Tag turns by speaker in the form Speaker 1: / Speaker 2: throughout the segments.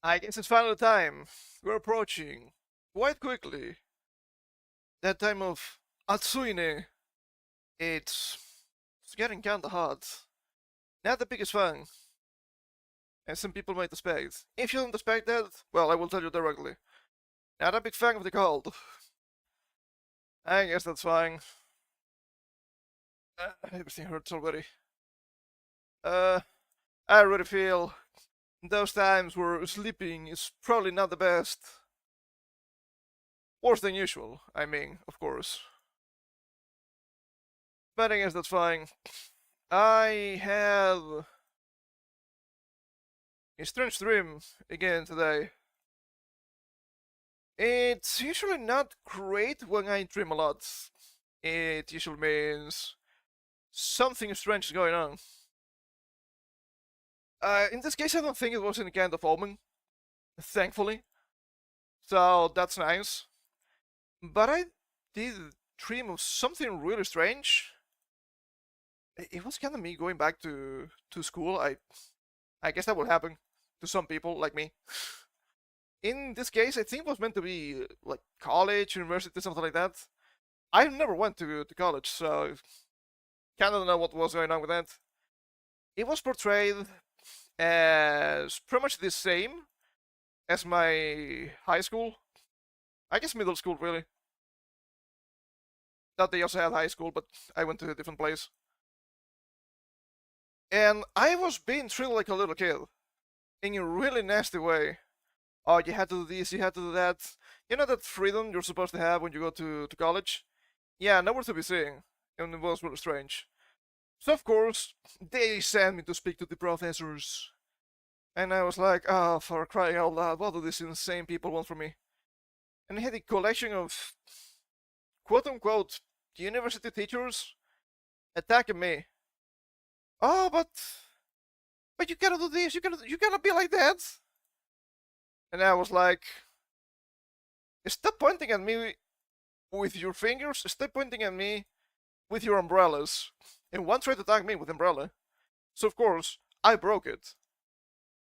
Speaker 1: I guess it's finally time. We're approaching quite quickly that time of Atsuine. It's it's getting kinda hot. Not the biggest fan, as some people might expect. If you don't expect that, well, I will tell you directly. Not a big fan of the cold. I guess that's fine. Everything hurts already. Uh, I really feel those times where sleeping is probably not the best. Worse than usual, I mean, of course. But I guess that's fine. I have a strange dream again today. It's usually not great when I dream a lot. It usually means something strange is going on. In this case, I don't think it was any kind of omen, thankfully. So that's nice. But I did dream of something really strange. It was kind of me going back to school. I guess that will happen to some people like me. In this case, I think it was meant to be like college, university, something like that. I never went to college, so kind of don't know what was going on with that. It was portrayed as pretty much the same as my high school. I guess middle school, really. That they also had high school, but I went to a different place. And I was being treated like a little kid in a really nasty way. Oh, you had to do this, you had to do that. You know that freedom you're supposed to have when you go to college? Yeah, nowhere to be seen. And it was really strange. So, of course, they sent me to speak to the professors. And I was like, oh, for crying out loud, what do these insane people want from me? And I had a collection of quote unquote university teachers attacking me. Oh, but you gotta do this, you gotta be like that. And I was like, stop pointing at me with your fingers, stop pointing at me with your umbrellas. And one tried to attack me with umbrella. So of course, I broke it.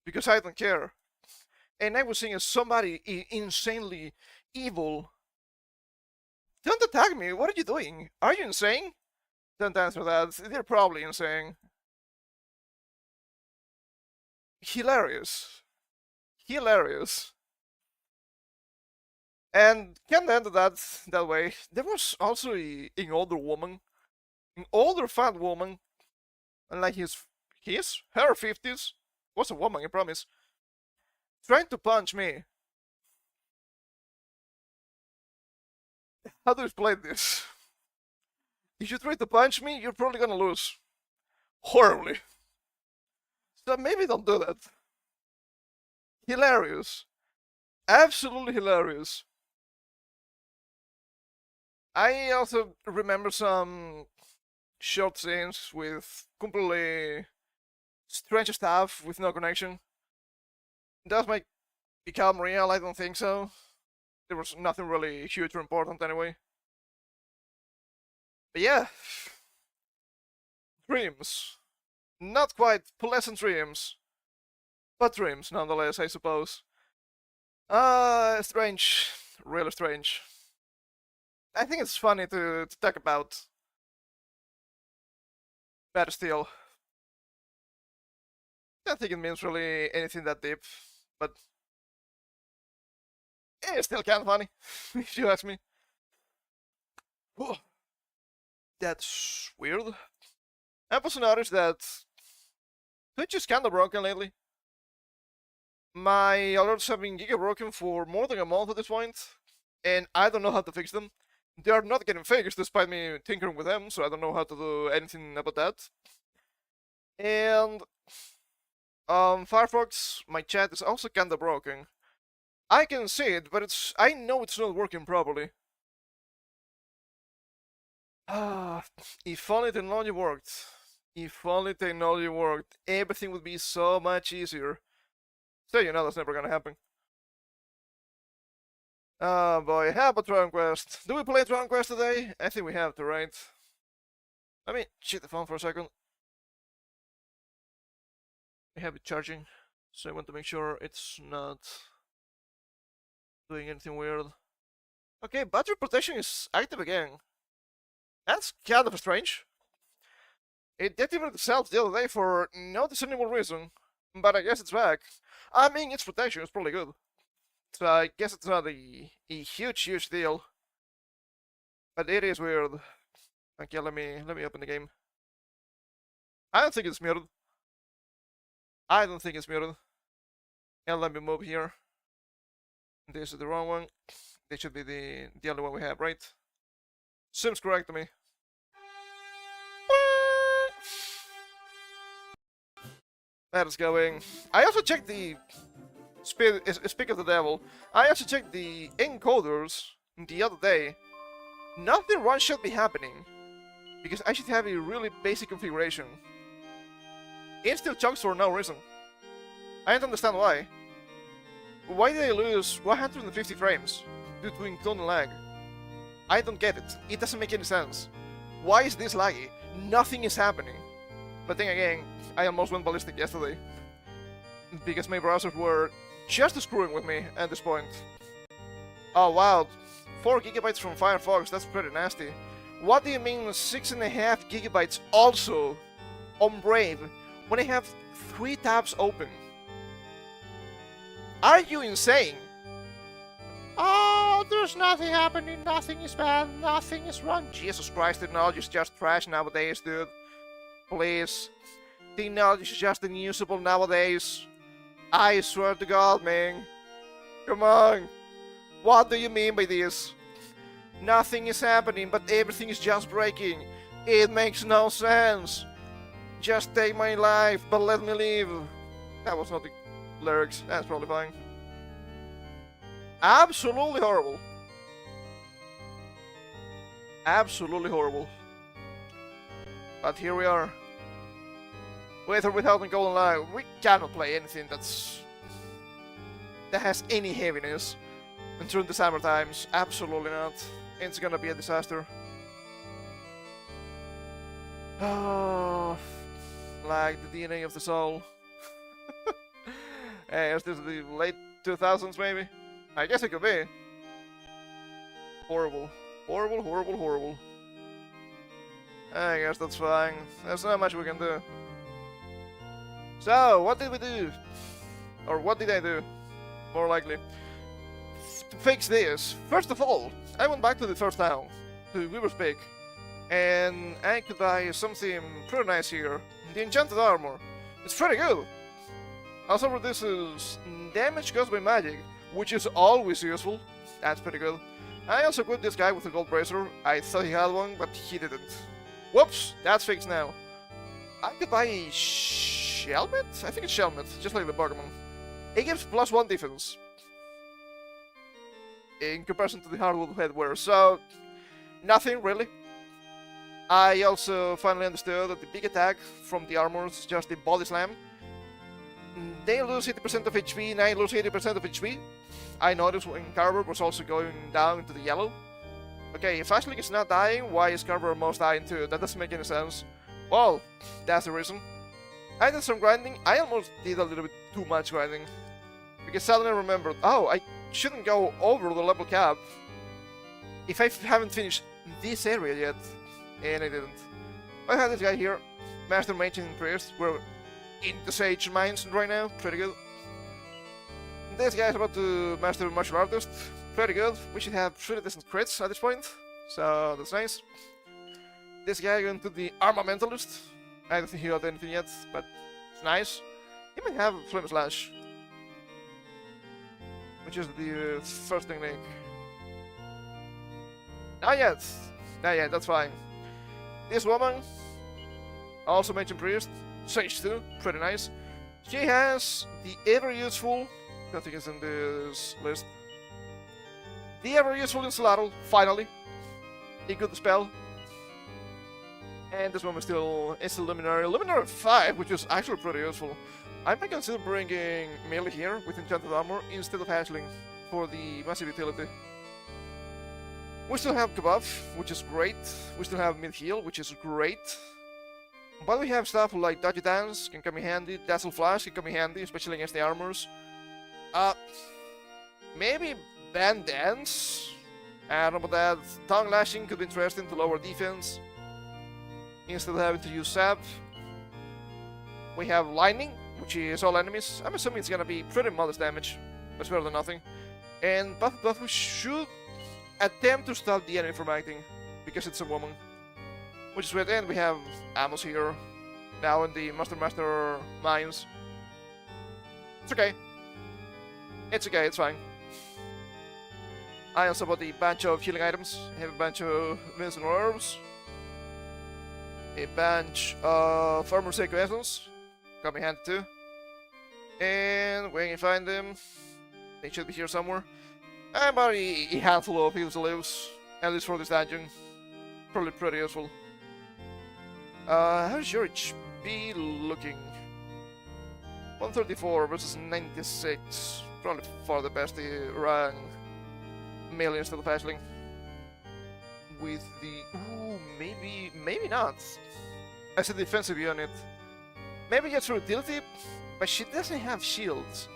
Speaker 1: Because I don't care. And I was seeing somebody insanely evil. Don't attack me, what are you doing? Are you insane? Don't answer that, they're probably insane. Hilarious. Hilarious. And can't end that way. There was also an older woman, an older fat woman, and like her 50s, was a woman, I promise, trying to punch me. How do you explain this? If you try to punch me, you're probably gonna lose. Horribly. So maybe don't do that. Hilarious. Absolutely hilarious. I also remember some short scenes with completely strange stuff with no connection. That might become real, I don't think so. There was nothing really huge or important anyway. But yeah, dreams. Not quite pleasant dreams, but dreams nonetheless, I suppose. Strange. Really strange. I think it's funny to talk about. But still, I don't think it means really anything that deep, but it's still kind of funny, if you ask me. Oh, that's weird. I've also noticed that Twitch is kinda broken lately. My alerts have been giga broken for more than a month at this point, and I don't know how to fix them. They are not getting fixed despite me tinkering with them, so I don't know how to do anything about that. And Firefox, my chat is also kinda broken. I can see it, but I know it's not working properly. Ah, if only technology worked. If only technology worked, everything would be so much easier. So you know that's never gonna happen. Oh boy, how about Dragon Quest? Do we play Dragon Quest today? I think we have to, right? Let me check the phone for a second. I have it charging. So I want to make sure it's not doing anything weird. Okay, battery protection is active again. That's kind of strange. It deactivated itself the other day for no discernible reason, but I guess it's back. I mean, its protection is probably good, so I guess it's not a huge deal. But it is weird. Okay, let me open the game. I don't think it's muted. I don't think it's muted. And let me move here. This is the wrong one. This should be the only one we have, right? Seems correct to me. That is going. I also checked the speak of the devil. I also checked the encoders the other day. Nothing wrong should be happening because I should have a really basic configuration. It still chunks for no reason. I don't understand why. Why did I lose 150 frames due to internal lag? I don't get it. It doesn't make any sense. Why is this laggy? Nothing is happening. But then again, I almost went ballistic yesterday because my browsers were just screwing with me at this point. Oh wow, 4 gigabytes from Firefox, that's pretty nasty. What do you mean 6.5 gigabytes also on Brave when I have 3 tabs open? Are you insane? Oh, there's nothing happening, nothing is bad, nothing is wrong. Jesus Christ, technology is just trash nowadays, dude. Please. Technology is just unusable nowadays. I swear to God, man. Come on. What do you mean by this? Nothing is happening, but everything is just breaking. It makes no sense. Just take my life, but let me live. That was not the lyrics. That's probably fine. Absolutely horrible. Absolutely horrible. But here we are. With or without the golden line, we cannot play anything that has any heaviness. And during the summer times, absolutely not. It's gonna be a disaster. Oh, like the DNA of the soul. Hey, is this the late 2000s maybe? I guess it could be. Horrible. Horrible, horrible, horrible. I guess that's fine. There's not much we can do. So, what did we do? Or what did I do? More likely. To fix this, first of all, I went back to the first town, to Weaver's Peak, and I could buy something pretty nice here. The enchanted armor. It's pretty good. Also reduces damage caused by magic, which is always useful. That's pretty good. I also equipped this guy with a gold bracer. I thought he had one, but he didn't. Whoops, that's fixed now. I could buy a Shelmet? I think it's Shelmet, just like the Pokemon. It gives +1 defense in comparison to the hardwood headwear, so nothing really. I also finally understood that the big attack from the armor is just the body slam. They lose 80% of HP and I lose 80% of HP. I noticed when Carver was also going down into the yellow. Okay, if Ashling is not dying, why is Carver almost dying too? That doesn't make any sense. Well, that's the reason. I did some grinding. I almost did a little bit too much grinding. Because suddenly I remembered, oh, I shouldn't go over the level cap if I haven't finished this area yet. And I didn't. I had this guy here, Master Mage and Priest. We're in the Sage Mines right now, pretty good. This guy is about to Master Martial Artist, pretty good. We should have pretty decent crits at this point, so that's nice. This guy going to the Armamentalist. I don't think he got anything yet, but it's nice. He might have Flame Slash, which is the first technique. Not yet. Not yet, that's fine. This woman, also mentioned Priest, Sage 2, pretty nice. She has the ever useful, nothing is in this list. The ever useful Insulatal, finally. A good spell. And this one is still Luminary. Luminary 5, which is actually pretty useful. I might consider bringing melee here with Enchanted Armor instead of Ashling for the massive utility. We still have Kabuff, which is great. We still have Mid Heal, which is great. But we have stuff like Dodgy Dance can come in handy, Dazzle Flash can come in handy, especially against the armors. Maybe Band Dance? I don't know about that. Tongue Lashing could be interesting to lower defense. Instead of having to use Sap. We have Lightning, which is all enemies. I'm assuming it's gonna be pretty modest damage. That's better than nothing. And Buff should attempt to stop the enemy from acting, because it's a woman. Which is weird, and we have Amos here, now in the Master mines. It's okay. It's okay, it's fine. I also bought a bunch of healing items. I have a bunch of medicine herbs. A bunch of Armor Seiko Essence. Come in handy too. And where can you find them? They should be here somewhere. I bought a handful of heals to lives, at least for this dungeon. Probably pretty useful. How's your HP looking? 134 versus 96. Probably for the best run melee instead of Ashling. With the... Ooh, maybe not. As a defensive unit. Maybe just for utility, but she doesn't have shields.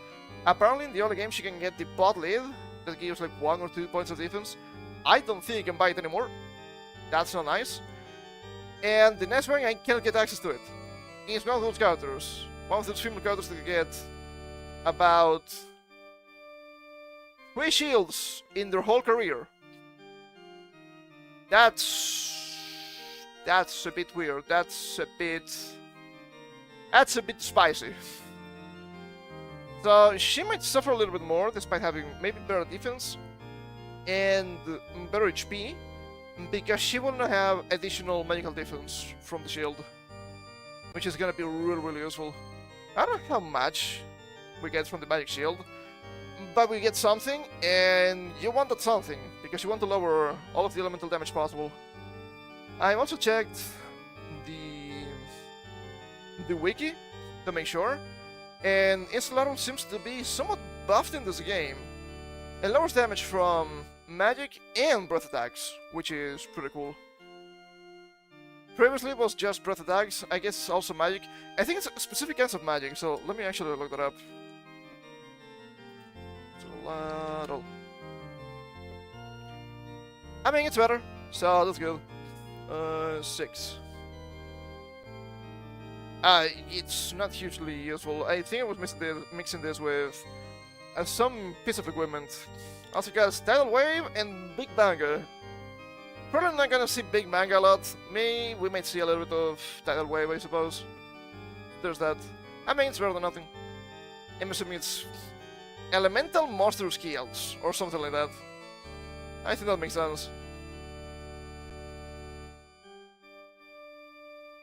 Speaker 1: Apparently in the early game she can get the bot lead that gives like 1 or 2 points of defense. I don't think you can buy it anymore. That's not nice. And the next one I cannot get access to it. It's one of those characters. One of those female characters that you get about 3 shields in their whole career. That's a bit weird. That's a bit spicy. So she might suffer a little bit more despite having maybe better defense and better HP, because she will not have additional magical defense from the shield, which is gonna be really useful. I don't know how much we get from the magic shield, but we get something, and you want that something because you want to lower all of the elemental damage possible. I also checked the wiki to make sure, and Instalateral seems to be somewhat buffed in this game. It lowers damage from magic and breath attacks, which is pretty cool. Previously it was just breath attacks, I guess also magic. I think it's specific kinds of magic, so let me actually look that up. Instalateral. I mean, it's better, so that's good. 6. It's not hugely useful. I think I was mixing this with some piece of equipment. Also got Tidal Wave and Big Banga. Probably not gonna see Big Banga a lot. We might see a little bit of Tidal Wave, I suppose. There's that. I mean, it's better than nothing. I'm assuming it's Elemental Monster Skills, or something like that. I think that makes sense.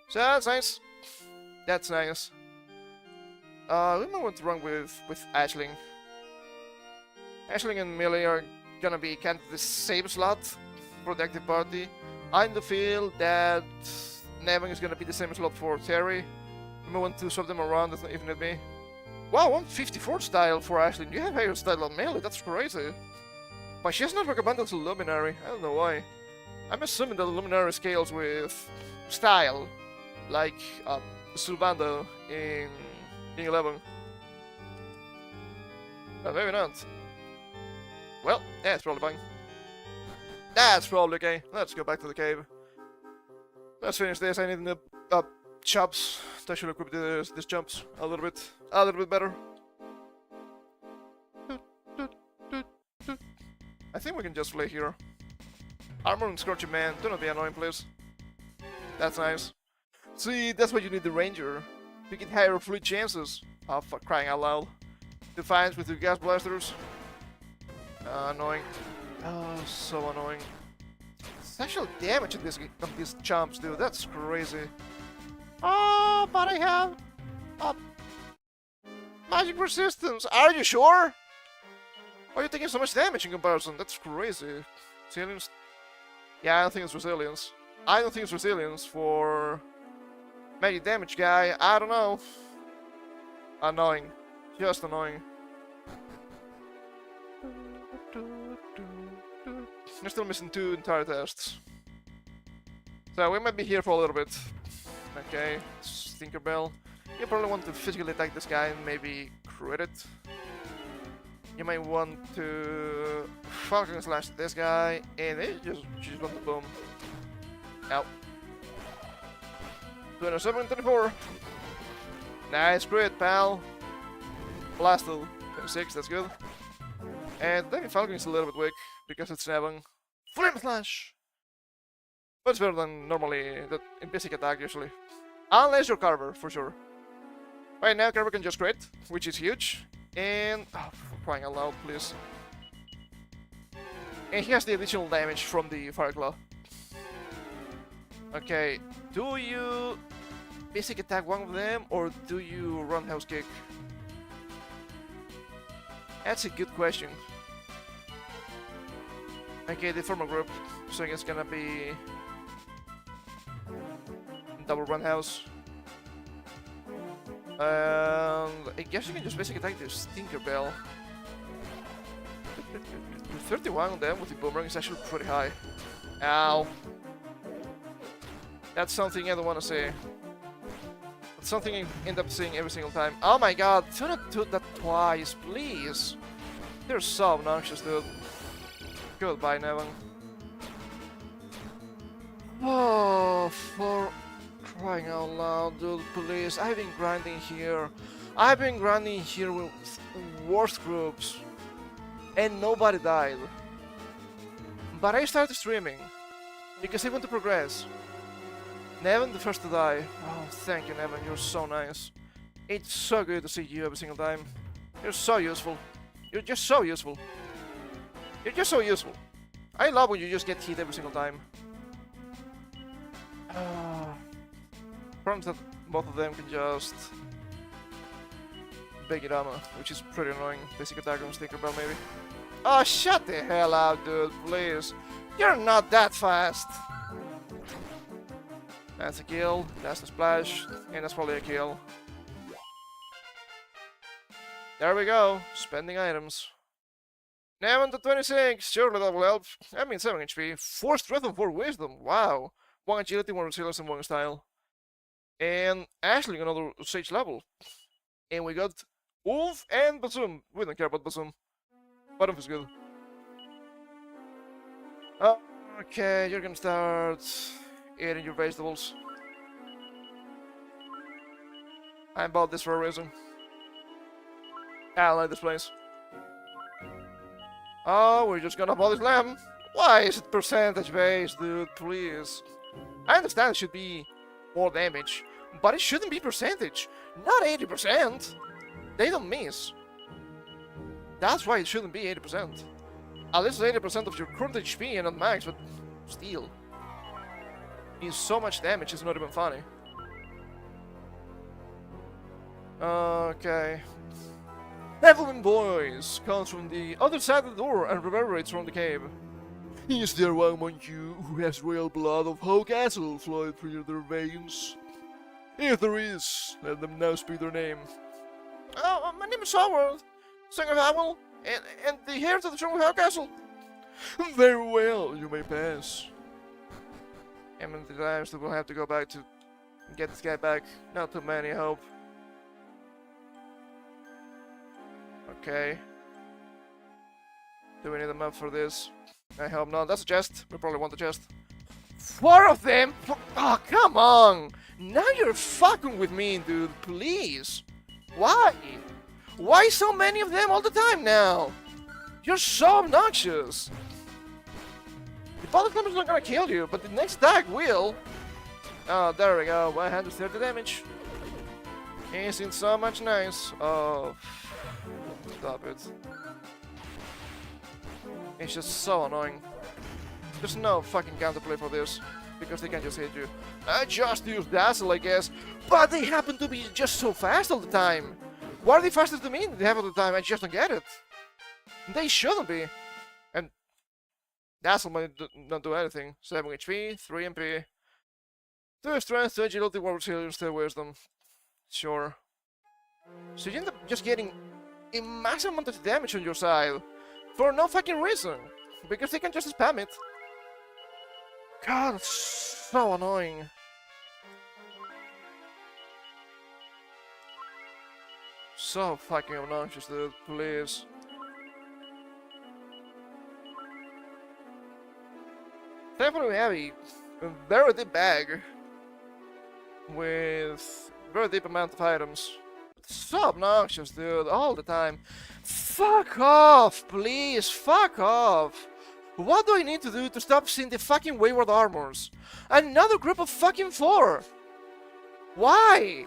Speaker 1: So that's nice. That's nice. We might want to run with Ashling. Ashling and Melee are gonna be kind of the same slot for the active party. I feel that Nevin is gonna be the same slot for Terry. We might want to swap them around if need be. Wow, 154 style for Ashling. You have higher style than Melee, that's crazy. But she has not recommended to Luminary. I don't know why. I'm assuming that Luminary scales with style, like Sylvando in 11. But maybe not. Well, yeah, it's probably fine. That's probably okay. Let's go back to the cave. Let's finish this. I need the chops. That should equip this jumps a little bit better. I think we can just play here. Armor and Scorching Man, do not be annoying, please. That's nice. See, that's why you need the Ranger. You get higher fleet chances. Oh, for crying out loud. Defiance with your gas blasters. Annoying. Oh, so annoying. Special damage on these chumps, dude. That's crazy. Oh, but I have magic resistance. Are you sure? Why are you taking so much damage in comparison? That's crazy. Resilience? Yeah, I don't think it's resilience. I don't think it's resilience for magic damage guy. I don't know. Annoying. Just annoying. We're still missing 2 entire tests. So we might be here for a little bit. Okay, Tinkerbell. You probably want to physically attack this guy and maybe crit it. You might want to Falcon Slash this guy, and it just want to boom. Ow. 27, 24. Nice crit, pal. Blasted. 26, that's good. And then Falcon is a little bit weak because it's Nevin. Flame Slash! But it's better than normally in basic attack usually. Unless you're Carver, for sure. Right now, Carver can just crit, which is huge. And oh, for crying out loud, please. And he has the additional damage from the Fire Claw. Okay, do you basic attack one of them or do you roundhouse kick? That's a good question. Okay, they form a group, so it's gonna be double roundhouse. I guess you can just basic attack this Tinkerbell. 31 on them with the boomerang is actually pretty high. Ow. That's something I don't want to say. That's something I end up saying every single time. Oh my god, do not do that twice, please. They're so obnoxious, dude. Goodbye, Nevin. Oh, for crying out loud, dude, please. I've been grinding here. I've been grinding here with worst groups. And nobody died. But I started streaming. Because I want to progress. Nevin, the first to die. Oh, thank you, Nevin. You're so nice. It's so good to see you every single time. You're so useful. You're just so useful. You're just so useful. I love when you just get hit every single time. Problems that both of them can just big it armor, which is pretty annoying. Basic attack on Tinkerbell, maybe. Oh, shut the hell up, dude, please. You're not that fast. That's a kill, that's a splash, and that's probably a kill. There we go, spending items. Now on to 26, surely that will help. I mean 7 HP, 4 strength and 4 wisdom, wow. 1 agility, 1 resilience, and 1 style. And actually another sage level. And we got Wolf and Basum. We don't care about Basum. Bottom is good. Okay, you're gonna start eating your vegetables. I bought this for a reason. I like this place. Oh, we're just gonna abolish lamb. Why is it percentage based, dude? Please. I understand it should be more damage, but it shouldn't be percentage. Not 80%. They don't miss. That's why it shouldn't be 80%. At least 80% of your current HP and not max, but still. Means so much damage, it's not even funny. Okay. Evelyn Boys comes from the other side of the door and reverberates from the cave. Is there one among you who has royal blood of Howe Castle flowing through their veins? If there is, let them now speak their name. Oh, my name is Howard, son of Howell, and the heir to the throne of Howe Castle. Very well, you may pass. How many times do we'll have to go back to get this guy back? Not too many, I hope. Okay. Do we need a map for this? I hope not. That's a chest. We probably want the chest. 4 of them? Oh, come on! Now you're fucking with me, dude. Please. Why? Why so many of them all the time now? You're so obnoxious. The bullet club is not gonna kill you, but the next attack will. Oh, there we go. 130 damage. Isn't so much nice. Oh, stop it. It's just so annoying. There's no fucking counterplay for this, because they can just hit you. I just use Dazzle, I guess, but they happen to be just so fast all the time. Why are they faster than me than they have all the time? I just don't get it. They shouldn't be. And Dazzle might not do anything. 7 HP, 3 MP, 2 strength, 2 agility, 1 resilience, 2 wisdom. Sure. So you end up just getting a massive amount of damage on your side. For no fucking reason. Because they can just spam it. God, it's so annoying. So fucking obnoxious, dude. Please. Thankfully we have a very deep bag with very deep amount of items. So obnoxious, dude, all the time. Fuck off, please, fuck off. What do I need to do to stop seeing the fucking wayward armors? Another group of fucking 4. Why?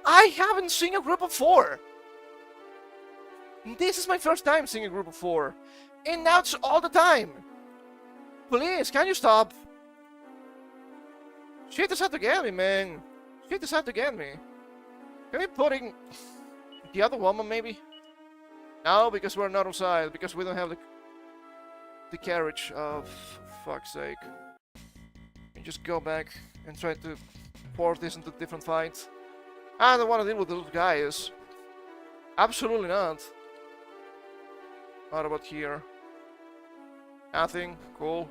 Speaker 1: I haven't seen a group of 4. This is my first time seeing a group of 4. And now it's all the time. Please, can you stop? Shit is out to get me, man. Shit is out to get me. Can we put in the other woman, maybe? No, because we're not outside. Because we don't have the carriage. Oh, fuck's sake. And just go back and try to force this into different fights. I don't want to deal with those guys. Absolutely not. What about here? Nothing. Cool.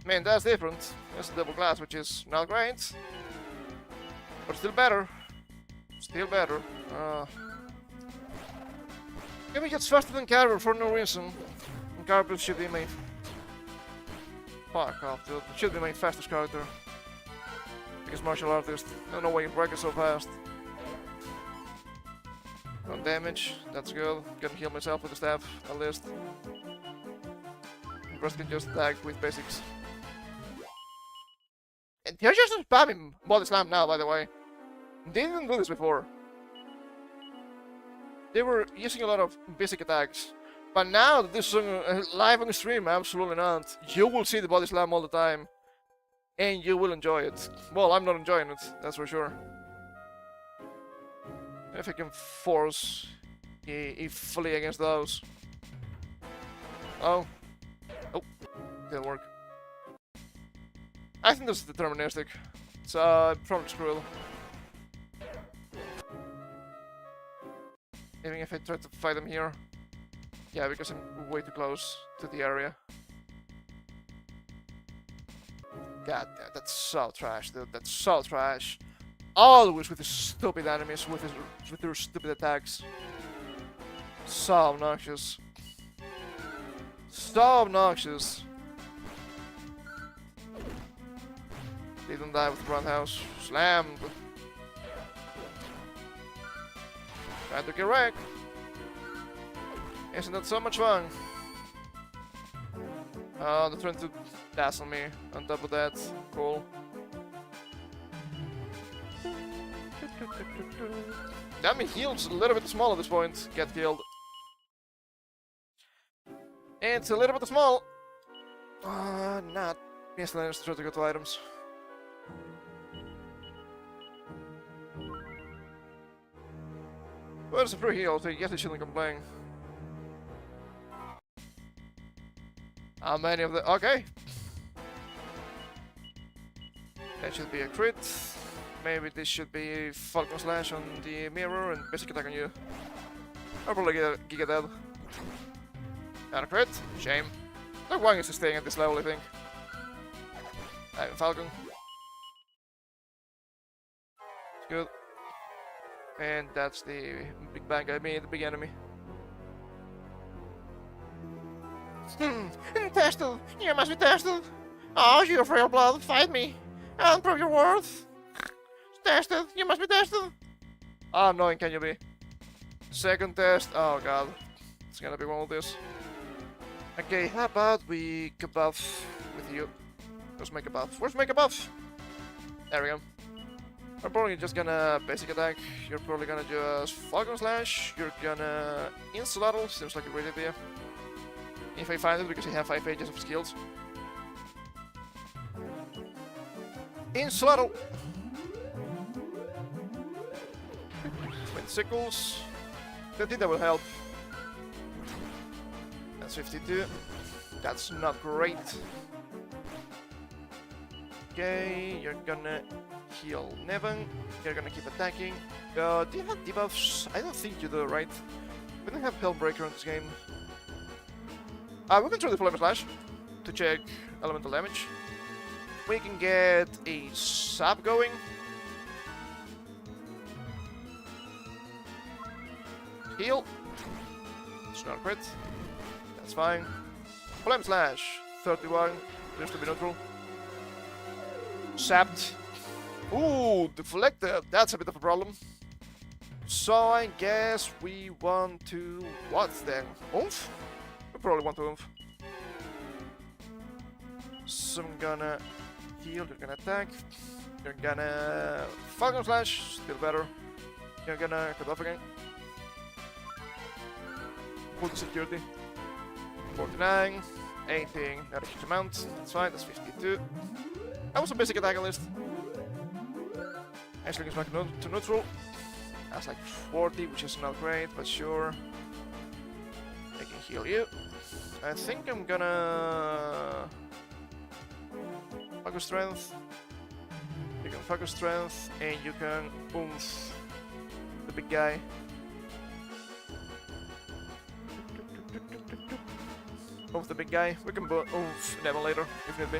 Speaker 1: Man, that's different. That's a double glass, which is not great. But still better. Still better. Give me just faster than Carver for no reason. And Carver should be my... Fuck off, dude. It should be my fastest character. Because martial artist. I don't know why you break it so fast. No damage. That's good. Can heal myself with the staff, at least. The rest can just attack with basics. And they're just spamming body slam now, by the way. They didn't do this before. They were using a lot of basic attacks. But now that this is live on the stream, absolutely not. You will see the body slam all the time. And you will enjoy it. Well, I'm not enjoying it, that's for sure. If I can force a fully against those. Oh. Oh. Didn't work. I think this is deterministic. It's probably screwed. Even if I try to fight them here. Yeah, because I'm way too close to the area. God damn, that's so trash, dude. That's so trash. Always with his stupid enemies, with their stupid attacks. So obnoxious. So obnoxious. They don't die with the roundhouse. Slammed. Trying to get wrecked. Isn't that so much fun? Oh, they're trying to dazzle me on top of that. Cool. Damn, my heal's a little bit small at this point. Get killed. It's a little bit small. Not. Yes, let's try to go to items. Well, it's a free heal, so I guess I shouldn't complain. How many of the... Okay. That should be a crit. Maybe this should be Falcon Slash on the mirror and basic attack on you. I'll probably get a Giga Dead. Not a crit. Shame. No one is staying at this level, I think. I'm Falcon. It's good. And that's the big bad guy, the big enemy. Tested! You must be tested! Oh, you frail blood, fight me! And prove your worth! Tested! You must be tested! How annoying can you be? Second test, oh god. It's gonna be one of this. Okay, how about we buff with you? Where's my buff? Where's my buff? There we go. I'm probably just gonna basic attack. You're probably gonna just Falcon Slash. You're gonna Insulattle. Seems like a great idea. If I find it, because I have 5 pages of skills. Insulattle. Twin Sickles. I think that will help. That's 52. That's not great. Okay, you're gonna heal Nevin. You're gonna keep attacking. Do you have debuffs? I don't think you do, right? We don't have Hellbreaker in this game. We can try the Flame Slash to check elemental damage. We can get a sap going. Heal. It's not a crit. That's fine. Flame Slash. 31. Just to be neutral. Sapped. Ooh, deflected. That's a bit of a problem. So I guess we want to... what then? Oomph? We probably want to oomph. So I'm gonna heal, you're gonna attack. You're gonna... Falcon Slash, still better. You're gonna cut off again. Full security. 49. Anything, not a huge amount. That's fine, that's 52. That was a basic attack list. Actually gets back to neutral. That's like 40, which is not great, but sure. I can heal you. I think I'm gonna... Focus Strength. You can Focus Strength, and you can oomph the big guy. Oomph the big guy. We can oomph Neville later, if need be.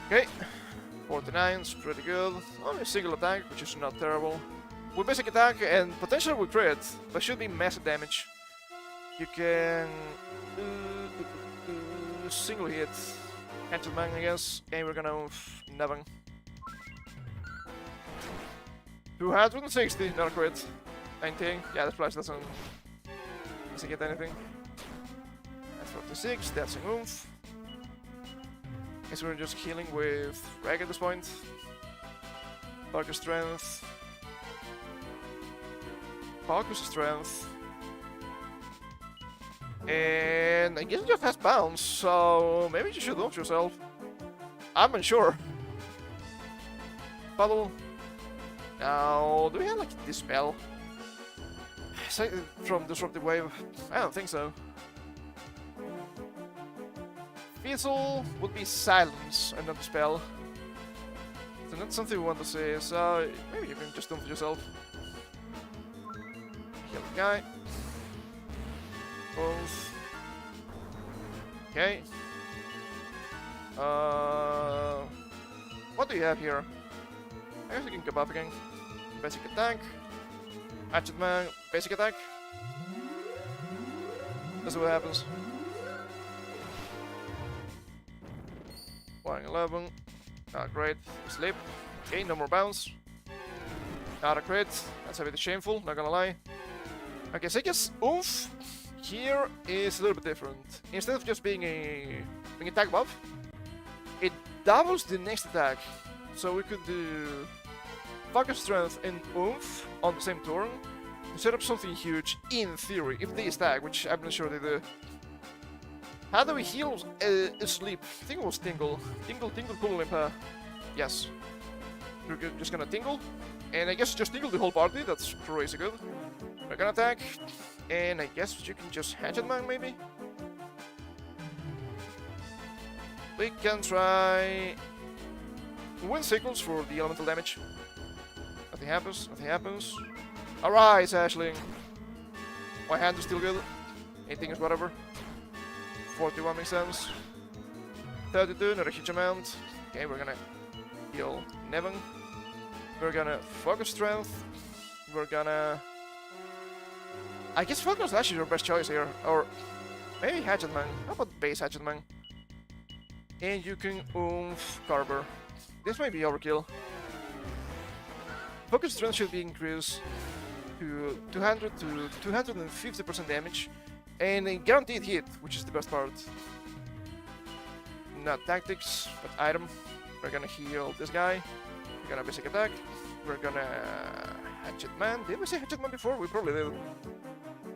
Speaker 1: Okay. 49 is pretty good. Only a single attack, which is not terrible. With basic attack and potentially with crit, but should be massive damage. You can single hit Gentleman, I guess, and we're gonna Nevin. 260, not a crit. 19, yeah, that price doesn't get anything. That's 46, that's an oomph. Guess we're just healing with Rag at this point. Focus Strength. Focus Strength. And I guess it just has bounce, so maybe you should oomph yourself. I'm unsure. Puddle. Now, do we have like Dispel? From Disruptive Wave? I don't think so. Fizzle would be Silence and not Dispel. So that's something we want to see, so maybe you can just oomph yourself. Kill the guy. Oomph. Okay. What do you have here? I guess you can go buff again. Basic attack. Hatchet Man, basic attack. That's what happens. 111. Not great. Sleep. Okay, no more bounce. Not a crit. That's a bit shameful, not gonna lie. Okay, so I guess oomph here is a little bit different. Instead of just being an attack buff, it doubles the next attack. So we could do Focus Strength and oomph on the same turn to set up something huge in theory, if they stack, which I'm not sure they do. How do we heal sleep? I think it was Tingle. Tingle, Cool Limp. Yes. We're just gonna Tingle. And I guess just Tingle the whole party, that's crazy good. We're gonna attack. And I guess you can just Hatchet Man, maybe? We can try Wind Sickles for the elemental damage. Nothing happens, nothing happens. Alright, Ashling. My hand is still good. Anything is whatever. 41 makes sense. 32, not a huge amount. Okay, we're gonna heal Nevin. We're gonna Focus Strength. We're gonna... I guess Focus Slash is your best choice here. Or maybe Hatchet Man. How about base Hatchet Man? And you can oomph Carver. This might be overkill. Focus Strength should be increased to 200 to 250% damage. And a guaranteed hit, which is the best part. Not tactics, but item. We're gonna heal this guy. We're gonna basic attack. We're gonna Hatchet Man. Did we say Hatchet Man before? We probably did.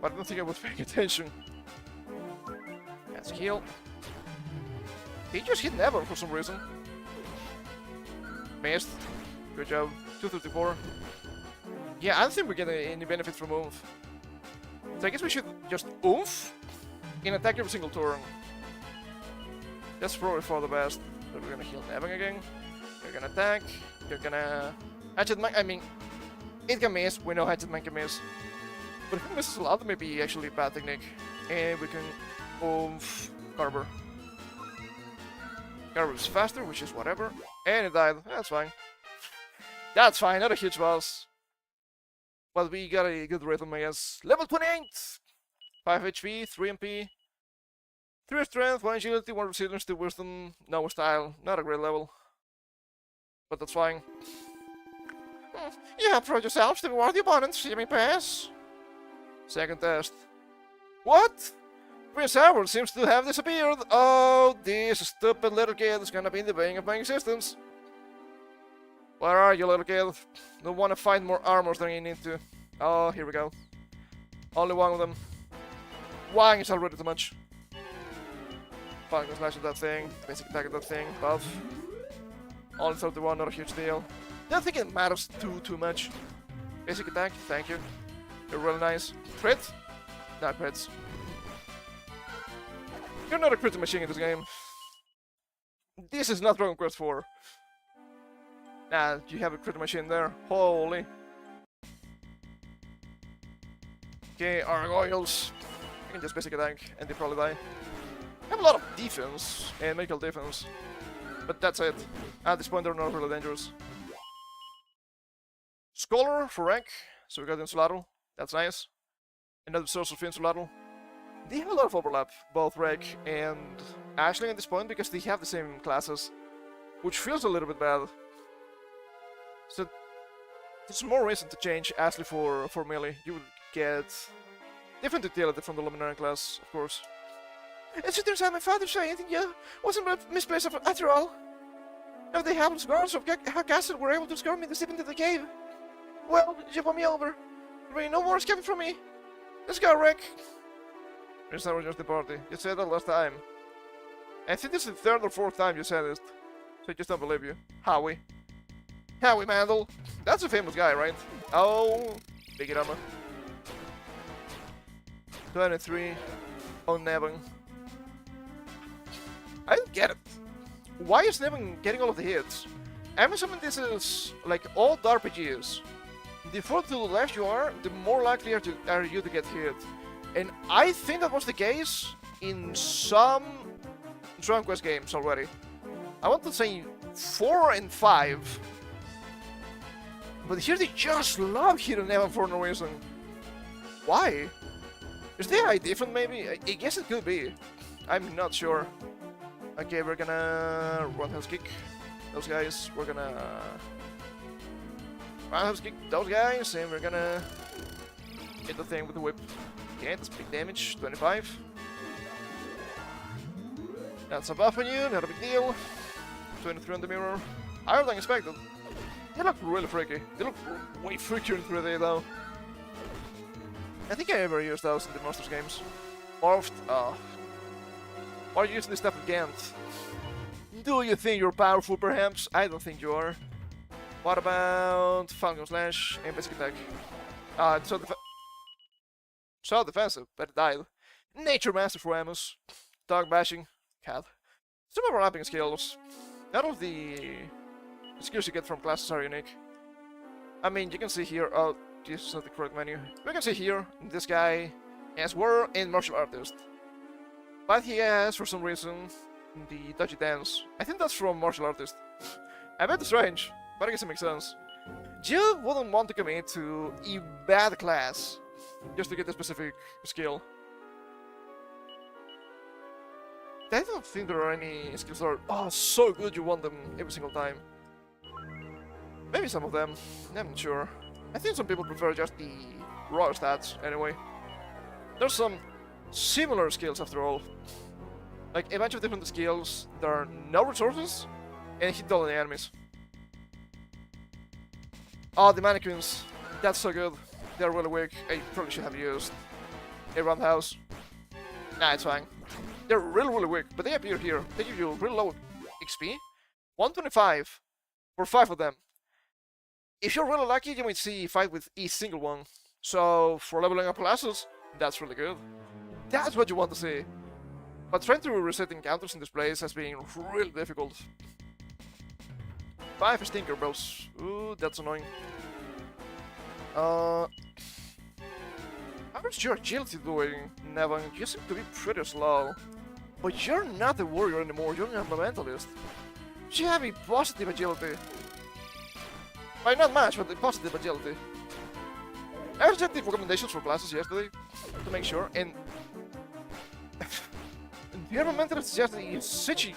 Speaker 1: But I don't think I was paying attention. Let's heal. He just hit Neville for some reason. Missed. Good job. 234. Yeah, I don't think we get any benefit from oomph. So I guess we should just oomph and attack every single turn. That's probably for the best. So we're gonna heal Nevin again. You're gonna attack. You're gonna Hatchet Man. I mean, it can miss. We know Hatchet Man can miss. But if it misses a lot, it may be actually a bad technique. And we can oomph Carver. Garrus faster, which is whatever. And it died. That's fine. That's fine, not a huge boss. But we got a good rhythm, I guess. Level 28! 5 HP, 3 MP, 3 strength, 1 agility, 1 resilience, 2 wisdom, no style. Not a great level. But that's fine. You have proved yourself to be worthy opponents. You may pass. Second test. What? Prince Howard seems to have disappeared. Oh, this stupid little kid is gonna be the bane of my existence. Where are you, little kid? Don't want to find more armors than you need to. Oh, here we go. Only one of them. One is already too much. Falcon slash at that thing. Basic attack at that thing. Buff. Only 31, not a huge deal. Don't think it matters too much. Basic attack, thank you. You're really nice. Crit? Not crits. You're not a crit machine in this game. This is not Dragon Quest 4. Nah, you have a crit machine there. Holy. Okay, Argoyles. I can just basic attack and they probably die. I have a lot of defense and medical defense. But that's it. At this point they're not really dangerous. Scholar for rank. So we got Insulatl. That's nice. Another source of Insulatl. They have a lot of overlap, both Reg and Aisling at this point, because they have the same classes. Which feels a little bit bad. So there's more reason to change Ashley for melee. You would get different utility from the Luminary class, of course. As it turns out, my father said anything, yeah, wasn't misplaced after all. Now they have guards of Castle were able to score me to slip into the cave. Well, you put me over. There ain't no more escaping from me. Let's go, Rick. It's not just the party. You said that last time. I think this is the third or fourth time you said it. So I just don't believe you. Howie. Howie Mandel. That's a famous guy, right? Oh, big armor. 23 on Nevin. I don't get it. Why is Nevin getting all of the hits? I'm assuming this is like all RPGs. The further to the left you are, the more likely are you to get hit. And I think that was the case in some Dragon Quest games already. I want to say 4 and 5. But here they just love hitting Nevin for no reason. Why? Is the AI different maybe? I guess it could be. I'm not sure. Okay, we're gonna roundhouse kick those guys. We're gonna roundhouse kick those guys, and we're gonna hit the thing with the whip. Okay, that's big damage, 25. That's a buff on you, not a big deal. 23 on the mirror. Higher than expected. They look really freaky. They look way freakier in 3D though. I think I ever used those in the Monsters games. Morphed, Why are you using this stuff again? Do you think you're powerful perhaps? I don't think you are. What about Falcon Slash and Basic Attack? It's so defensive, but it died. Nature Master for Amos. Dog Bashing. Cat. Some overlapping skills. None of the skills you get from classes are unique. I mean, you can see here, oh, this is not the correct menu. We can see here, this guy has Warrior and Martial Artist. But he has, for some reason, the Dodgy Dance. I think that's from Martial Artist. I bet it's strange, but I guess it makes sense. You wouldn't want to commit to a bad class just to get a specific skill. I don't think there are any skills that are so good you want them every single time. Maybe some of them, I'm not sure. I think some people prefer just the raw stats anyway. There's some similar skills after all. Like a bunch of different skills, there are no resources, and hit all the enemies. Oh, the mannequins, that's so good. They're really weak. I probably should have used a roundhouse. Nah, it's fine. They're really weak, but they appear here. They give you really low XP. 125 for 5 of them. If you're really lucky, you might see a fight with a single one. So, for leveling up classes, that's really good. That's what you want to see. But trying to reset encounters in this place has been really difficult. 5 Stinker Bros. Ooh, that's annoying. How is your agility doing, Nevin? You seem to be pretty slow. But you're not a warrior anymore, you're an environmentalist. You have a positive agility. Well, not much, but a positive agility. I was checking the recommendations for classes yesterday to make sure, and the environmentalist is just such a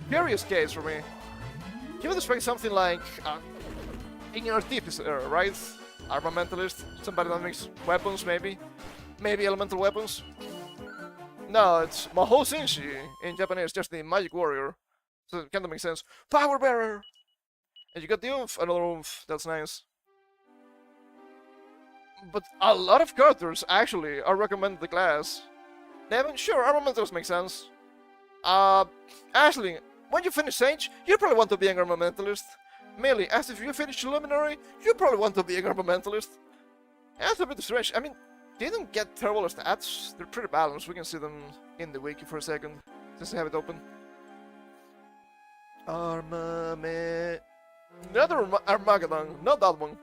Speaker 1: curious case for me. You would expect something like an artificer, right? Armamentalist, somebody that makes weapons, maybe elemental weapons. No, it's Mahou Shinshi in Japanese, just the magic warrior. So it kinda makes sense. Power bearer! And you got the oomph, another oomph, that's nice. But a lot of characters actually are recommended the class. Devin, sure, armamentalist makes sense. Ashley, when you finish Sage, you probably want to be an armamentalist. Melee, as if you finish Luminary, you probably want to be an armamentalist. That's a bit strange. I mean, they don't get terrible stats. They're pretty balanced. We can see them in the wiki for a second, since I have it open. Armament. The other Armageddon, not that one.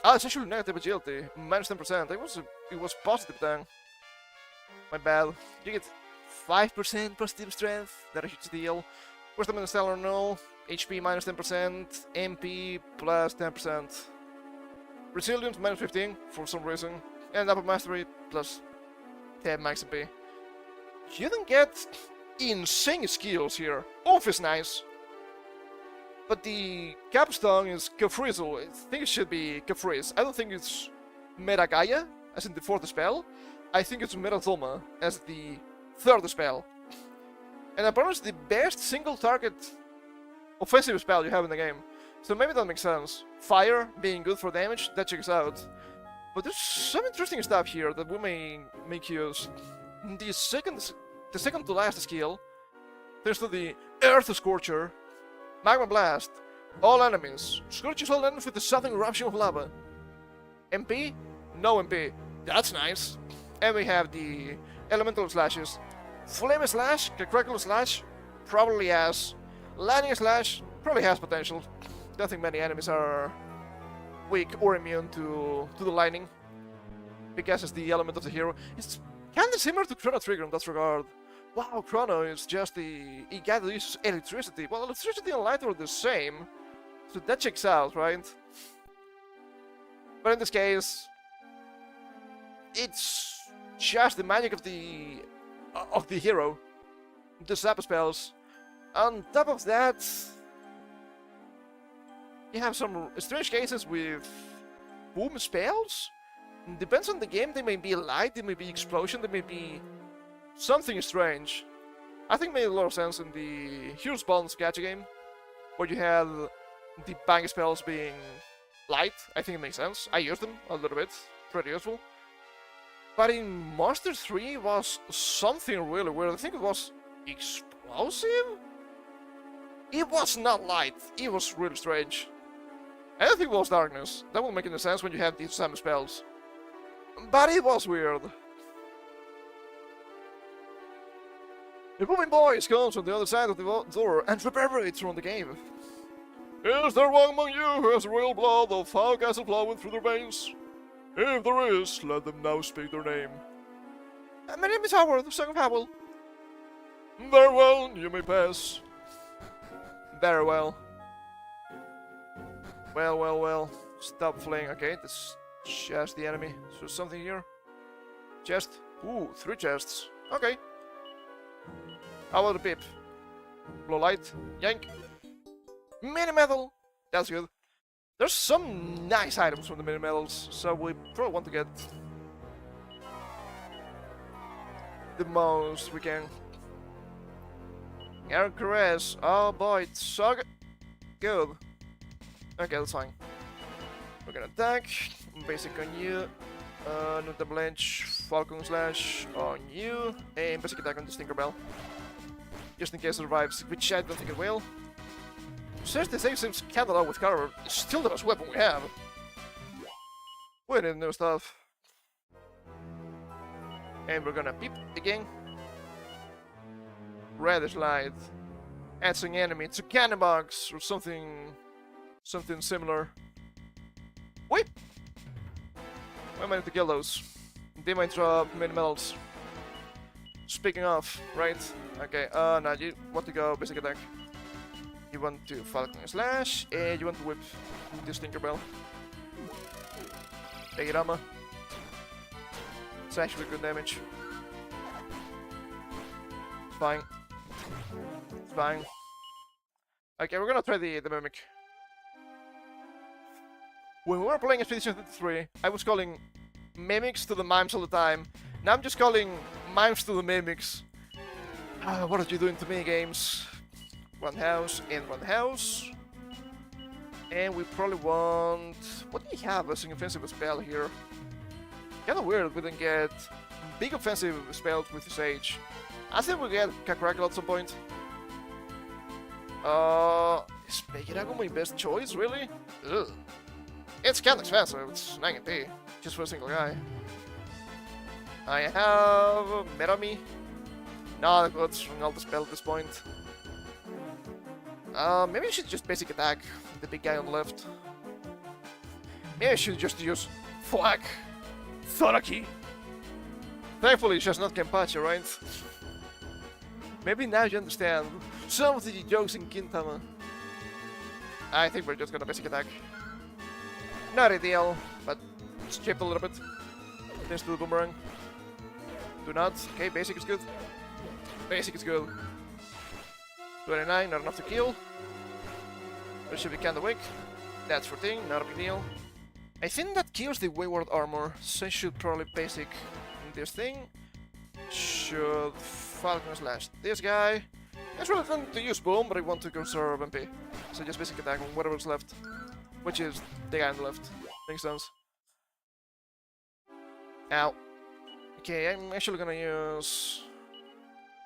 Speaker 1: It's actually negative agility, minus 10%. It was positive then. My bad. You get 5% positive strength, that is a huge deal. First time in the stellar null, HP minus 10%, MP plus 10%. Resilience minus 15 for some reason, and upper mastery plus 10 max MP. You don't get insane skills here. Oomph is nice. But the capstone is Caprizel. I think it should be Caprice. I don't think it's Metagaya, as in the fourth spell. I think it's Metatoma, as the third spell. And apparently it's the best single target offensive spell you have in the game. So maybe that makes sense. Fire being good for damage, that checks out. But there's some interesting stuff here that we may make use. The second to last skill, thanks to the Earth Scorcher, Magma Blast, all enemies, scorches all enemies with the sudden eruption of lava. MP? No MP. That's nice. And we have the Elemental Slashes. Flame Slash, Crackle Slash, probably has. Lightning Slash, probably has potential. Don't think many enemies are weak or immune to the lightning, because it's the element of the hero. It's kinda similar to Chrono Trigger in that regard. Wow, Chrono is just the... he got to use electricity. Well, electricity and light are the same, so that checks out, right? But in this case, it's just the magic of the hero, the zap spells. On top of that, you have some strange cases with boom spells. Depends on the game, they may be light, they may be explosion, they may be something strange. I think it made a lot of sense in the Heroes Bonds gacha game, where you had the bang spells being light. I think it makes sense. I used them a little bit, pretty useful. But in Monster 3 was something really weird. I think it was explosive? It was not light, it was really strange. I don't think it was darkness. That won't make any sense when you have these same spells. But it was weird. The moving boys comes from the other side of the door and reverberates from the cave. Is there one among you who has royal blood of foul castle flowing through their veins? If there is, let them now speak their name. My name is Howard, the son of Howell. Very well, you may pass. Very well. Well. Stop flaying. Okay, that's just the enemy. So something here. Chest. Ooh, 3 chests. Okay. How about the pip? Blow light. Yank. Mini metal. That's good. There's some nice items from the mini metals, so we probably want to get the most we can. Air caress. Oh boy, it's so good. Okay, that's fine. We're gonna attack. Basic on you. Not double edge. Falcon slash on you. And basic attack on the Tinkerbell. Just in case it survives, which I don't think it will. Since the save seems kinda low with cover, it's still the best weapon we have. We need new stuff. And we're gonna peep again. Reddish light. Adds an enemy. It's a cannon box or something similar. Wait! Why am I need to kill those? They might drop many medals. Speaking of, right? Okay, now you want to go basic attack. You want to Falcon Slash, and you want to whip this Tinkerbell. Take it, Amma. It's actually good damage. It's fine. It's fine. Okay, we're gonna try the Mimic. When we were playing Expedition 53, I was calling Mimics to the Mimes all the time. Now I'm just calling Mimes to the Mimics. What are you doing to me, games? One house and one house. And we probably want... What do we have as an offensive spell here? Kinda weird we didn't get big offensive spells with his age. I think we'll get Kakrakel at some point. Is Megirago my best choice, really? Ugh. It's kinda expensive, it's 9p, just for a single guy. I have Merami. No, let's run out the spell at this point. Maybe I should just basic attack the big guy on the left. Maybe I should just use Flak. Thoraki. Thankfully, it's just not Kenpachi, right? Maybe now you understand some of the jokes in Gintama. I think we're just gonna basic attack. Not ideal, but it's chipped a little bit. Thanks to the boomerang. Do not. Okay, basic is good. Basic is good. 29, not enough to kill. But should be kinda weak. That's 14, not a big deal. I think that kills the Wayward Armor, so I should probably basic this thing. Should Falcon Slash this guy. It's really fun to use Boom, but I want to conserve MP. So just basic attack on whatever's left. Which is the guy on the left. Makes sense. Ow. Okay, I'm actually gonna use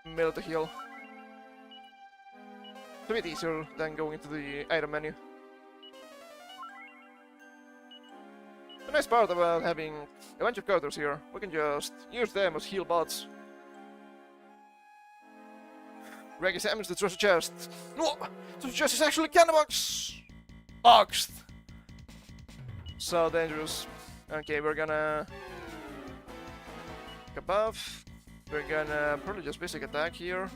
Speaker 1: Melee to heal. It's a bit easier than going into the item menu. The nice part about having a bunch of characters here, we can just use them as heal bots. Reg examines the treasure chest. No! The treasure chest is actually Candybox! Boxed! So dangerous. Okay, we're gonna... Above. We're gonna probably just basic attack here.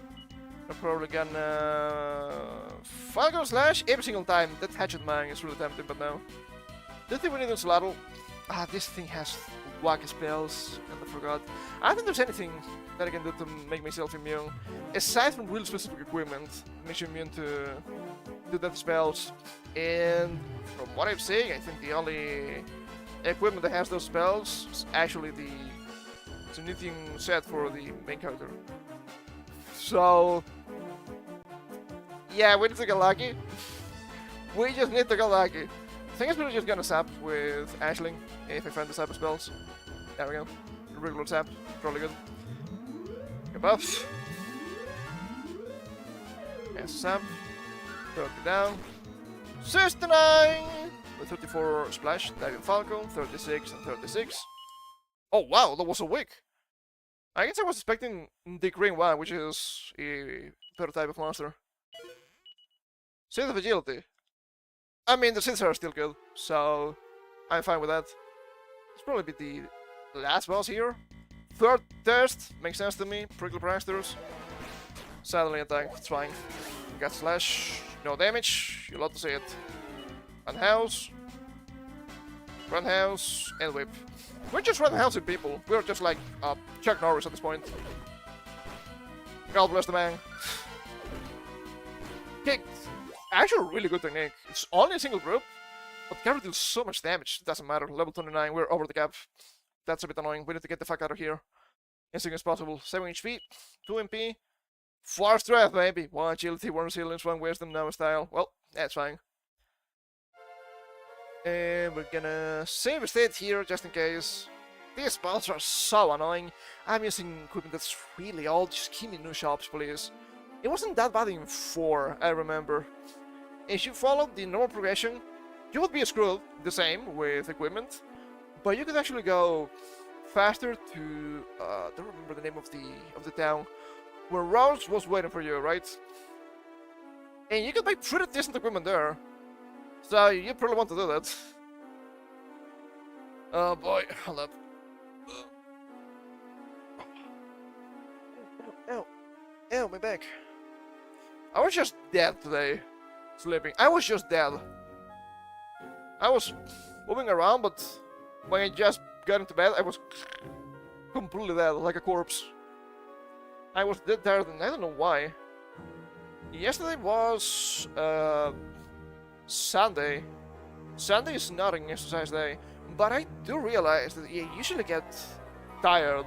Speaker 1: We're probably gonna... Falcon Slash every single time. That Hatchet Man is really tempting, but no. Do think we need a Slattle? This thing has wacky spells, and I forgot. I don't think there's anything that I can do to make myself immune. Aside from really specific equipment, makes you immune to death spells. And from what I'm saying, I think the only equipment that has those spells is actually the knitting set for the main character. So yeah, we need to get lucky. We just need to get lucky. I think I'm just gonna sap with Ashling if I find the sap spells. There we go. Regular sap, probably good. Get buff. Yes, sap. Throw it down. 69! With 34 splash, diving Falcon, 36 and 36. Oh wow, that was a weak. I guess I was expecting the green one, which is a third type of monster. Seed of Agility. I mean, the seeds are still good, so I'm fine with that. It's probably be the last boss here. Third test, makes sense to me. Prickle Pranksters. Suddenly attack, it's fine. Got slash, no damage, you'll love to see it. Run house, and whip. We're just run housing people. We're just like Chuck Norris at this point. God bless the man. Kicked. Actually, really good technique. It's only a single group, but Gary deals so much damage. It doesn't matter. Level 29, we're over the cap. That's a bit annoying. We need to get the fuck out of here as soon as possible. 7 HP, 2 MP, 4 strength, maybe. 1 agility, 1 resilience, 1 wisdom, no style. Well, that's fine. And we're gonna save a state here just in case. These spells are so annoying. I'm using equipment that's really old. Just give me new shops, please. It wasn't that bad in 4, I remember. If you followed the normal progression, you would be screwed the same with equipment, but you could actually go faster to I don't remember the name of the town where Rose was waiting for you, right? And you could buy pretty decent equipment there, so you probably want to do that. Oh boy, hold up. Ow. Ow, my back. I was just dead today. Sleeping. I was just dead. I was moving around, but when I just got into bed, I was completely dead, like a corpse. I was dead tired, and I don't know why. Yesterday was Sunday. Sunday is not an exercise day, but I do realize that you usually get tired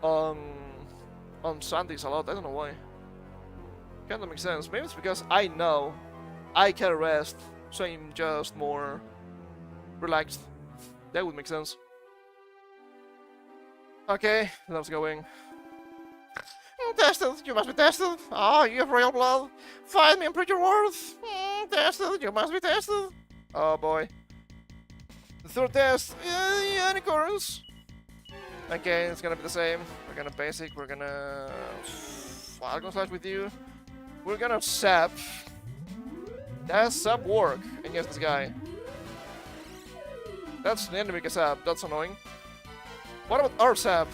Speaker 1: on Sundays a lot. I don't know why. Kinda makes sense. Maybe it's because I know I can rest, so I'm just more relaxed. That would make sense. Okay, let's go in. Tested, you must be tested. Ah, you have royal blood. Find me and prove your worth. Tested, you must be tested. Oh boy. The third test, unicorns. Okay, it's gonna be the same. We're gonna basic, we're gonna Falcon Slash with you. We're gonna sap. Does sap work against this guy? That's the enemy sap, that's annoying. What about our sap?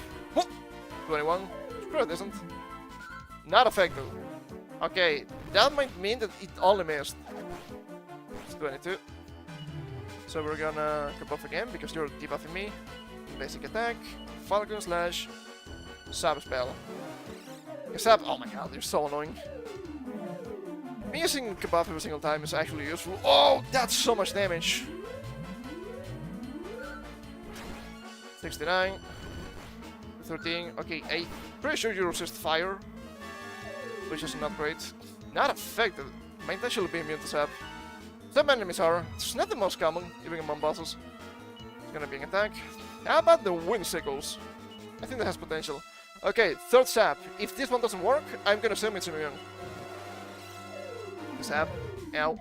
Speaker 1: 21. Sure it isn't. Not effective. Okay, that might mean that it only missed. It's 22. So we're gonna buff again because you're debuffing me. Basic attack, Falcon Slash, Sap spell. Sap, oh my god, they're so annoying. Me using Kabuff every single time is actually useful. Oh, that's so much damage. 69. 13. Okay, I'm pretty sure you resist fire, which is not great. Not effective. Might actually be immune to Sap. Some enemies are. It's not the most common, even among bosses. It's gonna be an attack. How about the wind sickles? I think that has potential. Okay, third Sap. If this one doesn't work, I'm gonna assume it's immune. Sap. Ow.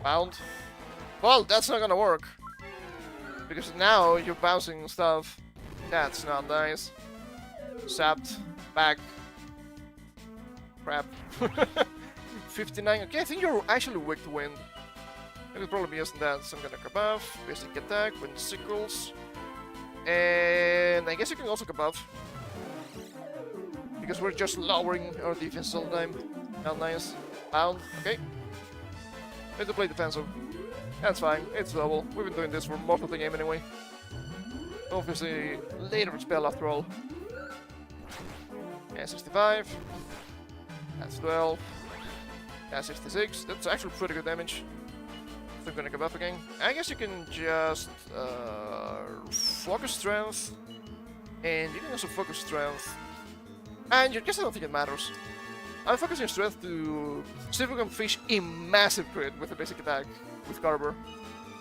Speaker 1: Bound. Well, that's not gonna work. Because now you're bouncing stuff. That's not nice. Sapped. Back. Crap. 59. Okay, I think you're actually weak to wind. I could probably be using that. So I'm gonna Kabuff. Basic attack. Wind sickles. And I guess you can also Kabuff. Because we're just lowering our defense all the time. Not nice. Bound. Okay. We have to play defensive. That's fine, it's double. We've been doing this for most of the game anyway. Obviously, later spell after all. Yeah, 65. That's 12. That's 66. That's actually pretty good damage. So I'm gonna go up again. I guess you can just focus strength. And you can also focus strength. And you just don't think it matters. I'm focusing strength to see if we can fish a massive crit with a basic attack. With Carver.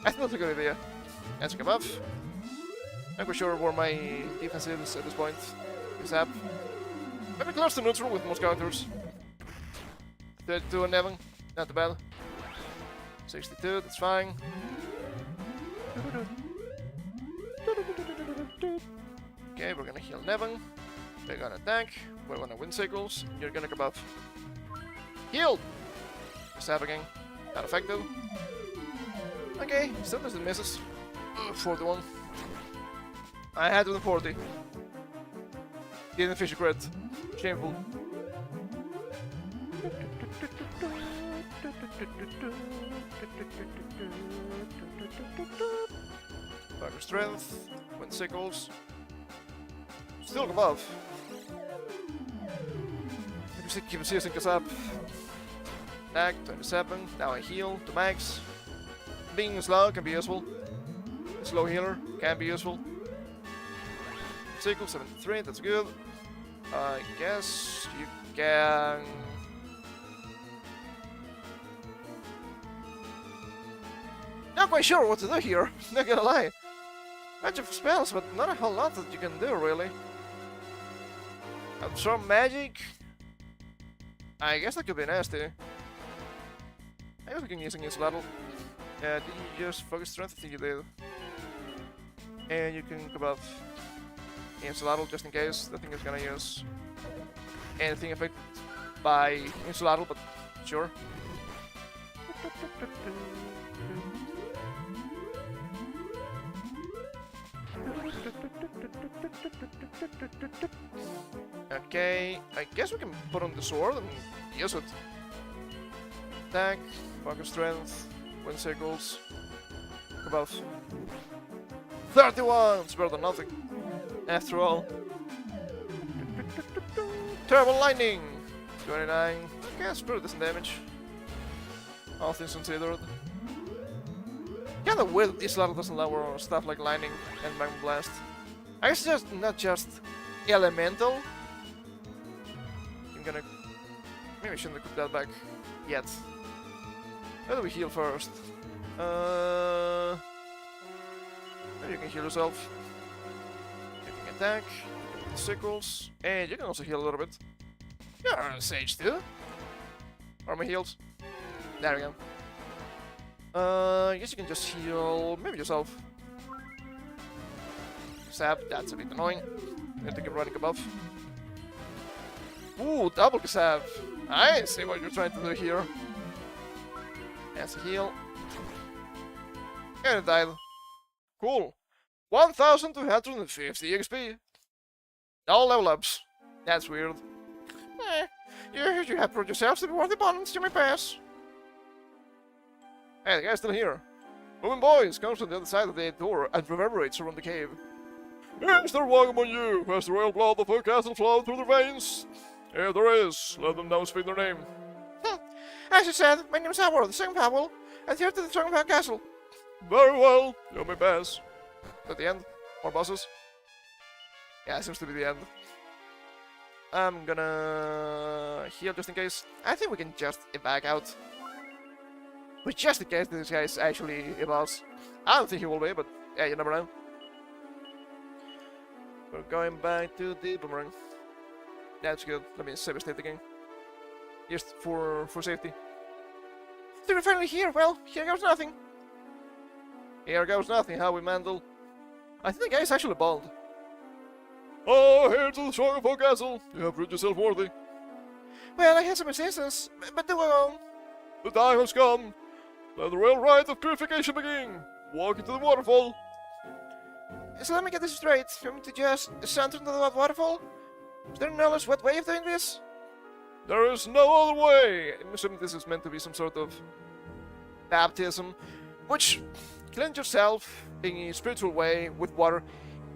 Speaker 1: I think that's a good idea. That's a buff. I'm quite sure where my defense is at this point. Sap. Maybe close to neutral with most counters. 32 on Nevin. Not too bad. 62, that's fine. Okay, we're gonna heal Nevin. We're gonna attack. We're gonna wind sickles. You're gonna go buff. Heal! Sap again. Not effective. Okay, still does it misses. 41. I had 140. Didn't fish a crit. Shameful. Fire strength. Wind sickles. Still above. Keep using us up. Attack 27. Now I heal to max. Being slow can be useful. Slow healer can be useful. Sickle 73, that's good. I guess you can. Not quite sure what to do here, not gonna lie. Bunch of spells, but not a whole lot that you can do really. Absorb magic. I guess that could be nasty. I guess we can use against Laddle. Did you just focus strength? I think you did. And you can go above Insuladdle just in case. I think it's gonna use anything affected by Insuladdle, but sure. Okay, I guess we can put on the sword and use it. Attack, focus strength, wind circles, above. 31! It's better than nothing. After all. Terrible lightning! 29. Okay, that's pretty decent damage. All things considered. Kinda weird this level doesn't lower stuff like lightning and magma blast. I guess it's just not just elemental. I'm gonna... Maybe I shouldn't put that back yet. How do we heal first? Maybe you can heal yourself. You can attack, you can sickles, and you can also heal a little bit. You're on Sage too. Armor heals. There we go. I guess you can just heal maybe yourself. Sap, that's a bit annoying. You have to keep running above. Ooh, double Kasab. I see what you're trying to do here. That's a heal. And it died. Cool. 1250 XP. All level ups. That's weird. You have proved yourselves to be worthy opponents, you may pass. Hey, the guy's still here. Moving boys comes from the other side of the door and reverberates around the cave. Is there one among you who has the royal blood of her castle flowing through their veins? If there is, let them now speak their name. As you said, my name is Howard, the second Powell, and here to the Strongbow Castle. Very well, you may pass. At the end? More bosses? Yeah, it seems to be the end. I'm gonna heal just in case. I think we can just back out. But just in case this guy is actually a boss. I don't think he will be, but yeah, you never know. We're going back to the boomerang. That's good. Let me save a state again. Just for safety. They're finally here. Well, here goes nothing. Here goes nothing. How we Mandel? I think the guy is actually bald. Oh, here to the Strongbow Castle. You have proved yourself worthy. Well, I had some assistance, but they were wrong. The time has come. Let the real rite of purification begin. Walk into the waterfall. So let me get this straight. You want me to just stand into the waterfall? Is there no less wet way of doing this? There is no other way. I'm assuming this is meant to be some sort of baptism, which cleanse yourself in a spiritual way with water.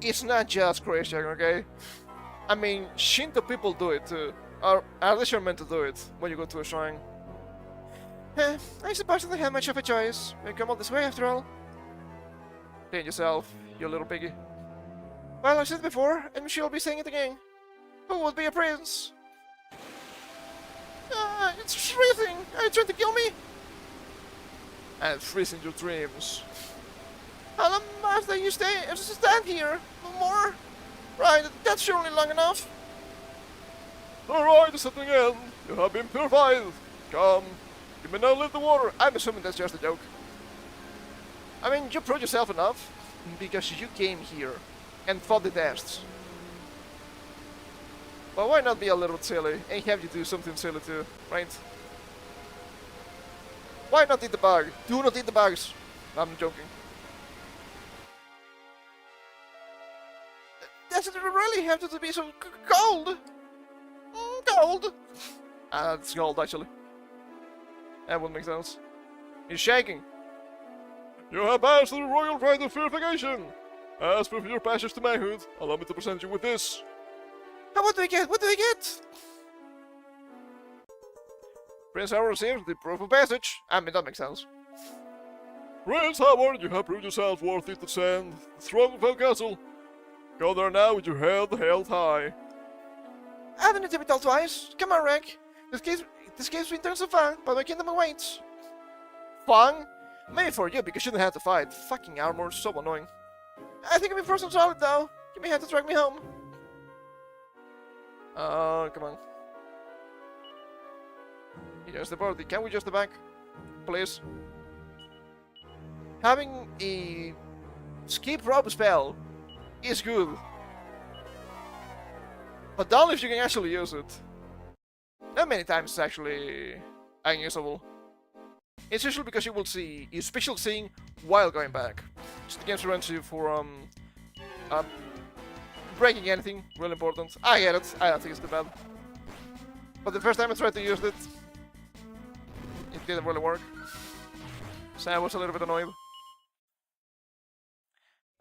Speaker 1: It's not just Christian, okay? I mean, Shinto people do it too, or at least you're meant to do it when you go to a shrine. I suppose I don't have much of a choice. We come all this way after all. Clean yourself, you little piggy. Well, I said it before, and she'll be saying it again. Who would be a prince? It's freezing! Are you trying to kill me? And freezing your dreams. How much that you stand here? No more? Right, that's surely long enough. Alright, it's something end. You have been purified. Come. You may now leave the water. I'm assuming that's just a joke. I mean, you proved yourself enough. Because you came here and fought the tests. But why not be a little bit silly and have you do something silly too, right? Why not eat the bug? Do not eat the bugs. I'm joking. Does it really have to be so cold? Cold? It's cold actually. That would make sense. He's shaking. You have passed through the royal rite of purification. As proof of your passage to manhood, allow me to present you with this. What do we get? What do we get? Prince Howard receives the proof of passage. I mean, that makes sense. Prince Howard, you have proved yourself worthy to ascend the Strongbow Castle. Go there now with your head held high. I don't need to be told twice. Come on, Rick. This gives me turns of fun, but my kingdom awaits. Fun? Maybe for you, because you didn't have to fight. Fucking armor, so annoying. I think I'm in frozen solid, though. You may have to drag me home. Oh, come on. Here's the party. Can we just the back? Please. Having a skip rope spell is good. But only if you can actually use it. Not many times it's actually unusable. It's usually because you will see a special scene while going back. So the game prevents you from breaking anything, really important. I get it, I don't think it's too bad. But the first time I tried to use it, it didn't really work. So I was a little bit annoyed.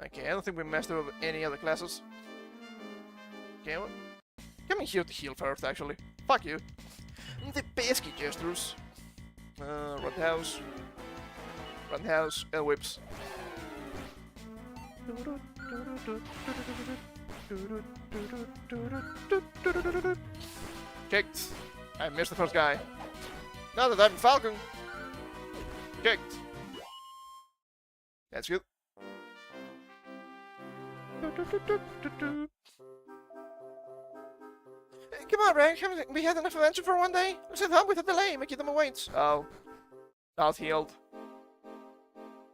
Speaker 1: Okay, I don't think we messed up any other classes. Okay, well, come in here to heal first, actually. Fuck you. The pesky gestures. Roundhouse. Roundhouse, and whips. Kicked. I missed the first guy. Now that I'm Falcon. Kicked. That's good. Come on, Rank. Haven't we had enough adventure for one day? Let's head home with a delay. Make them wait. Oh. Not healed.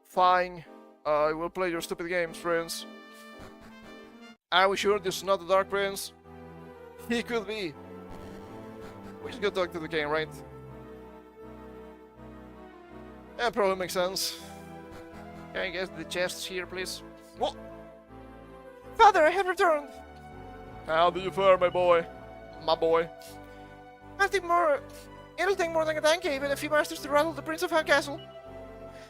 Speaker 1: Fine. I will play your stupid games, Prince. Are we sure this is not the Dark Prince? He could be. We just go talk to the king, right? That probably makes sense. Can I get the chests here, please? What? Father, I have returned! How do you fare, my boy? My boy. It'll take more than a decade and a few masters to rattle the Prince of Hell Castle.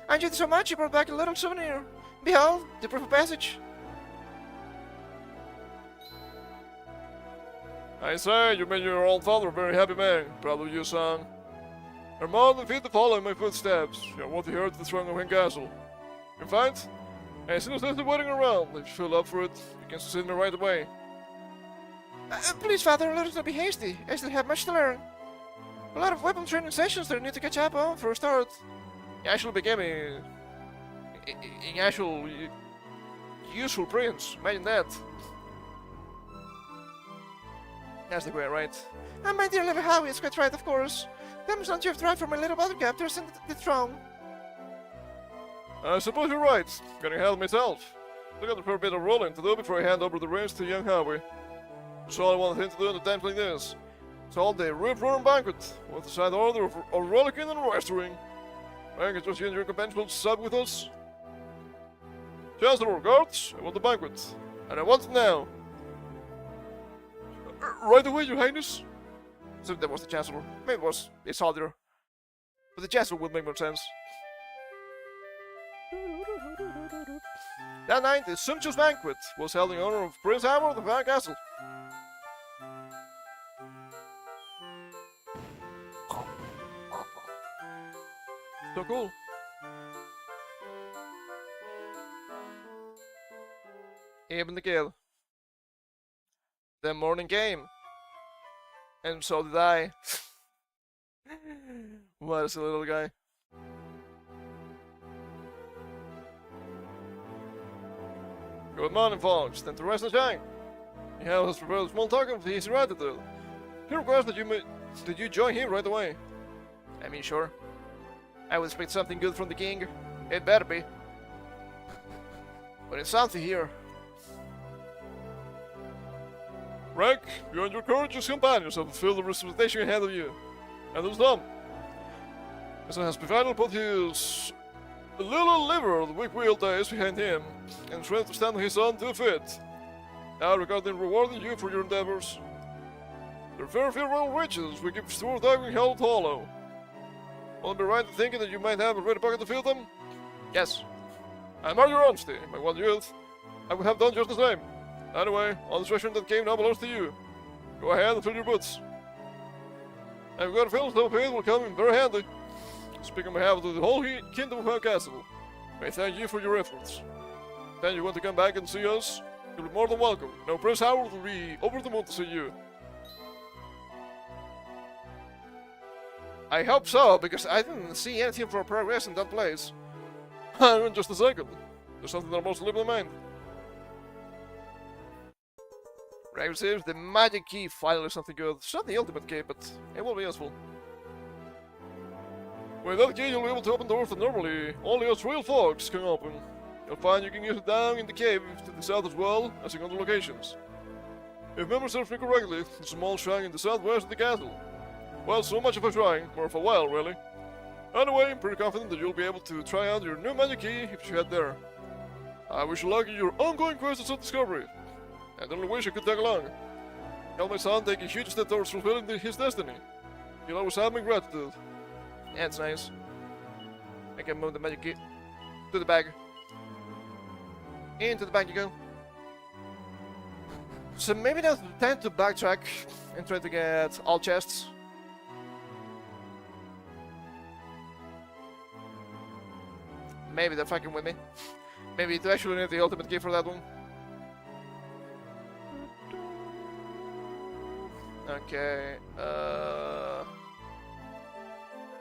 Speaker 1: I enjoyed it so much, he brought back a little souvenir. Behold, the proof of passage. I say, you made your old father a very happy man. Proud of you, son. Your mom and feet to follow in my footsteps. You want to hear the throne of Hell Castle. In fact, as soon as there's the waiting around, if you feel up for it, you can succeed me right away. Please, Father, let us not be hasty. I still have much to learn. A lot of weapon training sessions that I need to catch up on for a start. You actually became an actual useful prince. Imagine that. That's the way, right? And my dear little Howie is quite right, of course. Comes not you have tried for my little buttercup to ascend the throne. I suppose you're right. Gonna handle myself. Look at the fair bit of rolling to do before I hand over the reins to young Howie. That's all I want him to do in a time like this. It's all the rip-roaring banquet, with the side order of rollicking and roistering. I can just you and your companions will sub with us. Chancellor, guards, I want the banquet. And I want it now. Right away, your highness. So that was the Chancellor. Maybe it was a soldier. But the Chancellor would make more sense. That night, the sumptuous banquet was held in honor of Prince Hammer of the Hell Castle. So cool. Even the gale. The morning came. And so did I. What is a little guy? Good morning, folks. Time to rise and shine. He has prepared a small token of his gratitude. He requests that you join him right away. I mean, sure. I would expect something good from the king. It better be. But it's something here. Rank, you and your courageous companions have fulfilled the representation ahead of you. And there's none. As has Pividal put his little liver of the weak-willed days behind him, and tried to stand on his own 2 feet. Now regarding rewarding you for your endeavors. There are very few royal riches we give steward diving held hollow. Won't it be right in thinking that you might have a ready pocket to fill them? Yes. I admire your honesty, my one youth. I would have done just the same. Anyway, all the treasure that came now belongs to you. Go ahead and fill your boots. I've got a feeling some of it will come in very handy. Speaking on behalf of the whole kingdom of Hell Castle, I thank you for your efforts. Then you want to come back and see us? You'll be more than welcome. Now Prince Howard will be over the moon to see you. I hope so, because I didn't see anything for progress in that place. In just a second. There's something that almost slipped my mind. I received the magic key, finally something good. It's not the ultimate key, but it will be useful. With that key, you'll be able to open doors that normally only us real folks can open. You'll find you can use it down in the cave to the south as well as in other locations. If memory serves me correctly, it's a small shrine in the southwest of the castle. Well, so much of a shrine, more of a well, really. Anyway, I'm pretty confident that you'll be able to try out your new magic key if you head there. I wish you luck in your ongoing quest of self-discovery. I only wish I could tag along. Help my son take a huge step towards fulfilling his destiny. You'll always have my gratitude. Yeah, it's nice. I can move the magic key to the bag. Into the bag you go. So maybe now's the time to backtrack and try to get all chests. Maybe they're fucking with me. Maybe you actually need the ultimate key for that one. Okay, there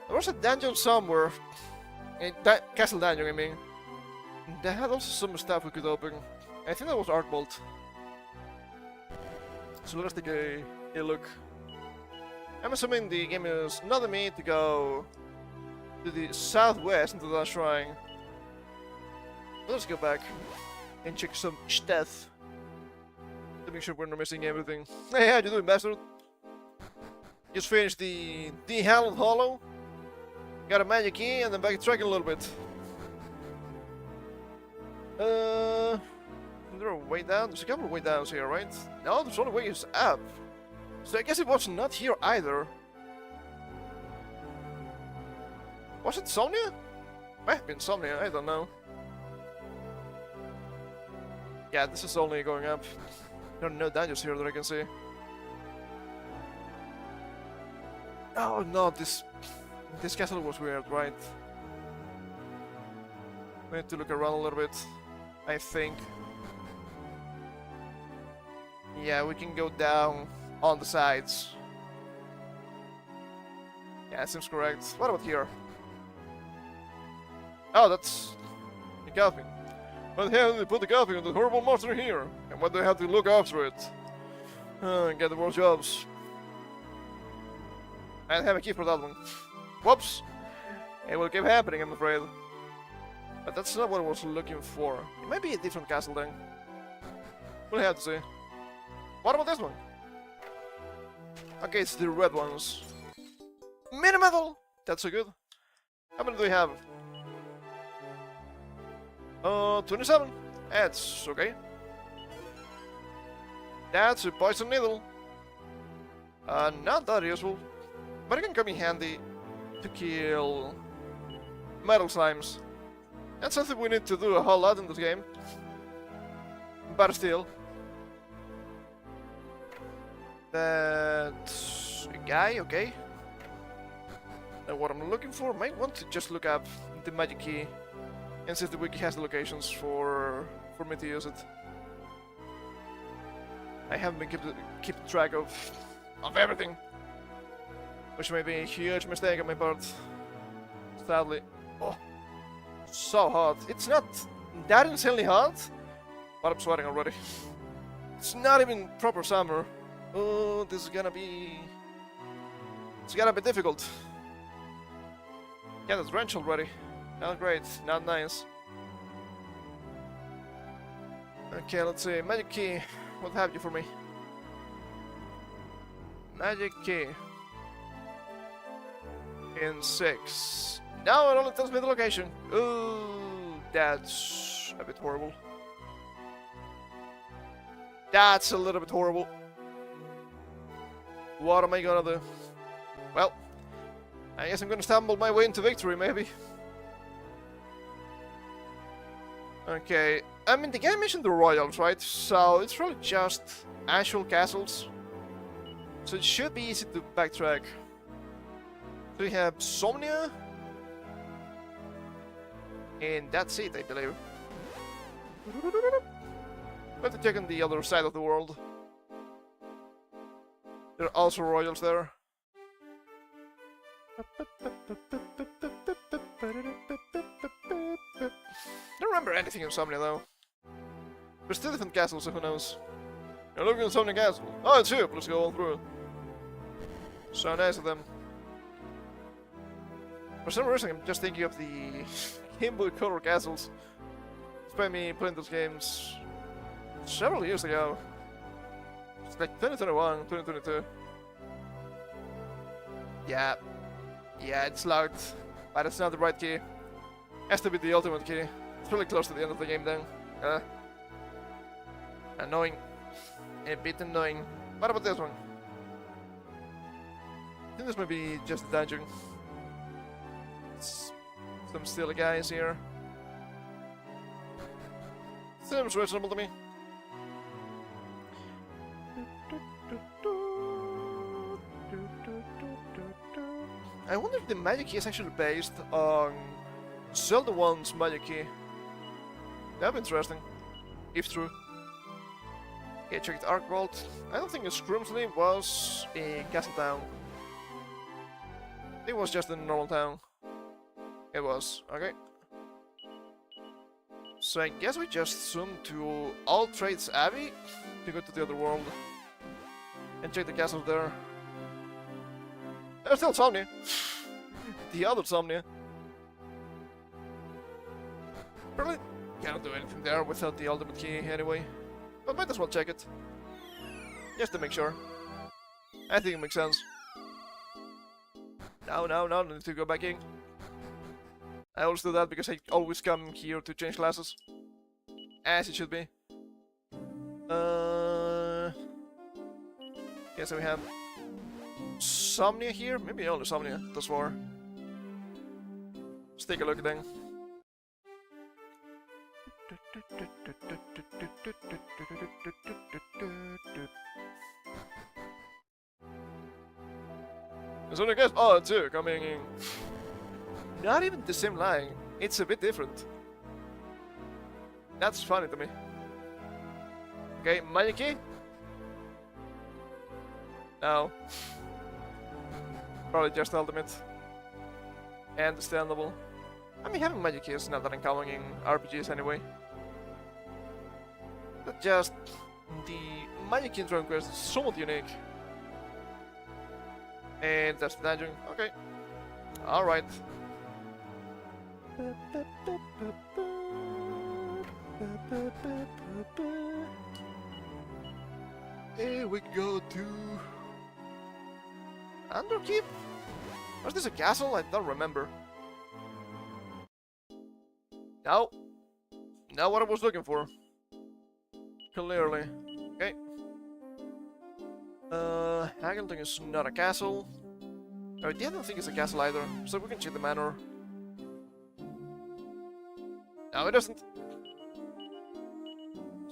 Speaker 1: was a dungeon somewhere. Castle dungeon, I mean. They had also some stuff we could open. I think that was Art Bolt. So let's take a look. I'm assuming the game is not me to go to the southwest into that shrine. But let's go back and check some stuff to make sure we're not missing everything. Hey, how you doing, bastard? Just finished the Hallowed Hollow. Got a magic key and then backtracking a little bit. Is there a way down? There's a couple of way downs here, right? No, there's only way is up. So I guess it was not here either. Was it Somnia? Might have been Somnia, I don't know. Yeah, this is only going up. There are no dungeons here that I can see. Oh no, this castle was weird, right? We need to look around a little bit, I think. Yeah, we can go down on the sides. Yeah, it seems correct. What about here? Oh, that's the coffin. But how did they put the coffin on the horrible monster here? And what do they have to look after it? Get the worst jobs. I don't have a key for that one. Whoops! It will keep happening, I'm afraid. But that's not what I was looking for. It might be a different castle then. We'll have to see. What about this one? Okay, it's the red ones. Mini metal! That's so good. How many do we have? 27. That's okay. That's a poison needle. Not that useful. But it can come in handy to kill metal slimes. That's something we need to do a whole lot in this game. But still. That's a guy, okay. And what I'm looking for, might want to just look up the magic key and see if the wiki has the locations for me to use it. I haven't been keeping track of everything, which may be a huge mistake on my part. Sadly. Oh, so hot. It's not that insanely hot, but I'm sweating already. It's not even proper summer. Oh, this is gonna be... It's gonna be difficult. Yeah, that's drenched already. Not great, not nice. Okay, let's see. Magic key. What have you for me? Magic key. In 6. Now it only tells me the location. Ooh, that's a bit horrible. That's a little bit horrible. What am I gonna do? Well, I guess I'm gonna stumble my way into victory, maybe. Okay, I mean, the game mentioned the royals, right? So it's really just actual castles. So it should be easy to backtrack. So we have Somnia. And that's it, I believe. Let's check on the other side of the world. There are also royals there. Don't remember anything in Somnia though. There's still different castles, so who knows. You're looking at Somnia Castle. Oh, it's here. Let's go all through it. So nice of them. For some reason, I'm just thinking of the Game Boy Color castles. Despite me playing those games several years ago. It's like 2021, 2022. Yeah, it's locked, but it's not the right key. Has to be the ultimate key. It's really close to the end of the game then. Annoying. a bit annoying. What about this one? I think this might be just a dungeon. Some silly guys here. Seems reasonable to me. I wonder if the magic key is actually based on Zelda 1's magic key. That'd be interesting, if true. Okay, check the Arc Vault. I don't think Scrimsley was a castle town. It was just a normal town. It was, okay. So I guess we just zoom to All Trades Abbey to go to the other world. And check the castles there. There's still Somnia. The other Somnia. Probably cannot do anything there without the ultimate key anyway. But might as well check it. Just to make sure. I think it makes sense. No, I need to go back in. I always do that because I always come here to change classes. As it should be. Yeah, so we have Somnia here. Maybe only Somnia thus far. Let's take a look then. There's only a guess. Oh, two coming in. Not even the same line. It's a bit different. That's funny to me. Okay, magic key? No. Probably just ultimate. Understandable. I mean, having magic key is not that uncommon in RPGs anyway. But just the magic key in Dragon Quest is somewhat unique. And that's the dungeon. Okay. Alright. Here we go to Underkeep? Was this a castle? I don't remember. No. Not what I was looking for. Clearly. Okay. Hagelton is not a castle. I don't think it's a castle either, so we can check the manor. No, it doesn't.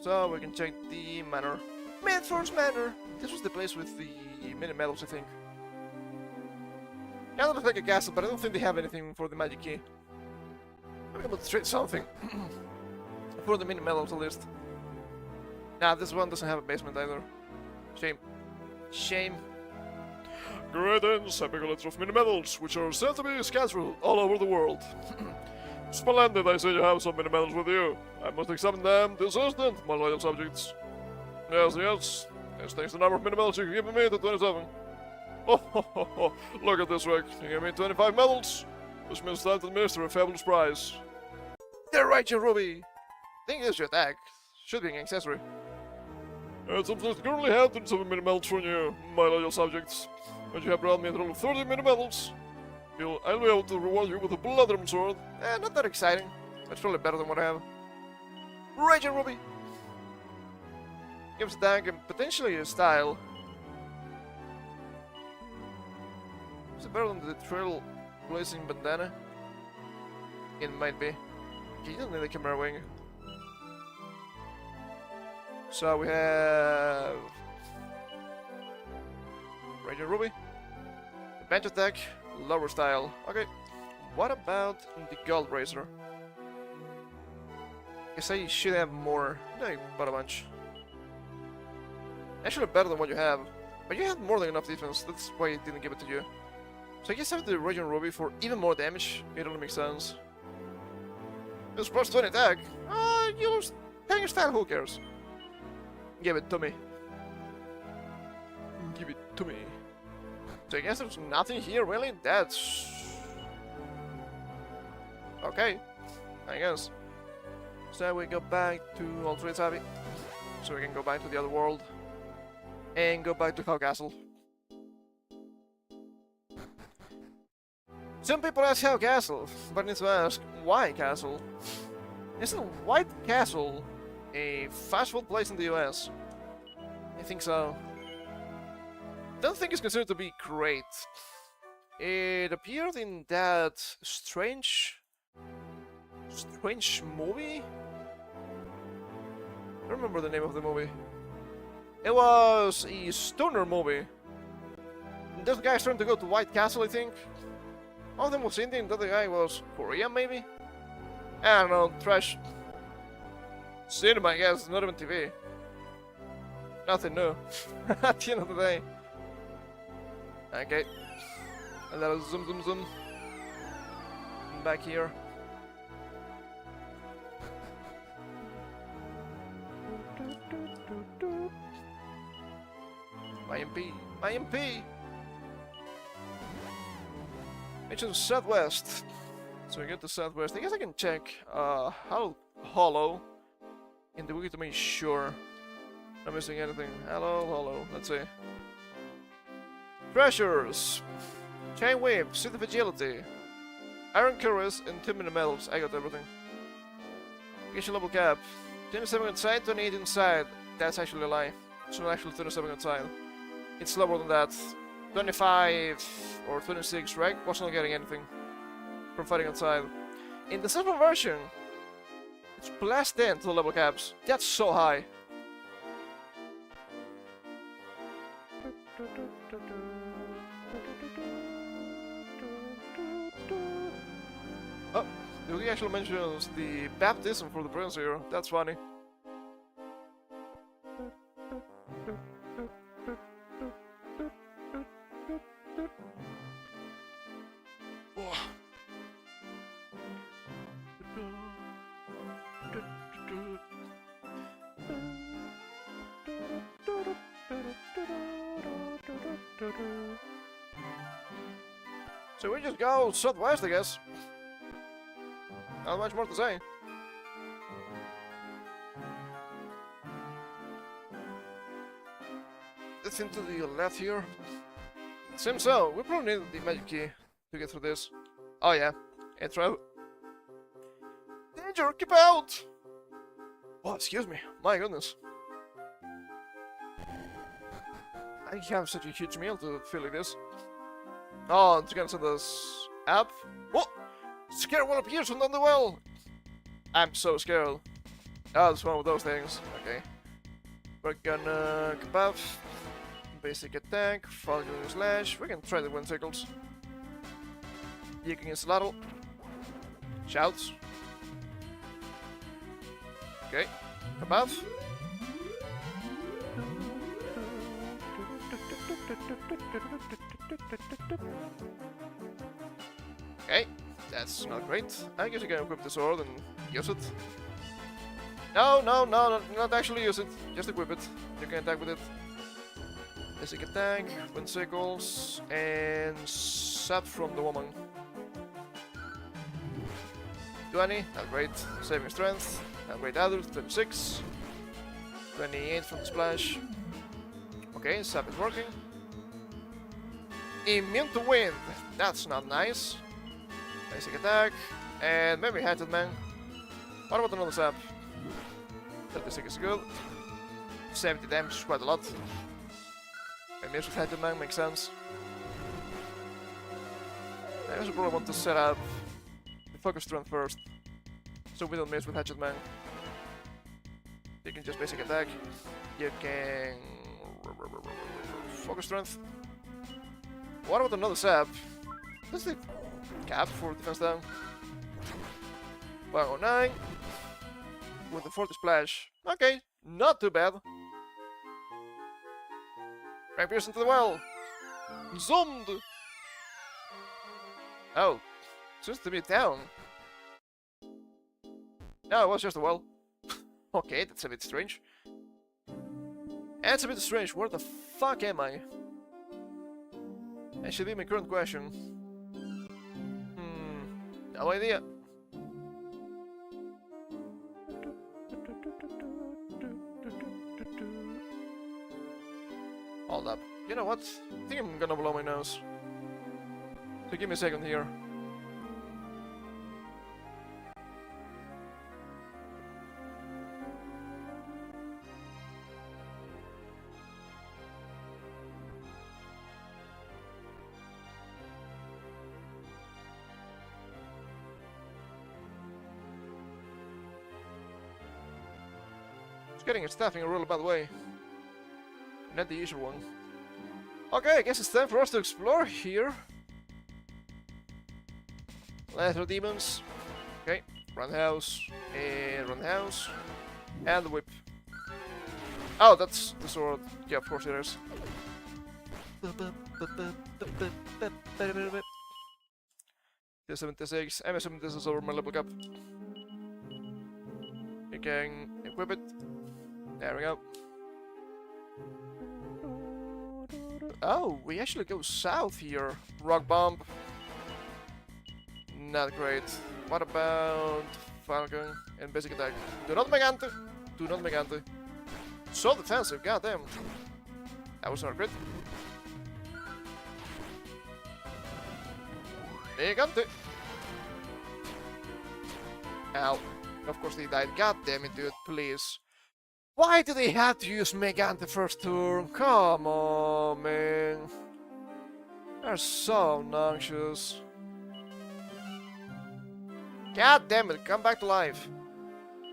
Speaker 1: So we can check the manor. Medford's Manor! This was the place with the mini medals, I think. Kind of looks like a castle, but I don't think they have anything for the magic key. I'm able to trade something. For the mini medals, at least. Nah, this one doesn't have a basement either. Shame. Shame.
Speaker 2: Greetings, a big letter of mini medals, which are said to be scattered all over the world. Splendid, I see you have some mini medals with you. I must examine them this instant, my loyal subjects. Yes, thanks to the number of mini medals you can give me to 27. Oh, look at this, Rick. You gave me 25 medals, which means time to administer a fabulous prize.
Speaker 1: They're right, you Ruby! Think it's your attack. Should be an accessory.
Speaker 2: It seems I currently have 27 mini medals from you, my loyal subjects. But you have brought me a total of 30 mini medals. I'll be able to reward you with a bloodrum sword.
Speaker 1: Not that exciting. That's probably better than what I have. Right, you Ruby! Gives attack and potentially a style. Is it better than the trail blazing bandana? It might be. Okay, you don't need a camera wing. So we have Ranger Ruby, bench attack, lower style. Okay, what about the Gold Razor? Guess I should have more. No, I bought a bunch. Actually better than what you have, but you had more than enough defense. That's why I didn't give it to you. So I guess I have the Ranger Ruby for even more damage. It only makes sense. This plus 20 attack. You lose 10 your style. Who cares? Give it to me. Give it to me. So I guess there's nothing here, really? That's... okay. I guess. So we go back to All Trades Abbey. So we can go back to the other world. And go back to How Castle. Some people ask How Castle, but I need to ask, why Castle? Isn't White Castle a fast food place in the US? I think so. Don't think it's considered to be great. It appeared in that strange movie? I don't remember the name of the movie. It was a stoner movie. This guy is trying to go to White Castle, I think. One of them was Indian, the other guy was Korean, maybe? I don't know, trash. Cinema, I guess, not even TV. Nothing new. At the end of the day. Okay. A little zoom. Back here. My MP! Mention southwest. So we get to southwest. I guess I can check how hollow in the wiki to make sure not missing anything. Hello. Let's see. Treasures! Chain whip, seed of agility, iron cuirass, and 2 minute medals. I got everything. Occasion level cap. 27 inside, 28 inside. That's actually a lie. It's not actually 27 inside. It's lower than that. 25 or 26, right? Was not getting anything from fighting outside. In the silver version, it's plus 10 to the level caps. That's so high. Oh, the wiki actually mentions the baptism for the prince here. That's funny. So we just go southwest, I guess. Not much more to say. It's into the left here. Seems so. We probably need the magic key to get through this. Oh yeah, intro. Danger, keep out! Oh, excuse me. My goodness. I have such a huge meal to feel like this. Oh, it's gonna send us up. What? Scare one appears from down the well. I'm so scared. Oh, it's one of those things. Okay. We're gonna buff. Basic attack, falling slash. We can try the wind circles. Yeeking is Sladdle. Shouts. Okay. Buff. Okay, that's not great. I guess you can equip the sword and use it. No, not actually use it. Just equip it. You can attack with it. Basic attack, wind circles, and sap from the woman. 20, not great. Saving strength, not great either. 26. 28 from the splash. Okay, sap is working. Immune to wind. That's not nice. Basic attack. And maybe Hatchet Man. What about another sap? 36 is good. 70 damage is quite a lot. Maybe with Hatchet Man makes sense. I also probably want to set up the focus strength first. So we don't miss with Hatchet Man. You can just basic attack. You can focus strength. What about another sap? What's the cap for defense down? 109 with the 40 splash. Okay, not too bad. Rank pierce into the well. Zoomed. Oh, seems to be down. No, it was just a well. Okay, that's a bit strange. That's a bit strange. Where the fuck am I? That should be my current question. No idea. Hold up. You know what? I think I'm gonna blow my nose. So give me a second here. It's getting its staff in a really bad way. Not the usual one. Okay, I guess it's time for us to explore here. Leather demons. Okay, roundhouse. And roundhouse. And the whip. Oh, that's the sword. Yeah, of course it is. T76. M76 is over my level cap. You can equip it. There we go. Oh, we actually go south here. Rock bomb. Not great. What about Falcon and basic attack? Do not make anti. Do not make anti. So defensive, goddamn. That was not great. Make anti. Ow. Of course they died. God damn it, dude, please. Why do they have to use Megante first turn? Come on, man. They're so obnoxious. God damn it, come back to life.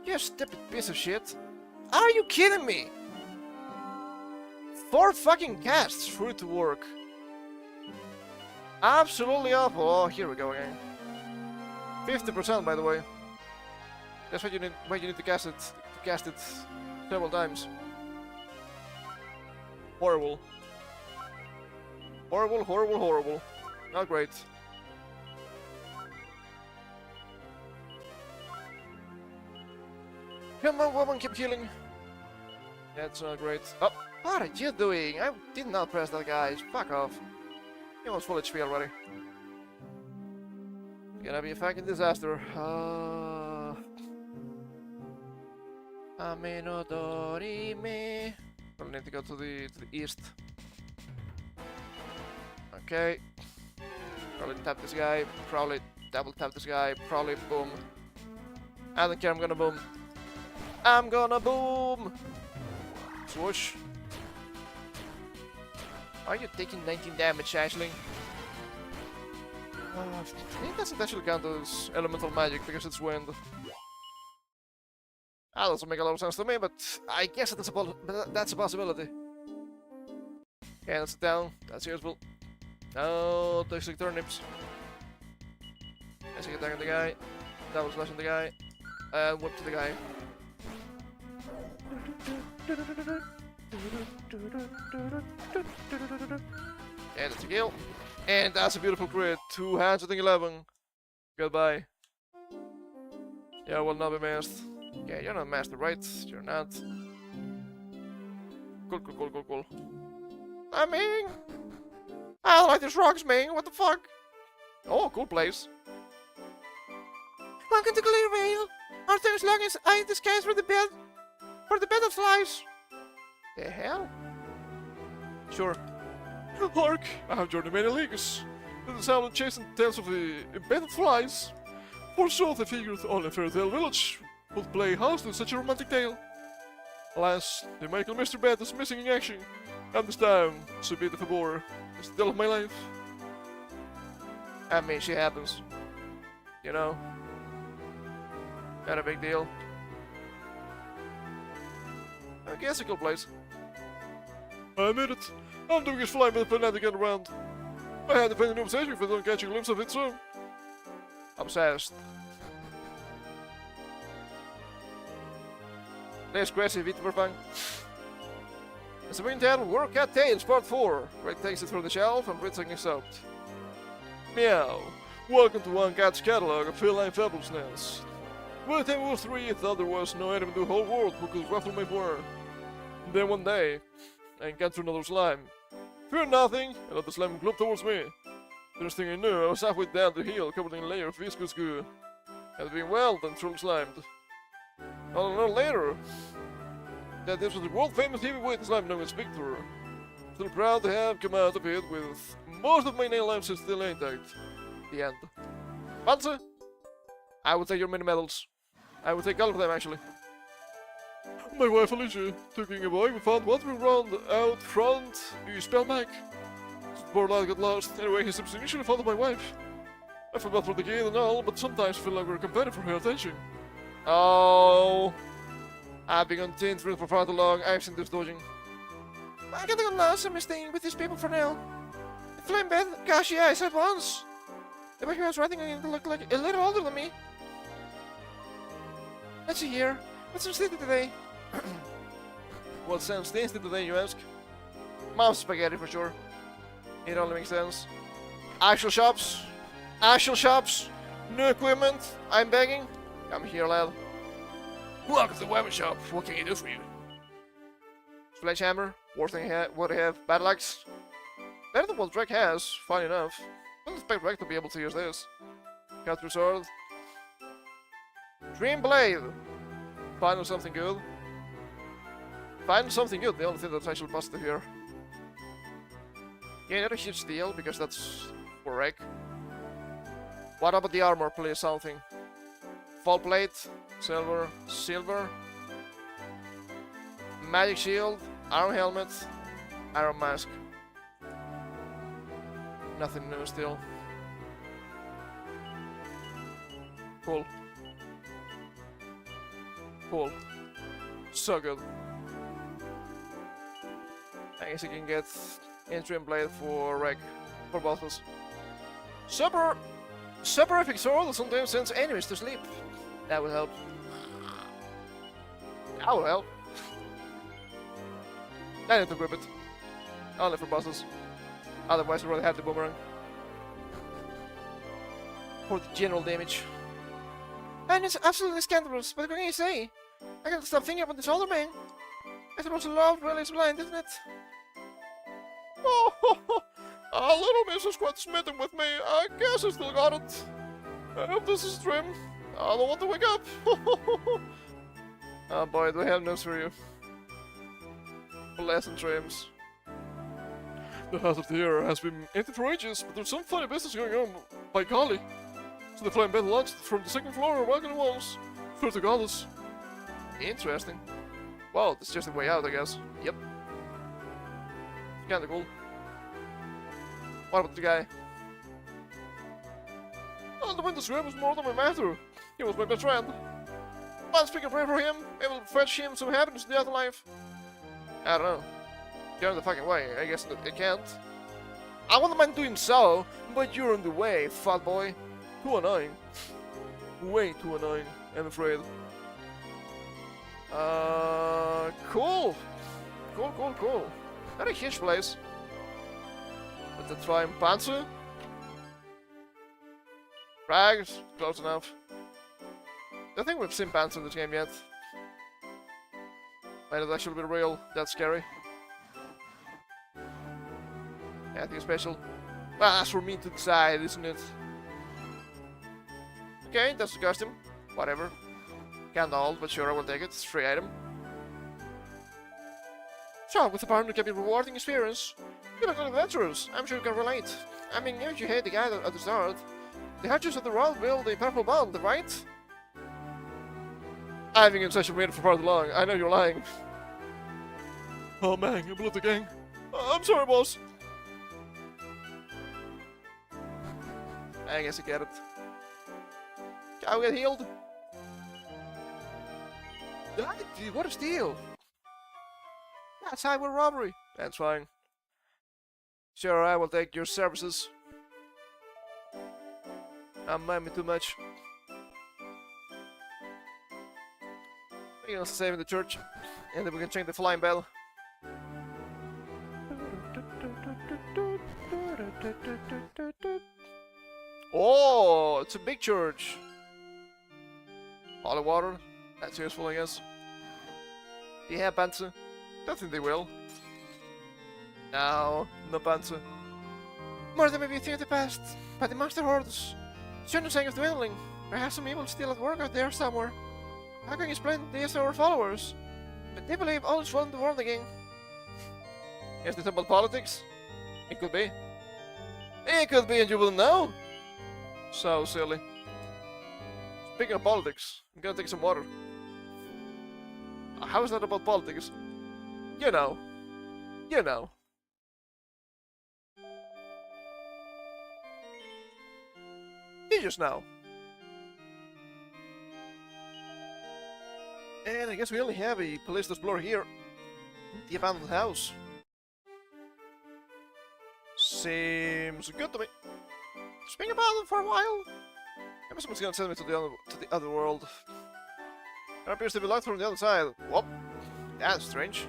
Speaker 1: You stupid piece of shit. Are you kidding me? 4 fucking casts for it to work. Absolutely awful. Oh, here we go again. 50% by the way. That's why you need to cast it several times. Horrible. Horrible, horrible, horrible. Not great. Come on, woman, keep healing. That's not great. Oh, what are you doing? I did not press that, guys. Fuck off. He was full HP already. It's gonna be a fucking disaster. Ameno dorime. We'll need to go to the east. Okay. Probably tap this guy. Probably double tap this guy. Probably boom. I don't care. I'm gonna boom. I'm gonna boom. Swoosh. Are you taking 19 damage, Ashley? It doesn't actually count as elemental magic because it's wind. That doesn't make a lot of sense to me, but I guess that's a possibility. Okay, let's sit down. That's useful. Oh, toxic turnips. Basic attack on the guy. Double slash on the guy. And whip to the guy. And that's a kill. And that's a beautiful crit. 2 hands with an 11. Goodbye. Yeah, will not be missed. Yeah, you're not master, right? You're not. Cool, cool, cool, cool, cool. I mean, I don't like these rocks, man. What the fuck? Oh, cool place. Welcome to Clearvale. Our time as long as I disguise for the bed of flies. The hell? Sure.
Speaker 2: Hark! I have journeyed many leagues. To the sound of chasing tales of the embedded flies. Forsooth I figured only Fairy Tale Village would play house to such a romantic tale. Alas, the Michael Mr. Bed is missing in action, and this time, so be the favor, is the tale of my life.
Speaker 1: I mean, shit happens. You know? Not a big deal. I guess a cool place.
Speaker 2: I admit it. I'm doing is flying with the fanatic around. I had to find a new obsession if I don't catch a glimpse of it soon.
Speaker 1: Obsessed. There's crazy vtuber fan. As a main title, Work Cat Tales Part 4. Greg takes it from the shelf and reads it out.
Speaker 2: Meow. Welcome to One Cat's catalog of feline fabulousness. By the time I was 3, I thought there was no enemy in the whole world who could ruffle my fur. Then one day, I encountered another slime. Fear nothing, and let the slime gloop towards me. The next thing I knew, I was halfway down the hill covered in a layer of viscous goo. I had been well and truly slimed. I'll learn later that this was the world famous heavyweight slime known as Victor. Still proud to have come out of it with most of my nail lines still intact. The end. Fancy?
Speaker 1: I will take your mini medals. I will take all of them actually.
Speaker 2: My wife Alicia, taking a boy, we found wandering around out front. You spell back. Poor lad got lost. Anyway, he substantially followed my wife. I feel bad for the kid and all, but sometimes I feel like we're competing for her attention.
Speaker 1: Oh. I've been on Teen Thrill for far too long. I've seen this dodging. I can't get lost. I'm staying with these people for now. The flame bed? Gosh, yeah, I said once. The way he was writing it looked like a little older than me. Let's see here. What's Sam Stinty today? What's Sam Stinty today, you ask? Mom's spaghetti for sure. It only makes sense. Actual shops. Actual shops. New equipment. I'm begging. Come here, lad. Welcome to the weapon shop. What can I do for you? Sledgehammer. Worst thing what I have. Battle axe. Better than what Drake has, funny enough. I don't expect Drake to be able to use this. Cut through sword. Dream blade. Find something good. Find something good, the only thing that's actually positive here. Yeah, not a huge deal, because that's for wreck. What about the armor, please? Something. Fall plate, silver, silver. Magic shield, iron helmet, iron mask. Nothing new still. Cool. Cool. So good. I guess you can get Interim Blade for Wreck for both of us. Super epic sword sometimes sends enemies to sleep. That will help. That will help. I need to grip it. Only for bosses. Otherwise I'd rather have the boomerang. For the general damage. And it's absolutely scandalous, but what can you say? I gotta stop thinking about this older man. I suppose love really is blind, isn't it? Oh, little Mrs. quite smitten with me. I guess I still got it. I hope this is a dream. I don't want to wake up. Oh boy, do I have news for you. Pleasant dreams. The House of the Year has been empty for ages, but there's some funny business going on, by golly. So the flame bed launched from the second floor, walking the walls. Through the goddess. Interesting. Well, it's just a way out, I guess. Yep. Kinda cool. What about the guy? Oh, the Winter's Grave was more than my master. He was my best friend. I'll speak a prayer for him. It will fetch him some happiness in the afterlife. I don't know. Get in the fucking way. I guess I can't. I wouldn't mind doing so, but you're in the way, fat boy. Too annoying. Way too annoying, I'm afraid. Cool. Cool. Not a huge place. Let's try Panzer. Rags, close enough. I think we've seen Panzer in this game yet. Might have actually been real. That's scary. Anything special? Well, that's for me to decide, isn't it? Okay, that's the costume. Whatever. Can't all, but sure, I will take it. It's a free item. So, with the partner can be a rewarding experience. You're good adventurers. I'm sure you can relate. I mean, if you hate the guy at the start, the hatches of the world build a purple bond, right? I think I'm such a waited for far too long. I know you're lying. Oh man, you blew the gang. I'm sorry, boss. I guess I get it. I'll get healed. Dude, what a steal! That's highway robbery. That's fine. Sure, I will take your services. Mind me too much. We can also save in the church, and then we can change the flying bell. Oh, it's a big church. Holy water. That's useful, I guess. Yeah, Panzer. Don't think they will. No Panzer. More than maybe a thing of the past, but the monster hordes. Certain sign of dwindling. Perhaps some evil still at work out there somewhere. How can you explain these to our followers? But they believe all is well in the world again. Is this about politics? It could be. It could be and you wouldn't know. So silly. Speaking of politics, I'm gonna take some water. How is that about politics? You know. You know. You just know. And I guess we only have a place to explore here. The abandoned house. Seems good to me. It's been abandoned for a while. Maybe someone's gonna send me to the other world. There appears to be light from the other side. Whoop. That's strange.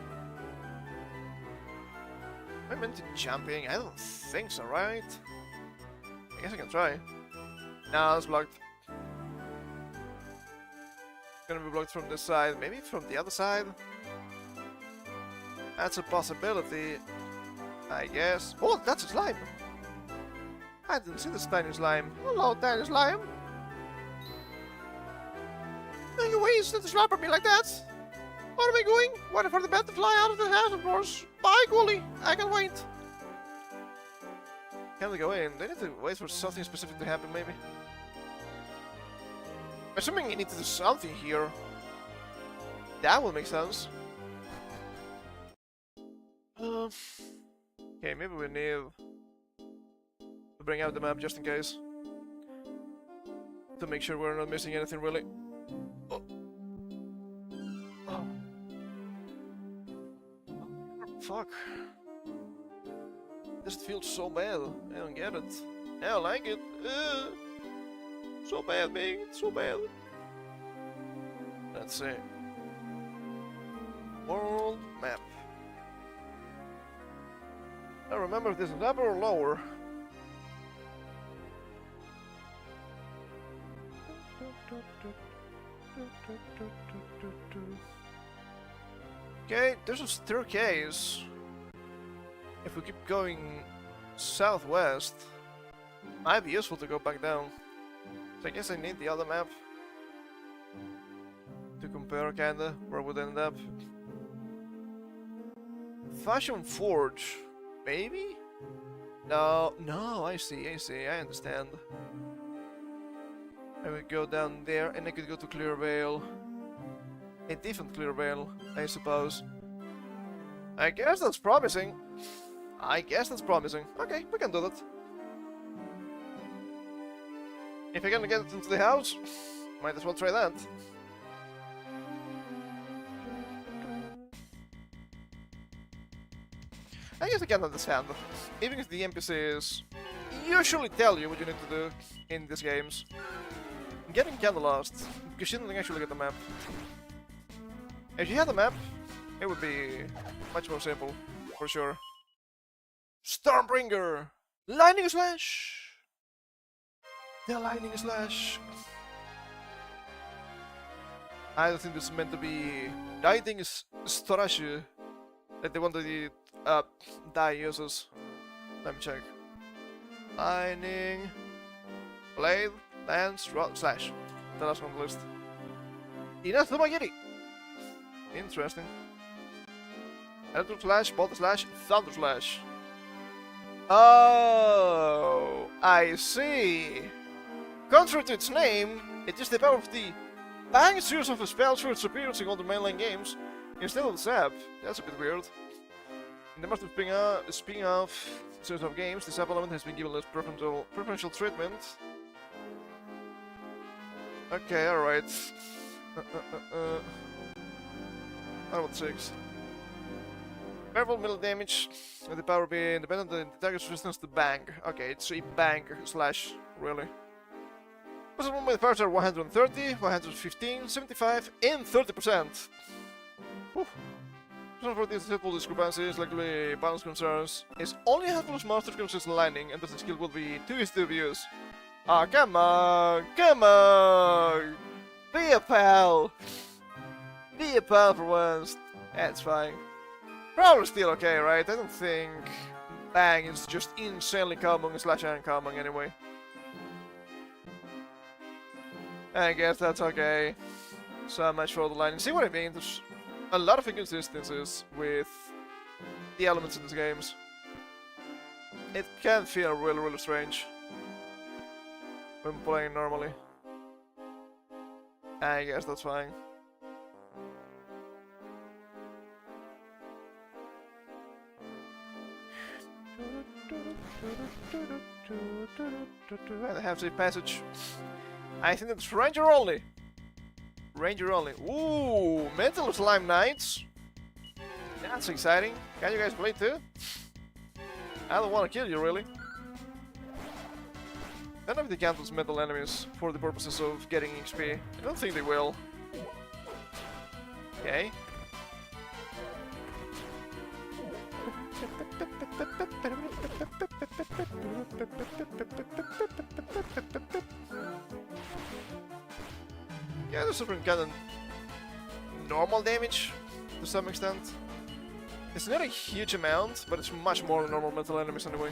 Speaker 1: Am I meant to jumping? I don't think so, right? I guess I can try. Nah, it's blocked. Gonna be blocked from this side, maybe from the other side? That's a possibility, I guess. Oh, that's a slime! I didn't see this tiny slime. Hello, tiny slime! Anyways, don't slap at me like that! Where am I going? Waiting for the bat to fly out of the house, of course. Bye, Ghoulie! I can wait. Can we go in? Do I need to wait for something specific to happen, maybe? Assuming you need to do something here. That will make sense. Okay, maybe we need to bring out the map just in case. To make sure we're not missing anything really. Oh. Oh. Fuck. This feels so bad. I don't get it. I don't like it. So bad, man. So bad. Let's see. World map. I remember if this is upper or lower. Okay, there's a staircase. If we keep going southwest, might be useful to go back down. So I guess I need the other map to compare kinda where we'd end up. Fashion Forge, maybe? No, I see, I understand. I would go down there and I could go to Clearvale. A different Clearvale, I suppose. I guess that's promising. Okay, we can do that. If I can get it into the house, might as well try that. I guess I can understand. Even if the NPCs usually tell you what you need to do in these games, getting kinda lost, because you didn't actually get the map. If you had the map, it would be much more simple, for sure. Stormbringer! Lightning Slash! The Lightning Slash! I don't think this is meant to be Lightning Slash, like the one that the die uses. Let me check. Lightning, Blade, Lance, Rod, Slash. The last one on the list. Enough Magiri! Interesting. Electro Slash, Bolt Slash, Thunder Slash. Oh, I see. Contrary to its name, it is the power of the Bang series of spells for its appearance in all the mainline games instead of the Zap. That's a bit weird. In the master of spin-off series of games, the Zap element has been given less preferential treatment. Okay, alright. What about 6? Powerful middle damage, with the power being independent of the target's resistance to bang. Okay, it's a bang slash, really. Possible with powers are 130, 115, 75, and 30%. Whew. Reason for these simple discrepancies, likely balance concerns, is only a handful of monsters consist lightning, and thus the skill will be too easy to use. Ah, come on! Come on! Be a pal! Be a pal for once. That's fine. Probably still okay, right? I don't think Bang is just insanely common slash uncommon anyway. I guess that's okay. So much for the lightning. See what I mean? There's a lot of inconsistencies with the elements in these games. It can feel really strange when playing normally. I guess that's fine. And I have safe passage. I think that's Ranger only. Ranger only. Ooh, Mental Slime Knights. That's exciting. Can you guys play too? I don't want to kill you, really. I don't know if they count as metal enemies for the purposes of getting XP. I don't think they will. Okay. Yeah, there's different kind of normal damage to some extent. It's not a huge amount, but it's much more than normal metal enemies anyway.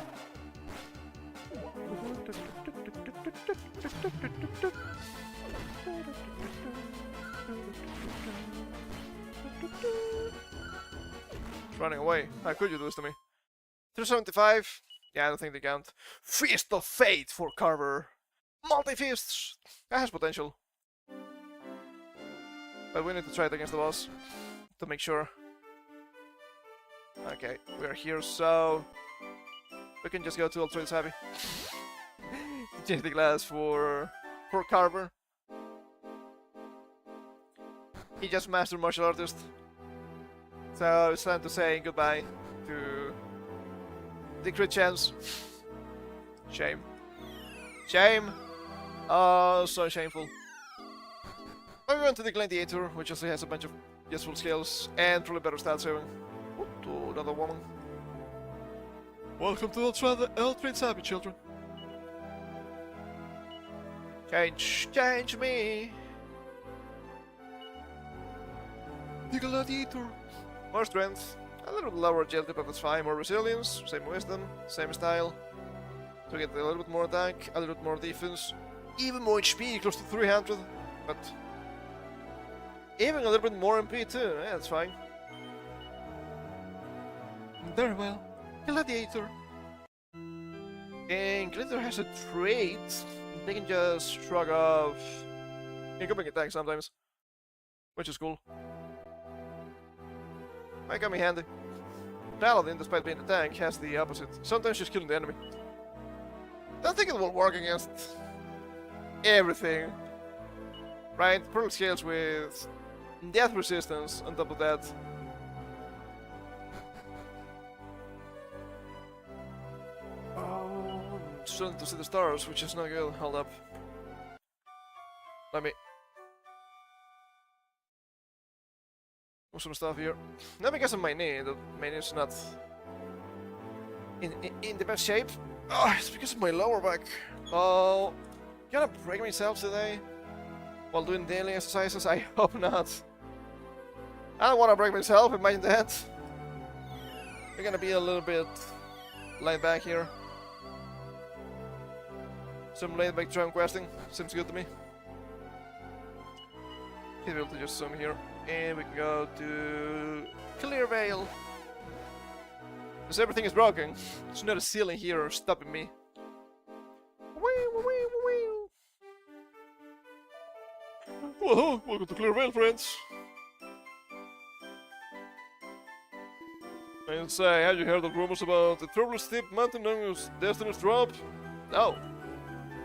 Speaker 1: It's running away. How could you do this to me? 375? Yeah, I don't think they count. Fist of Fate for Carver. Multi-fists! That has potential. But we need to try it against the boss to make sure. Okay, we are here, so we can just go to Ultra Happy. Change the glass for Carver. He just mastered martial artist, so it's time to say goodbye to the crit chance. Shame. Shame. Oh, so shameful. But we went to the Gladiator, which also has a bunch of useful skills and probably better stats even. To another woman.
Speaker 2: Welcome to Ultra Happy, children.
Speaker 1: Change me.
Speaker 2: The Gladiator.
Speaker 1: More strength, a little bit lower agility, but that's fine. More resilience, same wisdom, same style. To get a little bit more attack, a little bit more defense, even more HP, close to 300, but even a little bit more MP too. Yeah, that's fine.
Speaker 2: Very well.
Speaker 1: Gladiator. And Gladiator has a trait. They can just shrug off incoming attacks sometimes, which is cool. Might come in handy. Paladin, despite being a tank, has the opposite. Sometimes just killing the enemy. Don't think it will work against everything. Right? Pearl scales with death resistance on top of that. Oh, I'm starting to see the stars, which is not good. Hold up. Let me move some stuff here. Not because of my knee. My knee is not in the best shape. Oh, it's because of my lower back. Oh, gonna break myself today while doing daily exercises? I hope not. I don't want to break myself, imagine that. We're gonna be a little bit laid back here. Some laid back drum questing seems good to me. He's able to just zoom here, and we can go to Clear Veil. Because everything is broken. There's not a ceiling here stopping me.
Speaker 2: Well, welcome to Clear Veil, friends. And say, have you heard the rumors about the troublous steep mountain known as Destiny's Drop?
Speaker 1: No.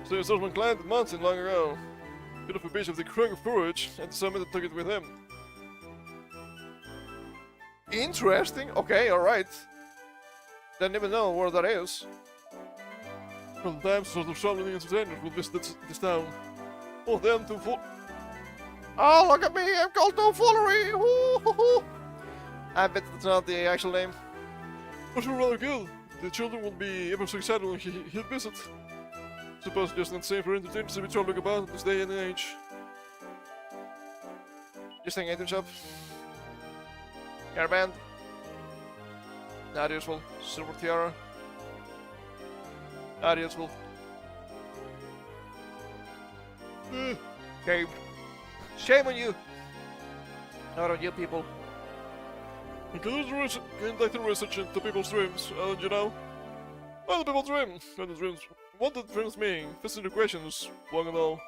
Speaker 2: So a Solomon climbed the mountain long ago. Bit of a piece of the Krug of Courage, and the summit took it with him.
Speaker 1: Interesting. Okay, alright. Didn't even know where that is.
Speaker 2: Sometimes sort of traveling entertainers will visit this town. For them to fall.
Speaker 1: Oh, look at me! I'm called tomfoolery! I bet that's not the actual name.
Speaker 2: But we're rather good. The children will be ever so excited when he'll visit. Suppose just not safe for entertainers to be traveling about in this day and age.
Speaker 1: Just an item shop. Hairband. Not useful. Silver tiara. Not useful. Shame. Shame on you. Not on you people.
Speaker 2: Conducting research into people's dreams, you know? Well, the people dream. And the dreams. What do dreams mean? Fascinating questions, long and all.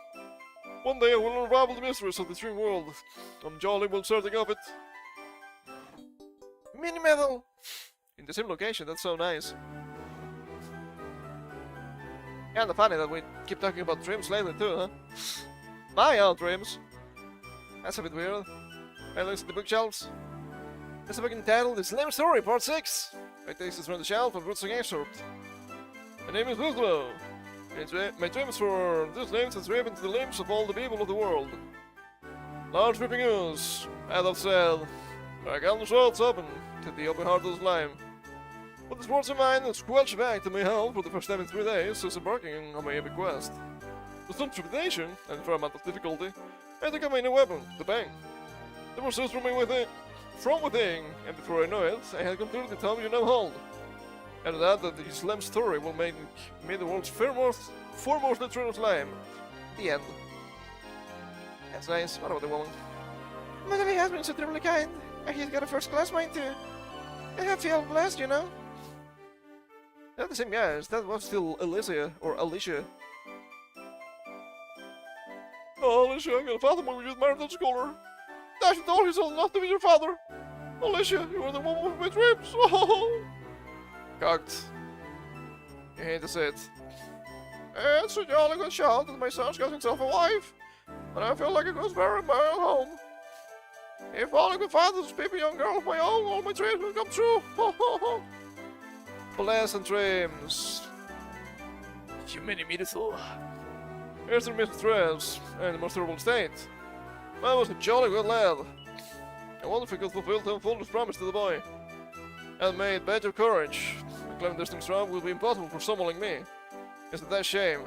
Speaker 2: One day I will unravel the mysteries of the dream world. I'm jolly well certain of it.
Speaker 1: Mini medal! In the same location, that's so nice. Kinda funny that we keep talking about dreams lately too, huh? My own dreams. That's a bit weird. I looks at the bookshelves. There's a book entitled The Slim Story, Part 6. I takes this from the shelf and roots an excerpt. My name is Wislow. My dreams for this name has driven into the limbs of all the people of the world. Large dripping ooze, as I've said, I got the throats open to the open heart of the slime. With the sports in mind, and squelched back to my health for the first time in 3 days since embarking on my epic quest. With some trepidation and a fair amount of difficulty, I took out my new weapon, the bang. There was from within, and before I know it, I had completed the time you now hold. And that the Slim story will make me the world's foremost literal slime. The end. That's nice. What about the woman? Mother has been so terribly kind. And he's got a first-class mind too. I have feel blessed, you know. They're the same guys. That was still Alicia or Alicia. Oh, Alicia, I'm gonna fathom when we just married that scholar. Dash told he's old enough to be your father. Alicia, you are the woman of my dreams. Oh. Cocked. You hate to say it. It's a jolly good shout that my son's got himself a wife. And I feel like it goes very well home. If only could find this baby young girl of my own, all my dreams will come true. Pleasant dreams. You many beautiful. Here's the Mr. Traves, and the most terrible state. Man was a jolly good lad. I wonder if he could fulfill Tom Fuller's promise to the boy. And made badge of courage. Climbing Destiny's Drop will be impossible for someone like me. Isn't that a shame?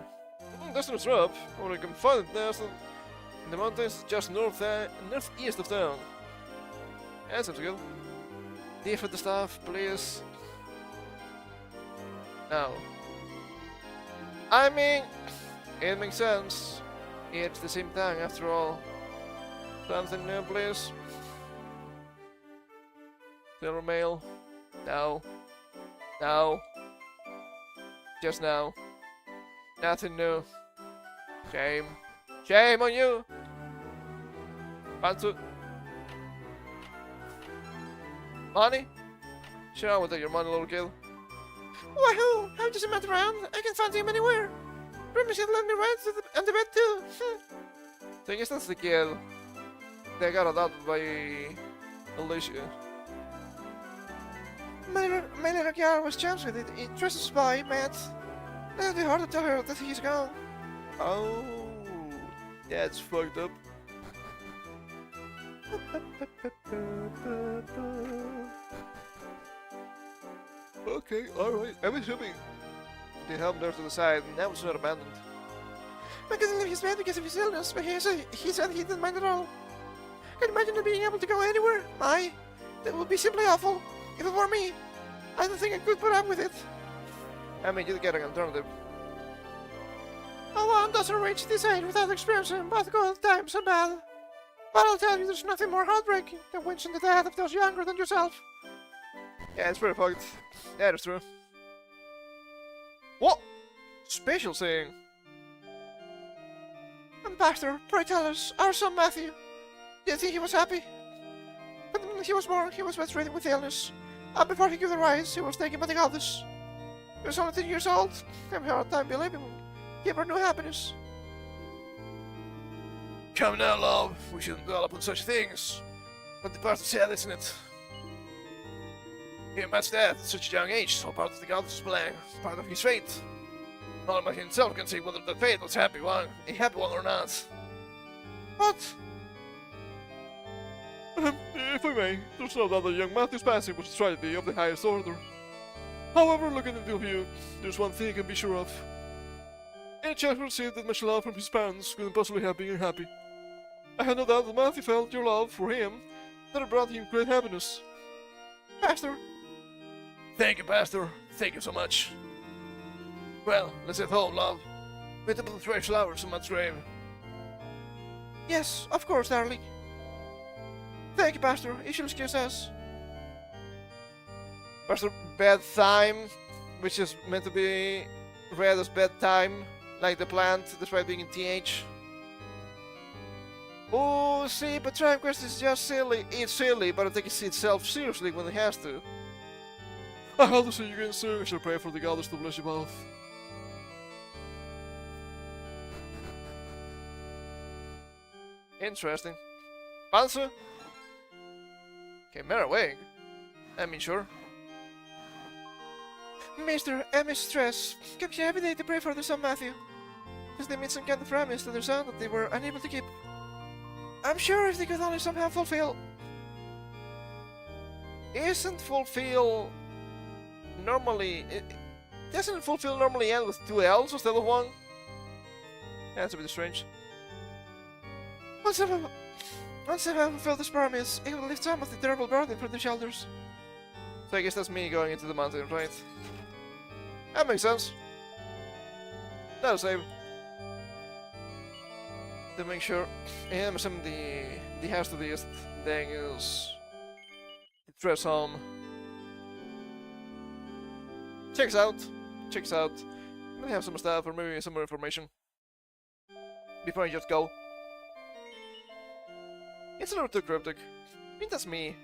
Speaker 1: Destiny's Drop, or I can find it nest in the mountains just northeast of town. That sounds good. Different the stuff, please. No. I mean, it makes sense. It's the same thing after all. Something new, please. Silver mail. No. No. Just now. Nothing new. Shame. Shame on you! Pantsu. Money? Sure, with your money, little kid. Wahoo! How does it matter around? I can find him anywhere. Promise you'll let me ride on the bed too. So I guess that's the kid. They got adopted by Alicia. My little girl was chumps with it. It trusts a spy, Matt. It'll be hard to tell her that he's gone. Oh, that's fucked up. Okay, alright. I'm assuming they helped her to the side, and that was not abandoned. I couldn't leave his bed because of his illness, but he said he didn't mind at all. Can imagine not being able to go anywhere. That would be simply awful. If it were me, I don't think I could put up with it. I mean, you'd get an alternative. One doesn't reach this age without experiencing both good times and bad. But I'll tell you, there's nothing more heartbreaking than witnessing the death of those younger than yourself. Yeah, it's pretty fucked. Yeah, that's true. What? Special saying. Ambassador, pray tell us, our son Matthew. Do you think he was happy? When he was born, he was bedridden with illness. And before he could arise, he was taken by the goddess. He was only 10 years old. I'm having a hard time believing him. Give her no happiness. Come now, love. We shouldn't dwell upon such things. But the part is sad, isn't it? Here, Matt's death at such a young age, so part of the goddess' plan, part of his fate. Not much himself can say whether the fate was a happy one or not. What?
Speaker 2: If I may, there's no doubt that young Matthew's passing was a tragedy of the highest order. However, looking into view, there's one thing I can be sure of. Any child who received that much love from his parents couldn't possibly have been unhappy. I had no doubt that Matthew felt your love for him, that it brought him great happiness.
Speaker 1: Pastor. Thank you, Pastor. Thank you so much. Well, let's head home, love. We'll put the fresh flowers on Matt's grave. Yes, of course, darling. Thank you, Pastor. You should excuse us. Pastor, bedtime, which is meant to be read as bedtime, like the plant, despite being in TH. Oh, see, but Tribe Quest is just silly. It's silly, but it takes itself seriously when it has to.
Speaker 2: I hope to see you again soon. I shall pray for the goddess to bless you both.
Speaker 1: Interesting. Panzer? Okay, Merriwig. I mean, sure. Mister, I'm stressed. Kept you every day to pray for their son Matthew. Because they made some kind of promise to their son that they were unable to keep. I'm sure if they could only somehow fulfill. Isn't fulfill normally. Doesn't fulfill normally end with two L's instead of one? Yeah, that's a bit strange. Once I fulfill this promise, it will lift some of the terrible burden from their shoulders. So I guess that's me going into the mountain, right? That makes sense. That'll save. To make sure. And I'm assuming the house to the east thing is the dress home. Checks out. Checks out. I'm gonna have some stuff or maybe some more information. Before I just go. It's a little too cryptic. I mean, that's me.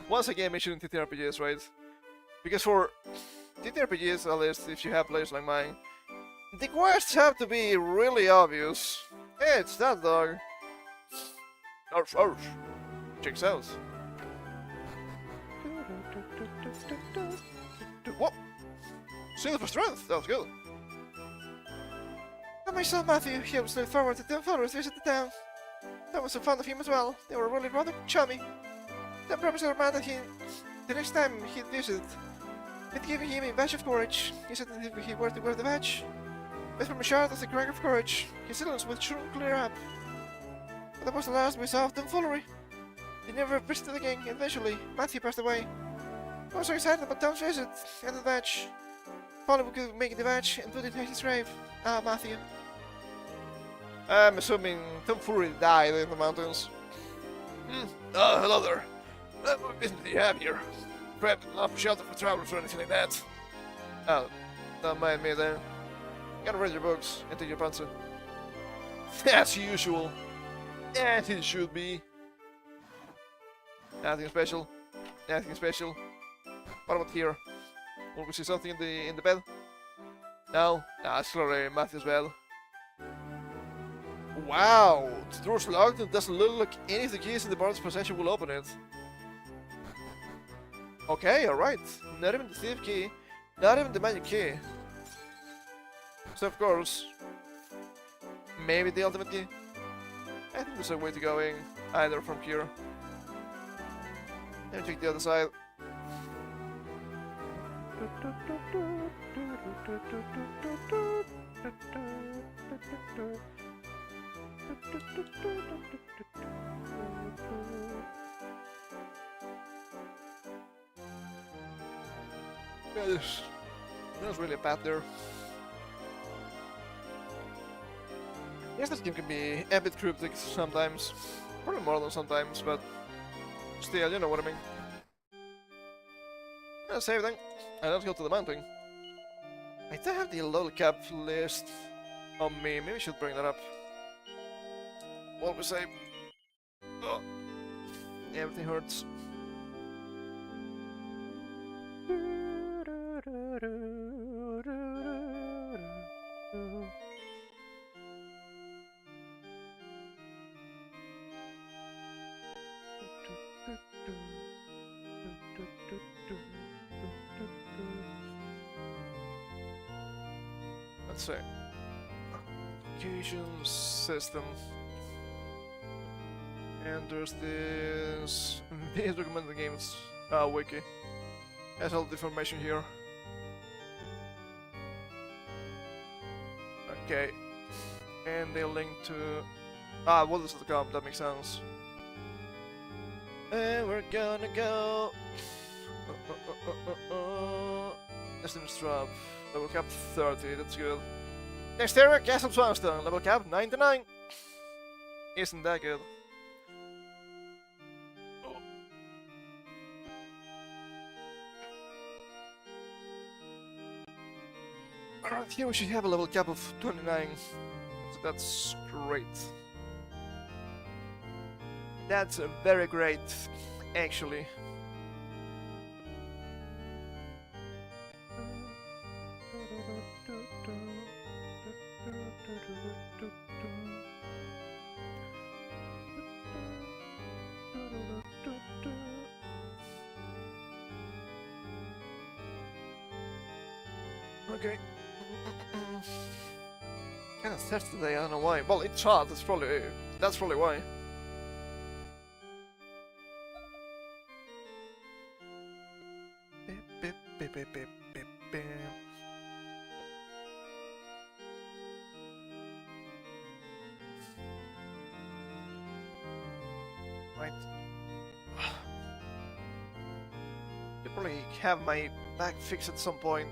Speaker 1: Once again, mentioning TTRPGs, right? Because for TTRPGs, at least if you have players like mine, the quests have to be really obvious. Hey, it's that dog. Arf, arf. Checks out. What? Seal for strength. That was good. And my son Matthew, he was looking forward to the followers visit the town. I was so fond of him as well. They were really rather chummy. Then promised our man that the next time he'd visit, he'd give him a badge of courage. He said that if he were to wear the badge, with from a shard of the crack of courage, his illness would soon clear up. But that was the last we saw of tomfoolery. He never visited again. Eventually, Matthew passed away. I was so excited about Tom's visit and the badge. Finally, we could make the badge and put it in his grave. Ah, Matthew. I'm assuming tomfoolery died in the mountains. Hello there. What business do you have here? Perhaps not shelter for travelers or anything like that. Oh, don't mind me then. Gotta read your books and take your panzer. As usual. As it should be. Nothing special. Nothing special. What about here? Will we see something in the bed? No? Ah, it's clearly Matthew's bed. Wow! The door's locked and doesn't look like any of the keys in the bar's possession will open it. Okay, alright. Not even the thief key. Not even the magic key. So of course, maybe the ultimate key? I think there's a way to go in, either from here. Let me check the other side. There's really a path there. Yes, this game can be a bit cryptic sometimes. Probably more than sometimes, but still, you know what I mean. I'll save then. And let's go to the mountain. I don't have the level cap list on me. Maybe I should bring that up. What we say? Oh, everything hurts. Let's see. Education system. And there's this recommended games wiki. Has all the information here. Okay. And they link to what is the comp, that makes sense. And we're gonna go. Destiny's Drop. Level cap 30, that's good. Next area, Castle Swanstone. Level cap 99. Isn't that good? Around here we should have a level cap of 29. So that's great. That's very great, actually. Okay. Kind of thirsty today, I don't know why. Well, it's hot, that's probably why. Beep, beep, beep, beep, beep, beep. Right. I'll probably have my back fixed at some point.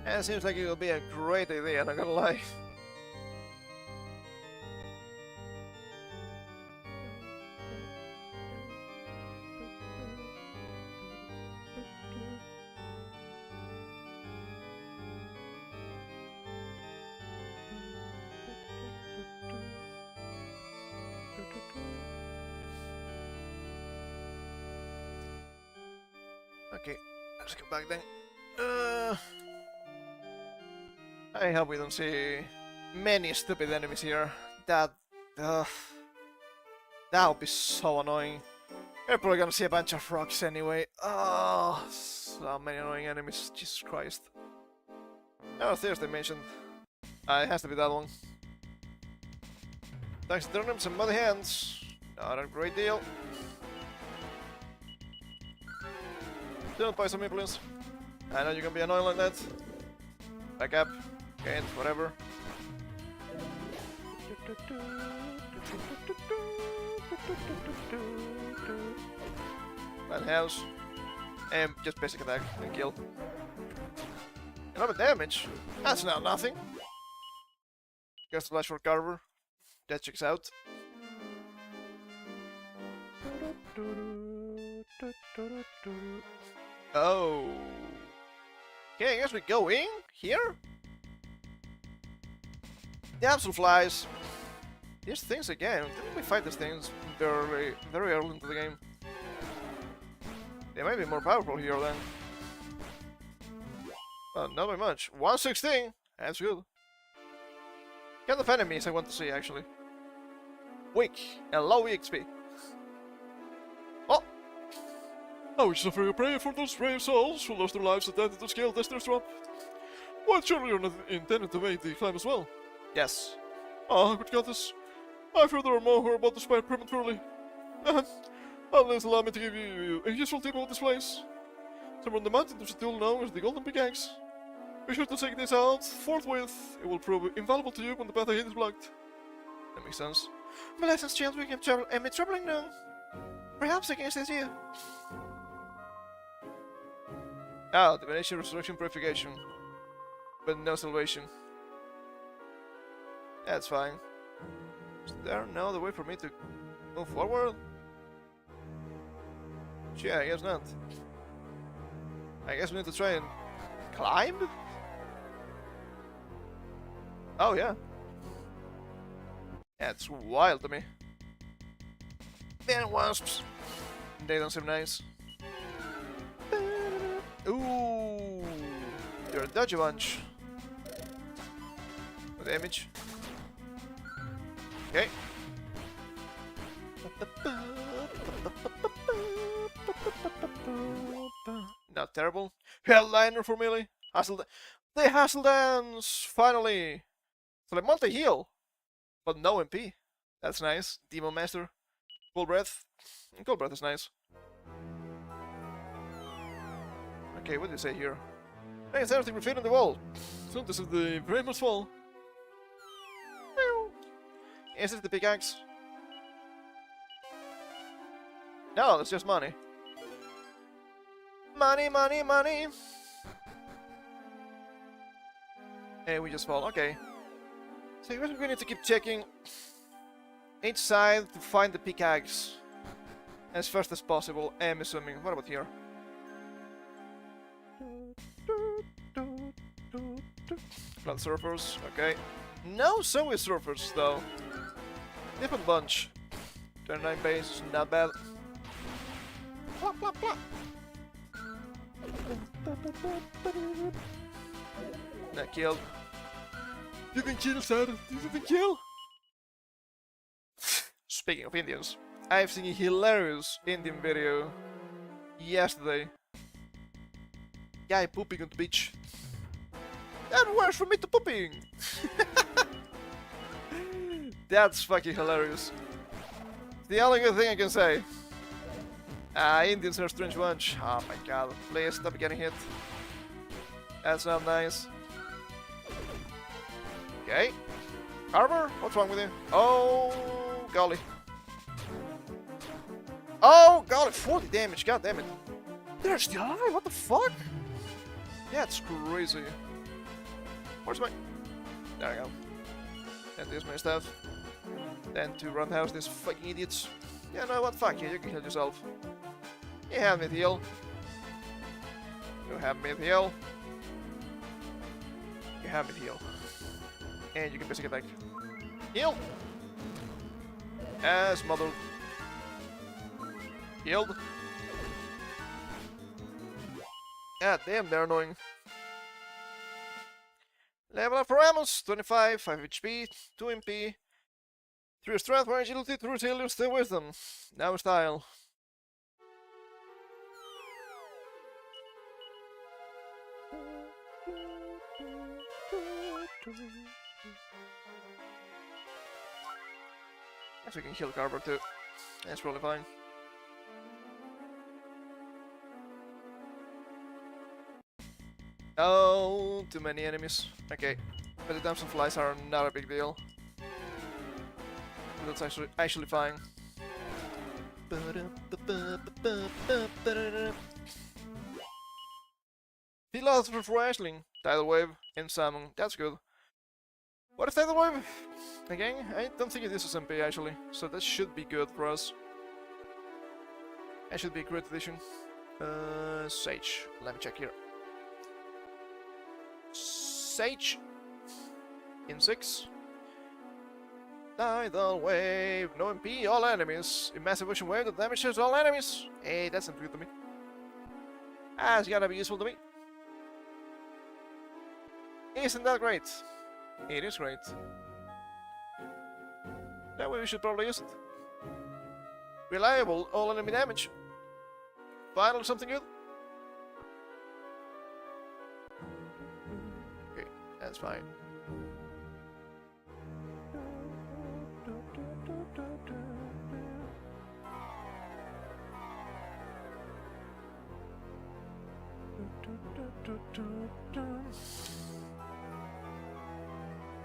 Speaker 1: And it seems like it will be a great idea, not gonna lie. Okay, let's go back then. I hope we don't see many stupid enemies here. That would be so annoying. We're probably gonna see a bunch of rocks anyway. Oh, so many annoying enemies. Jesus Christ. Oh, Thursday mentioned. It has to be that one. Thanks to turnips and muddy hands. Not a great deal. Don't buy some please. I know you can be annoying like that. Back up. Can't, whatever. That house. And just basic attack and kill. 11 damage? That's not nothing. Just flash for Carver. That checks out. Oh. Okay, I guess we go in here? The absolute flies. These things again. Didn't we fight these things very early into the game? They might be more powerful here then. Not by much. 116! That's good. Kind of enemies I want to see actually. Weak and low EXP. Oh!
Speaker 2: I wish to offer you prayer for those brave souls who lost their lives at the end of the scale Destiny's drop. Well, surely you're not intended to make the climb as well.
Speaker 1: Yes.
Speaker 2: Ah, good goddess. I fear there are more who are about to spy prematurely. Unless allow me to give you a useful tip about this place. Somewhere on the mountain there's a tool known as the Golden Pickaxe. Be sure to take this out forthwith. It will prove invaluable to you when the path ahead is blocked.
Speaker 1: That makes sense. My lessons child we can travel and troubling now. Perhaps I can assist you. Ah, divination, resurrection, purification. But no salvation. That's fine. Is there no other way for me to move forward? Yeah, I guess not. I guess we need to try and climb? Oh yeah. That's wild to me. Man, wasps. They don't seem nice. Ooh, you're a dodgy bunch. No damage. Okay. Not terrible. Helliner for melee. The Hassle Dance! Finally! So like multi-heal, but no MP. That's nice. Demon Master. Cool Breath. Cool Breath is nice. Okay, what do you say here? Hey, it's everything we fit on the wall.
Speaker 2: So this is the famous fall.
Speaker 1: Is this the pickaxe? No, it's just money. Money, money, money! And we just fall, okay. So I guess we're going to keep checking each side to find the pickaxe as fast as possible, I'm assuming. What about here? Blood surfers, okay. No Zoe surfers though. Different bunch. 29 base, not bad. Plop, plop, plop. Not killed.
Speaker 2: You've been killed, sir. You've been killed.
Speaker 1: Speaking of Indians, I've seen a hilarious Indian video yesterday. guy pooping on the beach. And where's from me to pooping? That's fucking hilarious. The only good thing I can say. Indians are a strange bunch. Oh my god, please stop getting hit. That's not nice. Okay. Carver, what's wrong with you? Oh, golly. Oh, golly, 40 damage, god damn it. They're still alive, what the fuck? Yeah, it's crazy. Where's my... There I go. And there's my stuff. Then to roundhouse these fucking idiots. Yeah, no, what, fuck you can heal yourself. You have me heal. You have me heal. You have me heal. And you can basic attack. Heal! As mother. Healed. God damn, they're annoying. Level up for Amos, 25, 5 HP, 2 MP, 3 strength, 1 agility, 2 resilience, 2 wisdom. Now style. Guess we can kill Carver too. That's probably fine. Oh, too many enemies. Okay, but the damsel flies are not a big deal. That's actually fine. Philosopher for Ashling, Tidal Wave, and Salmon. That's good. What is Tidal Wave? Again, I don't think it is a SMP actually, so that should be good for us. That should be a great addition. Sage. Let me check here. Sage. In 6. Tidal Wave. No MP, all enemies. A massive ocean wave that damages all enemies. Hey, that's not good to me. That's gotta be useful to me. Isn't that great? It is great. That way we should probably use it. Reliable, all enemy damage. Final something good? Okay, that's fine.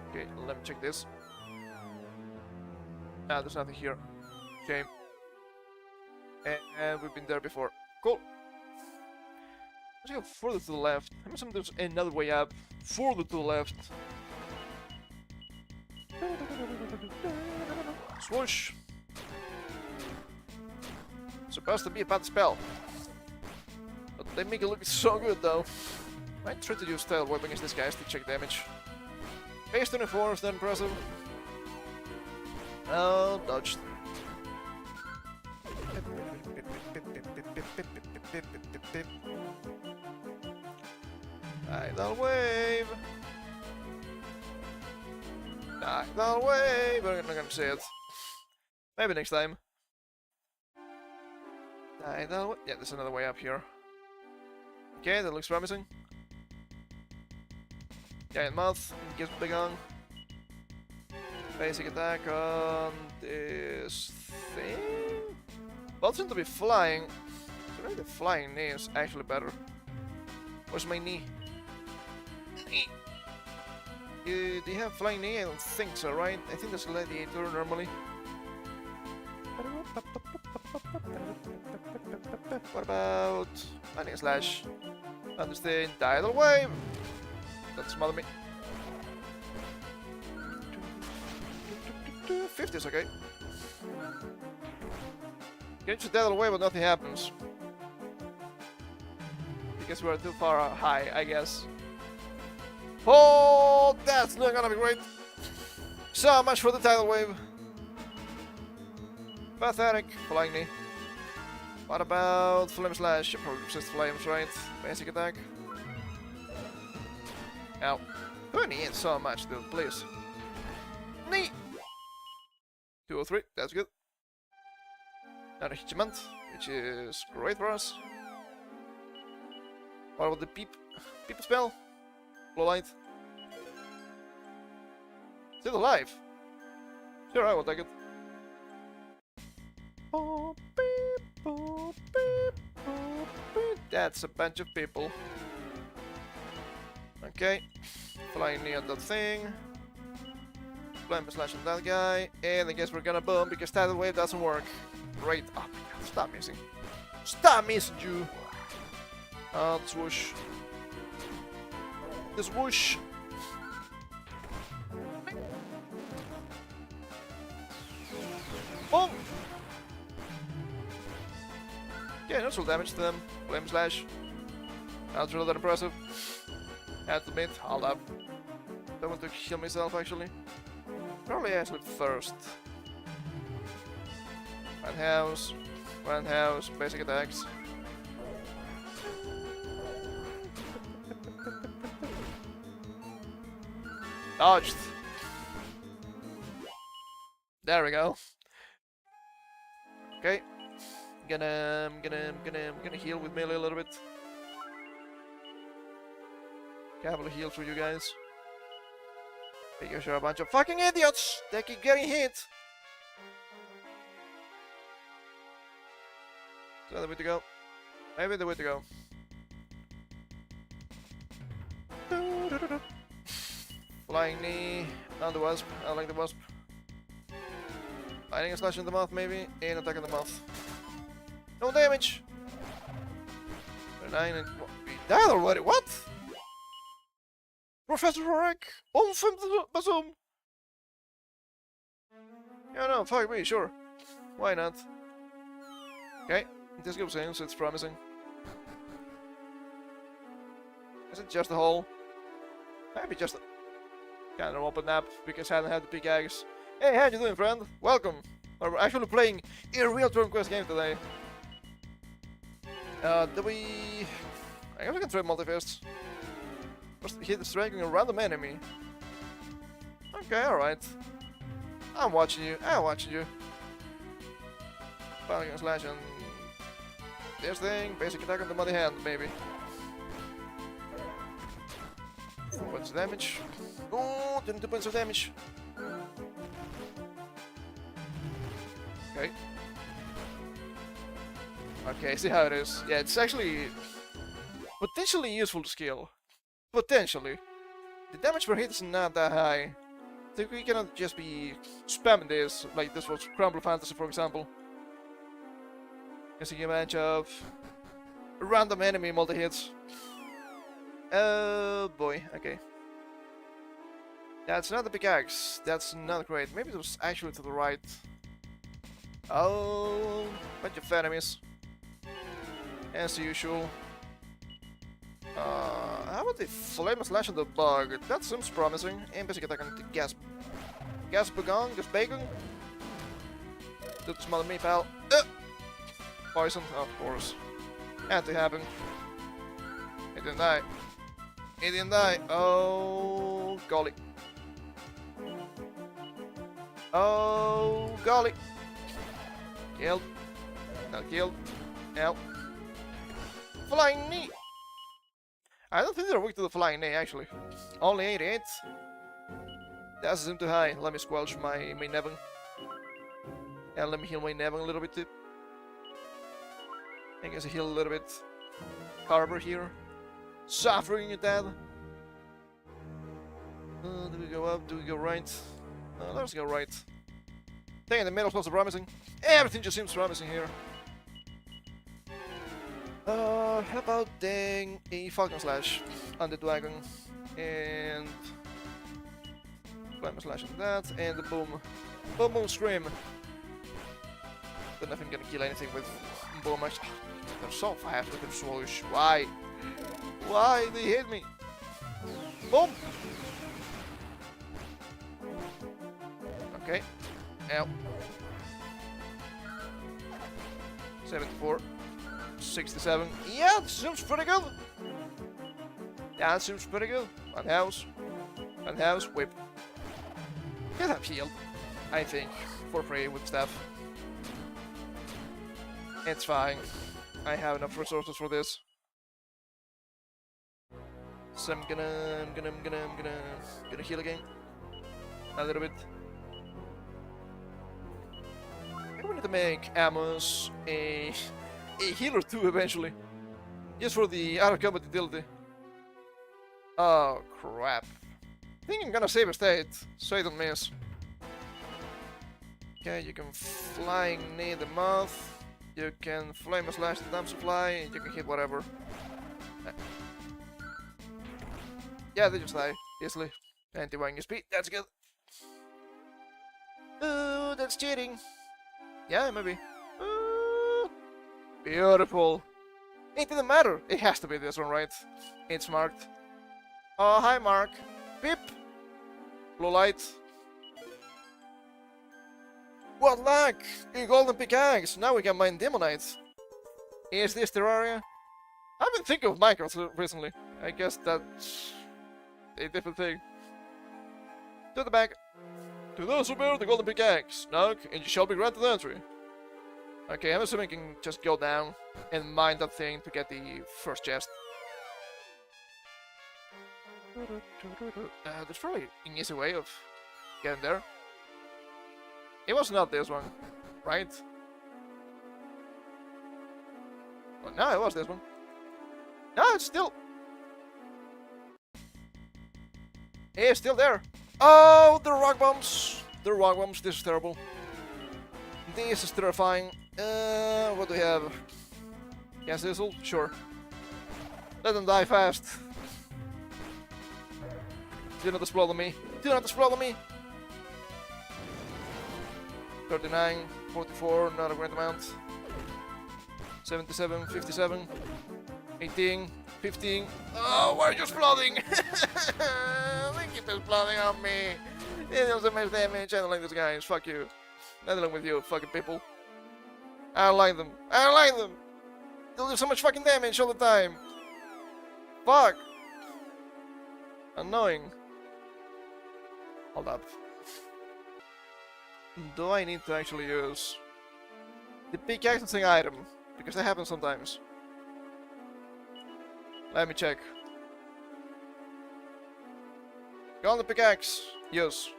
Speaker 1: Okay, let me check this. Ah, there's nothing here. Okay. And we've been there before. Cool. Let's go further to the left. I'm assuming there's another way up. Further to the left. Swoosh. Supposed to be a bad spell. But they make it look so good though. Might try to use Tidal Wave against these guys to check damage. Base 24 is that impressive. Oh, dodged. Tidal Wave. Tidal Wave. We're not gonna see it. Maybe next time. Tidal Wave. Yeah, there's another way up here. Okay, that looks promising. Giant mouth, gives big on. Basic attack on this thing. Both seem to be flying. So maybe the flying knee is actually better. Where's my knee? Knee. Do you have flying knee? I don't think so, right? I think that's gladiator normally. What about lightning slash? Understand Tidal Wave. Don't smother me. 50 is okay. Get to Tidal Wave, but nothing happens. Because we're too far high, I guess. Oh, that's not gonna be great. So much for the Tidal Wave. Pathetic. Flying knee. What about Flame Slash? You probably resist flames, right? Basic attack. Ow. Putting in so much, dude, please. Knee! 203, that's good. Not a hitchment, which is great for us. What about the peep spell? Blow light. Still alive. Sure, I will take it. That's a bunch of people. Okay. Flying near that thing. Flame slash on that guy. And I guess we're gonna boom because tidal wave doesn't work. Great. Oh my god, stop missing. Stop missing you! Swoosh. The swoosh. Boom! Yeah, natural damage to them. Flame slash. That's really that impressive. Had to admit, hold up. I want to kill myself actually. Probably actually first. One house, basic attacks. Dodged. There we go. Okay. I'm gonna heal with melee a little bit. Careful heal for you guys. Because you're a bunch of fucking idiots that keep getting hit. Is that the way to go? Maybe the way to go. Flying knee on the wasp. I like the wasp. Lightning a slash in the mouth maybe, and attack in the mouth. No damage! 9 and... We died already, what? Professor Rorak! On from the bazoom! Yeah, no, fuck me, sure. Why not? Okay, this goes in, so it's promising. Is it just a hole? Maybe just a... Kinda open up, because I hadn't had the pickaxe. Hey, how you doing, friend? Welcome! We're actually playing a real Turn Quest game today. Do we... I guess we can try multi-fists. First hit striking a random enemy. Okay, alright. I'm watching you, Firing a slash and... This thing, basic attack on the muddy hand, maybe. What's the damage? Oh, 22 points of damage. Okay. Okay, see how it is. Yeah, it's actually potentially useful skill. Potentially. The damage per hit is not that high. I think we cannot just be spamming this, like this was Crumble Fantasy for example. Guessing a bunch of random enemy multi-hits. Oh boy, okay. That's not the pickaxe, that's not great. Maybe it was actually to the right. Oh, bunch of enemies. As usual. How about the Flame Slash on the Bug? That seems promising. And basic attack on the Gas. Gas Bacon? Gas Bacon? Don't smother me, pal. Poison, of course. Had to happen. It didn't die. It didn't die. Oh, golly. Oh, golly. Killed. Not killed. Help. Flying knee. I don't think they're weak to the flying knee, actually. Only 88. That seems too high. Let me squelch my Nevin. And let me heal my Nevin a little bit too. I guess I heal a little bit. Harbor here. Suffering your dad. Do we go up? Do we go right? Let's go right. Thing in the middle is also promising. Everything just seems promising here. How about dang a Falcon Slash on the dragon and Flame Slash on that and the boom. Boom boom scream. Don't know if I'm gonna kill anything with boom max. They're so fast with their swoosh. Why? Why they hit me? Boom! Okay. Ow. 74. 67. Yeah, that seems pretty good. Yeah, that seems pretty good. One house. One house. Whip. Get up healed. I think. For free with stuff. It's fine. I have enough resources for this. So I'm gonna heal again. A little bit. Maybe we need to make Amos a healer too eventually. Just for the out of combat utility. Oh crap. I think I'm gonna save a state, so I don't miss. Okay, you can flying near the mouth. You can flame slash the damn supply. You can hit whatever. Yeah, they just die easily. Anti-wing speed, that's good. Ooh, that's cheating. Yeah, maybe. Ooh, beautiful. It didn't matter. It has to be this one, right? It's marked. Oh, hi, Mark. Beep. Blue light. What luck! A golden pickaxe! Now we can mine demonites. Is this Terraria? I've been thinking of Minecraft recently. I guess that's a different thing. To the back. To those who bear the golden pickaxe, knock, and you shall be granted entry. Okay, I'm assuming I can just go down and mine that thing to get the first chest. There's probably an easy way of getting there. It was not this one, right? Well, no, it was this one. No, it's still... It's still there. Oh, the rock bombs. The rock bombs, this is terrible. This is terrifying. What do we have? Gas Sizzle? Sure. Let them die fast. Do not explode on me. Do not explode on me. 39, 44, not a great amount. 77, 57, 18, 15. Oh, why are you exploding? They keep exploding on me. It does so much damage. I don't like these guys. Fuck you. Not dealing with you, fucking people. I don't like them. I don't like them. They'll do so much fucking damage all the time. Fuck. Annoying. Hold up. Do I need to actually use the pickaxe thing item? Because that happens sometimes. Let me check. Golden pickaxe. Use.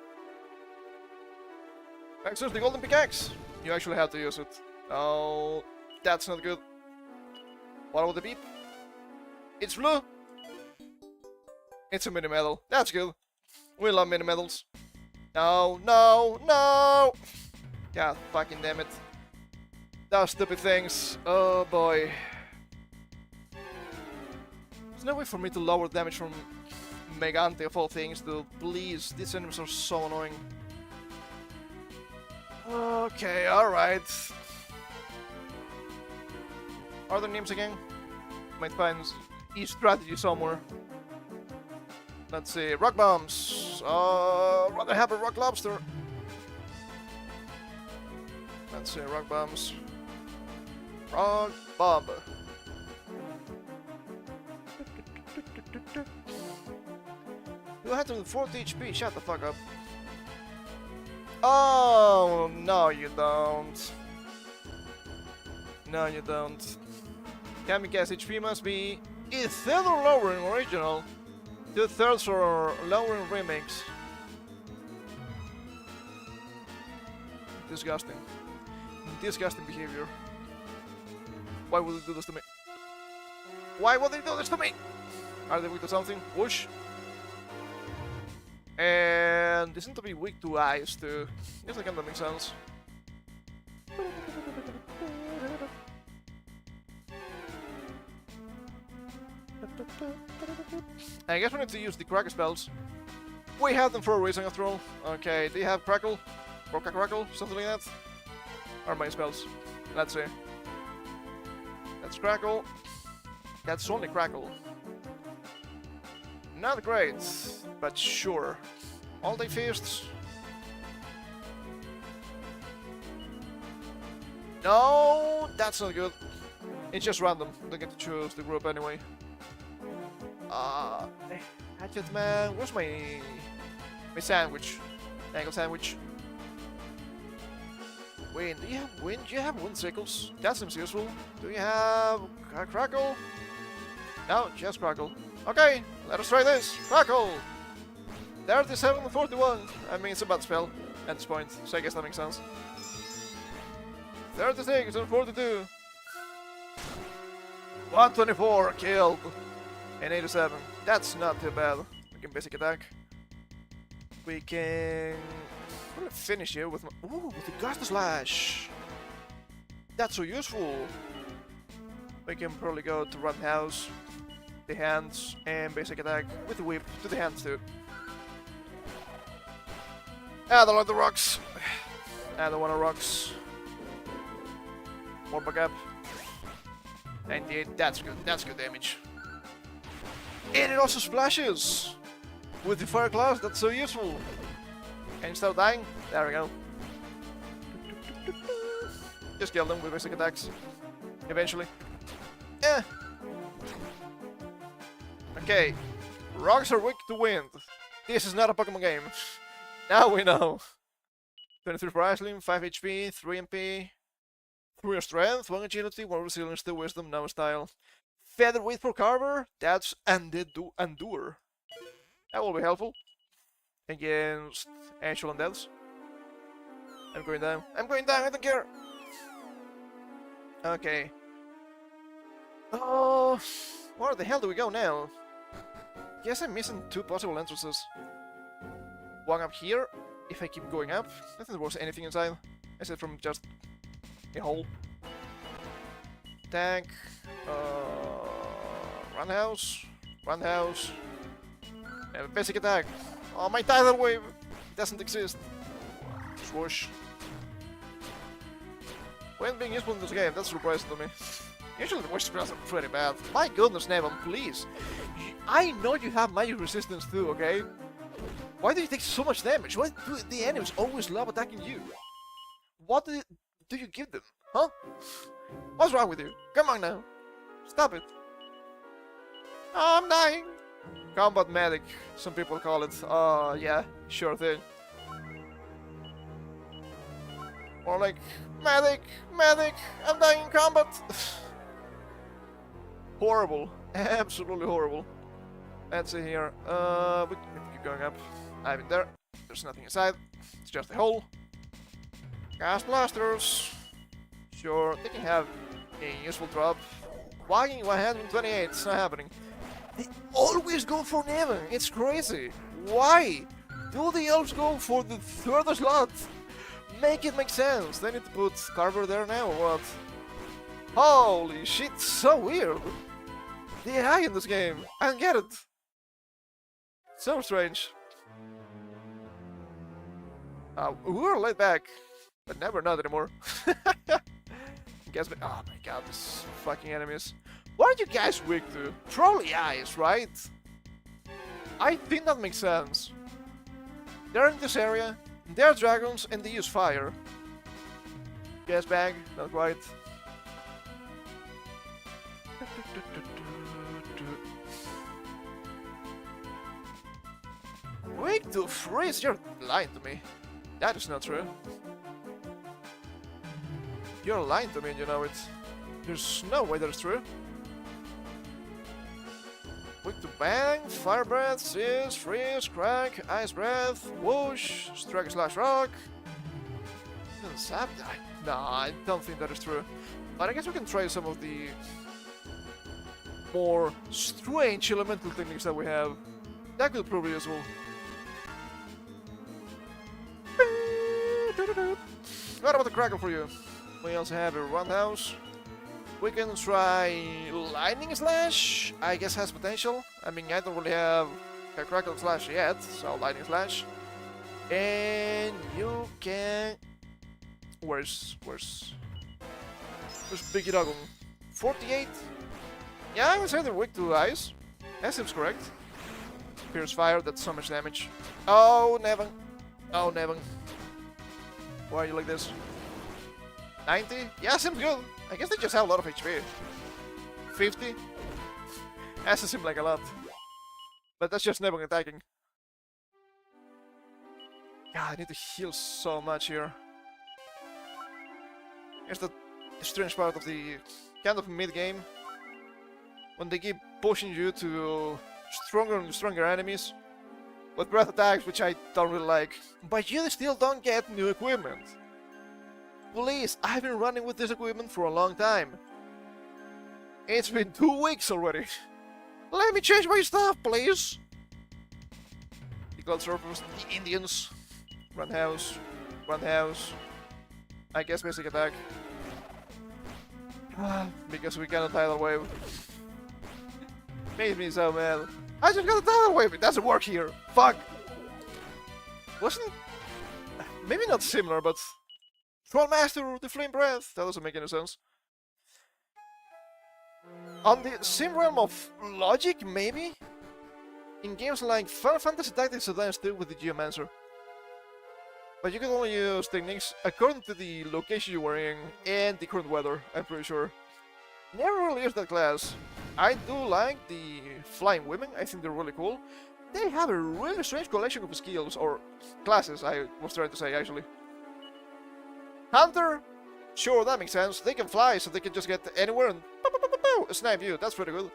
Speaker 1: Access the golden pickaxe. You actually have to use it. Oh, that's not good. What about the beep? It's blue. It's a mini medal. That's good. We love mini medals. No, no, no! God fucking damn it. Those stupid things. Oh boy. There's no way for me to lower damage from Megante of all things, though. Please, these enemies are so annoying. Okay, alright. Are there names again? Might find each strategy somewhere. Let's see, rock bombs. Rather have a rock lobster. Let's see, rock bombs. Rock bomb. You had 40 HP. Shut the fuck up. Oh no, you don't. No, you don't. Kamikaze HP must be a third or lower in original. 2/3 or lower in remix. Disgusting. Disgusting behavior. Why would they do this to me? Why would they do this to me? Are they weak to something? Whoosh. And they seem to be weak to ice too. Yes, that kind of makes sense. I guess we need to use the cracker spells. We have them for a reason after all. Okay, do you have crackle? Or crackle? Something like that? Are my spells? Let's see. That's crackle. That's only crackle. Not great, but sure. All day feasts. No, that's not good. It's just random. Don't get to choose the group anyway. Hatchet man, where's my sandwich? Angle sandwich. Wind, do you have wind? Do you have wind sickles? That seems useful. Do you have a crackle? No, just crackle. Okay, let us try this. Crackle! 37 and 41. I mean, it's a bad spell at this point, so I guess that makes sense. 36 and 42. 124 killed. And 87. That's not too bad. We can basic attack. We can finish here with with the Gust Slash. That's so useful. We can probably go to Roundhouse, the hands, and basic attack with the whip to the hands too. I don't like the rocks. I don't want the rocks. More back up. 98, that's good. That's good damage. And it also splashes with the fire class. That's so useful. Can you start dying? There we go. Just kill them with basic attacks. Eventually. Eh. Okay. Rocks are weak to wind. This is not a Pokemon game. Now we know. 23 for Aisling, 5 HP, 3 MP, 3 strength, 1 agility, 1 resilience, 2 wisdom, no style. Featherweight for Carver, that's endure. That will be helpful. Against actual undeaths. I'm going down. I'm going down, I don't care. Okay. Oh, where the hell do we go now? Guess I'm missing 2 possible entrances. One up here, if I keep going up. I don't think there was anything inside, except from just a hole. Tank, Roundhouse, Roundhouse, and basic attack. Oh, my tidal wave doesn't exist. Swoosh. When being useful in this game, that's surprising to me. Usually the voice spells are pretty bad. My goodness, Nevin, please. I know you have magic resistance too, okay? Why do you take so much damage? Why do the enemies always love attacking you? What do you give them? Huh? What's wrong with you? Come on now. Stop it. Oh, I'm dying. Combat medic, some people call it. Yeah, sure thing. Or like, medic, medic, I'm dying in combat. Horrible. Absolutely horrible. Let's see here. We can keep going up. I'm in there. There's nothing inside. It's just a hole. Gas blasters. Sure, they can have a useful drop. Walking 128, it's not happening. They always go for Nevin. It's crazy. Why do the elves go for the third slot? Make it make sense. They need to put Carver there now or what? Holy shit, so weird. The AI in this game. I don't get it. So strange. We were laid back, but never not anymore. Guess, oh my god, these fucking enemies. What are you guys weak to? Probably eyes, right? I think that makes sense. They're in this area, they're dragons, and they use fire. Gas bag, not quite. Weak to freeze? You're lying to me. That is not true. You're lying to me and you know it. There's no way that's true. Weak to bang, fire breath, seize, freeze, crack, ice breath, whoosh, strike slash rock. No, I don't think that is true. But I guess we can try some of the more strange elemental techniques that we have. That could prove useful. What about the crackle for you? We also have a roundhouse. We can try lightning slash. I guess has potential. I mean, I don't really have a crackle slash yet, so lightning slash. And you can. Where's Biggie Dragon? 48. Yeah, I would say they're weak to ice. That seems correct. Pierce fire. That's so much damage. Oh, Nevin. Oh, Nevin. Why are you like this? 90? Yeah, seems good. I guess they just have a lot of HP. 50? That doesn't seem like a lot. But that's just Nevin attacking. God, I need to heal so much here. Here's the strange part of the kind of mid-game. When they keep pushing you to stronger and stronger enemies with breath attacks, which I don't really like. But you still don't get new equipment. Please, I've been running with this equipment for a long time. It's been 2 weeks already. Let me change my stuff, please. The Cloud Surfers, the Indians. Run house. Run house. I guess basic attack. Because we cannot tidal wave. Made me so mad. I just got a tidal wave, it doesn't work here. Fuck. Wasn't... Maybe not similar, but... Troll Master, the Flame Breath. That doesn't make any sense. On the same realm of logic, maybe? In games like Final Fantasy Tactics Advance 2 with the Geomancer. But you can only use techniques according to the location you were in and the current weather, I'm pretty sure. Never really used that class. I do like the Flying Women, I think they're really cool. They have a really strange collection of skills, or classes, I was trying to say actually. Hunter? Sure, that makes sense. They can fly, so they can just get anywhere and snipe you, that's pretty good.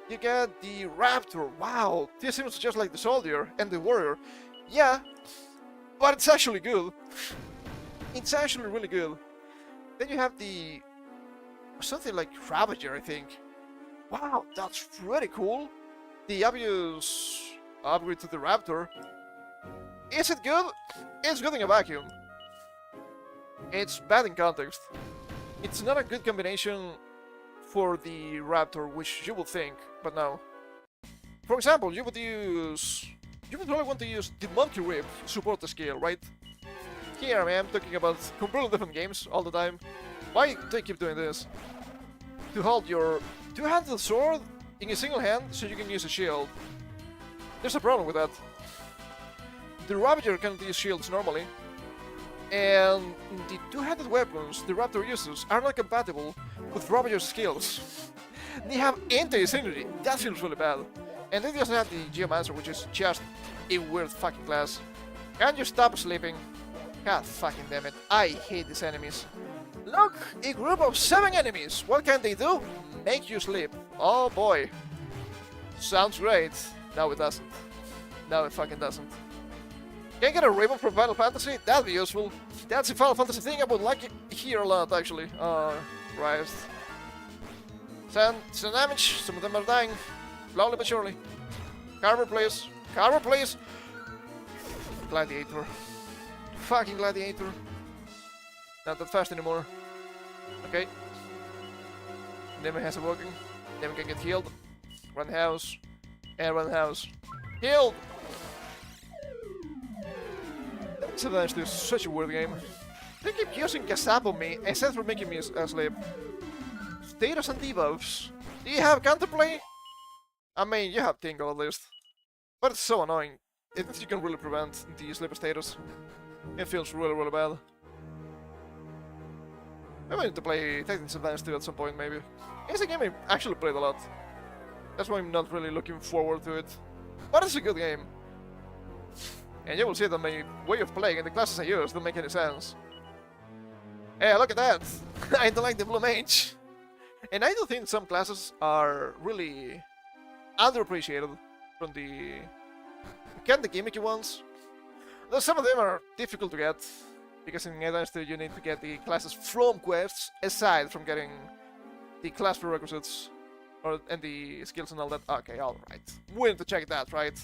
Speaker 1: You get the Raptor, wow, this seems just like the Soldier and the Warrior. Yeah, but it's actually good. It's actually really good. Then you have the... something like Ravager, I think. Wow, that's pretty cool. The obvious upgrade to the Raptor. Is it good? It's good in a vacuum. It's bad in context. It's not a good combination for the Raptor, which you would think, but no. For example, you would probably want to use the Monkey Rib to support the skill, right? Here I am talking about completely different games all the time. Why do I keep doing this? To hold your two-handed sword in a single hand so you can use a shield. There's a problem with that. The Ravager can't use shields normally, and the two-handed weapons the Raptor uses are not compatible with Ravager's skills. They have anti-synergy, that feels really bad. And then doesn't have the Geomancer, which is just a weird fucking class. Can you stop sleeping? God fucking damn it, I hate these enemies. Look, a group of 7 enemies. What can they do? Make you sleep. Oh boy. Sounds great. No, it doesn't. No, it fucking doesn't. Can I get a ribbon from Final Fantasy? That'd be useful. That's a Final Fantasy thing I would like to hear a lot, actually. Right. Send damage. Some of them are dying. Slowly but surely. Carver, please. Carver, please. Gladiator. Fucking Gladiator. Not that fast anymore. Okay. Never has a working. Never can get healed. Run house. And run house. Healed! Sometimes this is such a weird game. They keep using Gestapo me instead of making me asleep. Status and debuffs. Do you have counterplay? I mean, you have Tingle at least. But it's so annoying. It means you can really prevent the sleep status. It feels really, really bad. I might need to play Tactics Advance 2 at some point, maybe. It's a game I actually played a lot. That's why I'm not really looking forward to it. But it's a good game. And you will see that my way of playing and the classes I use don't make any sense. Hey, look at that! I don't like the Blue Mage! And I do think some classes are really underappreciated from the gimmicky ones. Though some of them are difficult to get, because in Advanced you need to get the classes from quests, aside from getting the class prerequisites and the skills and all that. Okay, alright. We need to check that, right?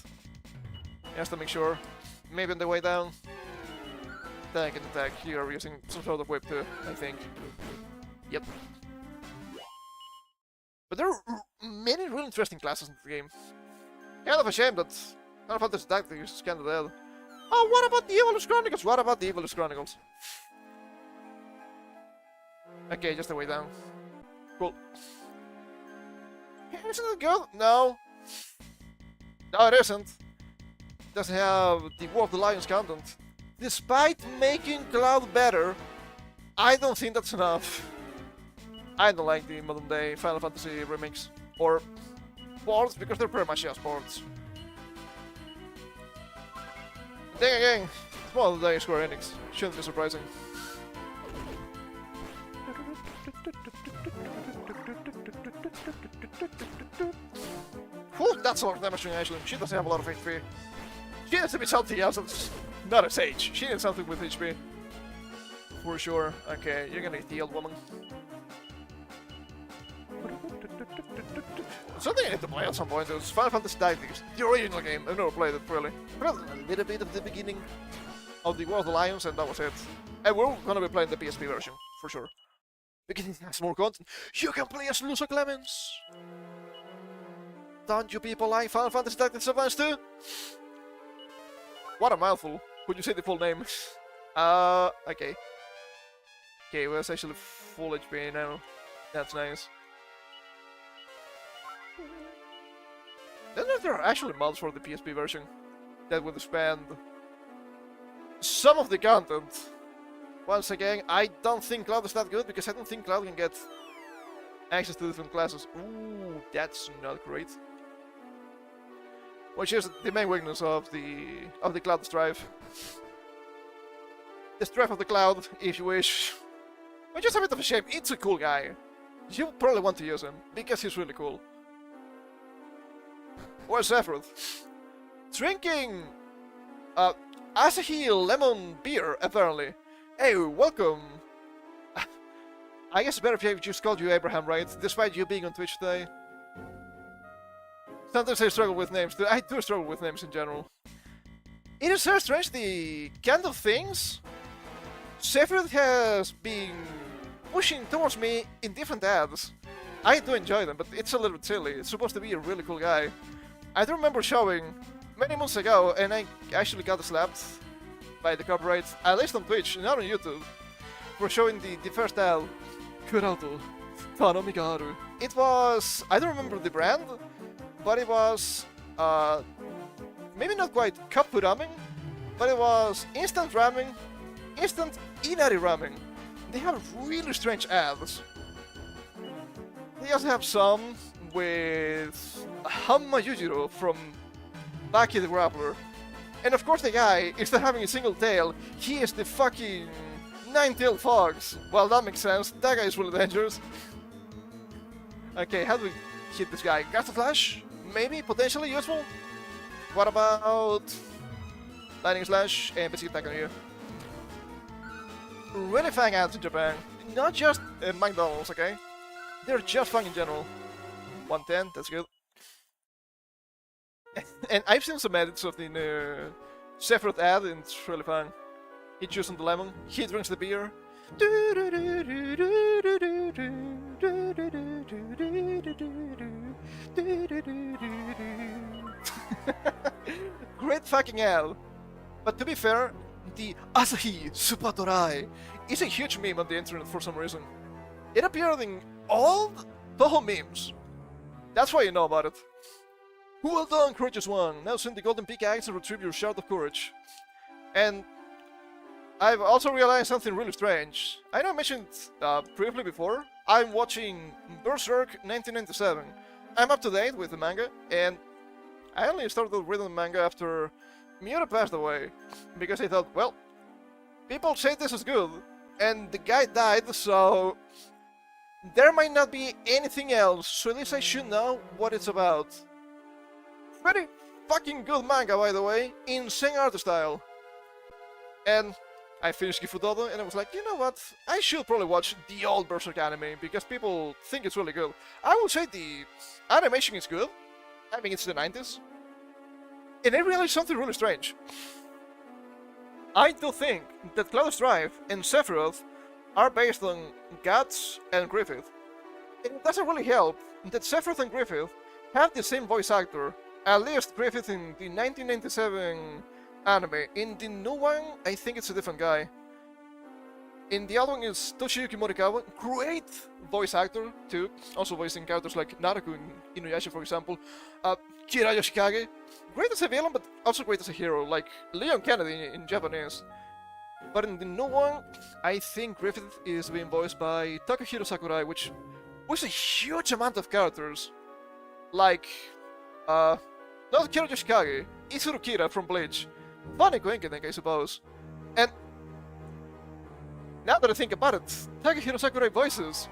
Speaker 1: Just to make sure. Maybe on the way down. Then I can attack. You're using some sort of whip too, I think. Yep. But there are many really interesting classes in the game. Kind of a shame that Final Fantasy Tactics is kinda dead. Oh, what about the Evilus Chronicles? What about the Evilus Chronicles? Okay, just the way down. Cool. Isn't it good? No. No, it isn't. It doesn't have the War of the Lions content. Despite making Cloud better, I don't think that's enough. I don't like the modern day Final Fantasy remakes. Or ports, because they're pretty much just ports. Then again, it's modern day Square Enix. Shouldn't be surprising. Whew, that that's a lot of damage actually. She doesn't have a lot of HP. She needs to be something else that's not a sage. She needs something with HP. For sure. Okay, you're gonna get the old woman. Something I need to play at some point is Final Fantasy Tactics, the original game. I've never played it really. Played a little bit of the beginning of the World Alliance and that was it. And we're gonna be playing the PSP version, for sure. Because it has more content. You can play as Lucio Clemens! Don't you people like Final Fantasy Tactics Advance too? What a mouthful. Could you say the full name? Okay. Okay, well, it's actually full HP now. That's nice. Then there are actually mods for the PSP version that would expand some of the content. Once again, I don't think Cloud is that good because I don't think Cloud can get access to different classes. Ooh, that's not great. Which is the main weakness of the Cloud Strife. The Strife of the Cloud, if you wish. Which is a bit of a shame. It's a cool guy. You probably want to use him because he's really cool. Where's Sephiroth? Drinking Asahi lemon beer, apparently. Hey, welcome. I guess it's better if I just called you Abraham, right? Despite you being on Twitch today. Sometimes I struggle with names. I do struggle with names in general. It is so strange the kind of things Sephiroth has been pushing towards me in different ads. I do enjoy them, but it's a little bit silly. It's supposed to be a really cool guy. I do remember showing many months ago, and I actually got slapped by the copyright, at least on Twitch, not on YouTube, for showing the first ad. Kurauto Tanomigaru. It was, I don't remember the brand, but it was, maybe not quite cup ramen, but it was instant ramen, instant inari ramen. They have really strange ads. They also have some with Hanma Yujiro from Baki the Grappler. And of course the guy, instead of having a single tail, he is the fucking nine-tailed fox. Well, that makes sense. That guy is really dangerous. Okay, how do we hit this guy? Gas Flash? Maybe? Potentially useful? What about Lightning Slash and Basic Attack on you? Really fang ads in Japan. Not just McDonald's, okay? They're just fun in general. 110, that's good. And I've seen some edits of the Sephiroth ad, and it's really fun. He chews on the lemon, he drinks the beer. Great fucking ad. But to be fair, the Asahi Supadorai is a huge meme on the internet for some reason. It appeared in all Toho memes. That's why you know about it. Well done, courageous one! Now send the golden pickaxe and retrieve your shard of courage. And I've also realized something really strange. I know I mentioned briefly before, I'm watching Berserk 1997. I'm up to date with the manga, and I only started reading the manga after Miura passed away. Because I thought, well, people say this is good, and the guy died, so there might not be anything else, so at least I should know what it's about. Very fucking good manga, by the way, insane art style. And I finished Gifudodo, and I was like, you know what, I should probably watch the old Berserk anime, because people think it's really good. I will say the animation is good. I mean, it's the 90s. And I realized something really strange. I do think that Cloud Strife and Sephiroth are based on Guts and Griffith. And it doesn't really help that Sephiroth and Griffith have the same voice actor, at least Griffith in the 1997 anime. In the new one, I think it's a different guy. In the other one is Toshiyuki Morikawa, great voice actor too, also voicing characters like Naruto in Inuyasha, for example. Kira Yoshikage, great as a villain, but also great as a hero, like Leon Kennedy in Japanese. But in the new one, I think Griffith is being voiced by Takahiro Sakurai, which was a huge amount of characters. Like, not Kira Yoshikage, Isuru Kira from Bleach. Funny coincidence, I suppose. And now that I think about it, Takahiro Sakurai voices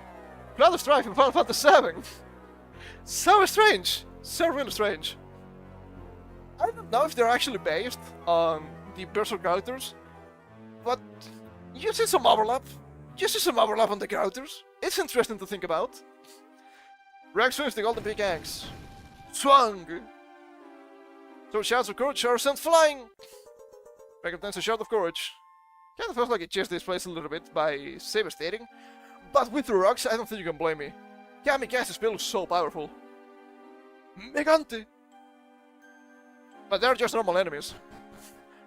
Speaker 1: Cloud Strife in Final Fantasy VII. So strange! So really strange. I don't know if they're actually based on the Berserk characters, but you see some overlap. You see some overlap on the characters. It's interesting to think about. Rex swings the golden pickaxe. Swung! So shouts of courage are sent flying! Recognize a shout of courage. Kind of feels like it changed this place a little bit by devastating, but with the rocks, I don't think you can blame me. Kamikaze spell is so powerful. Megante! But they're just normal enemies.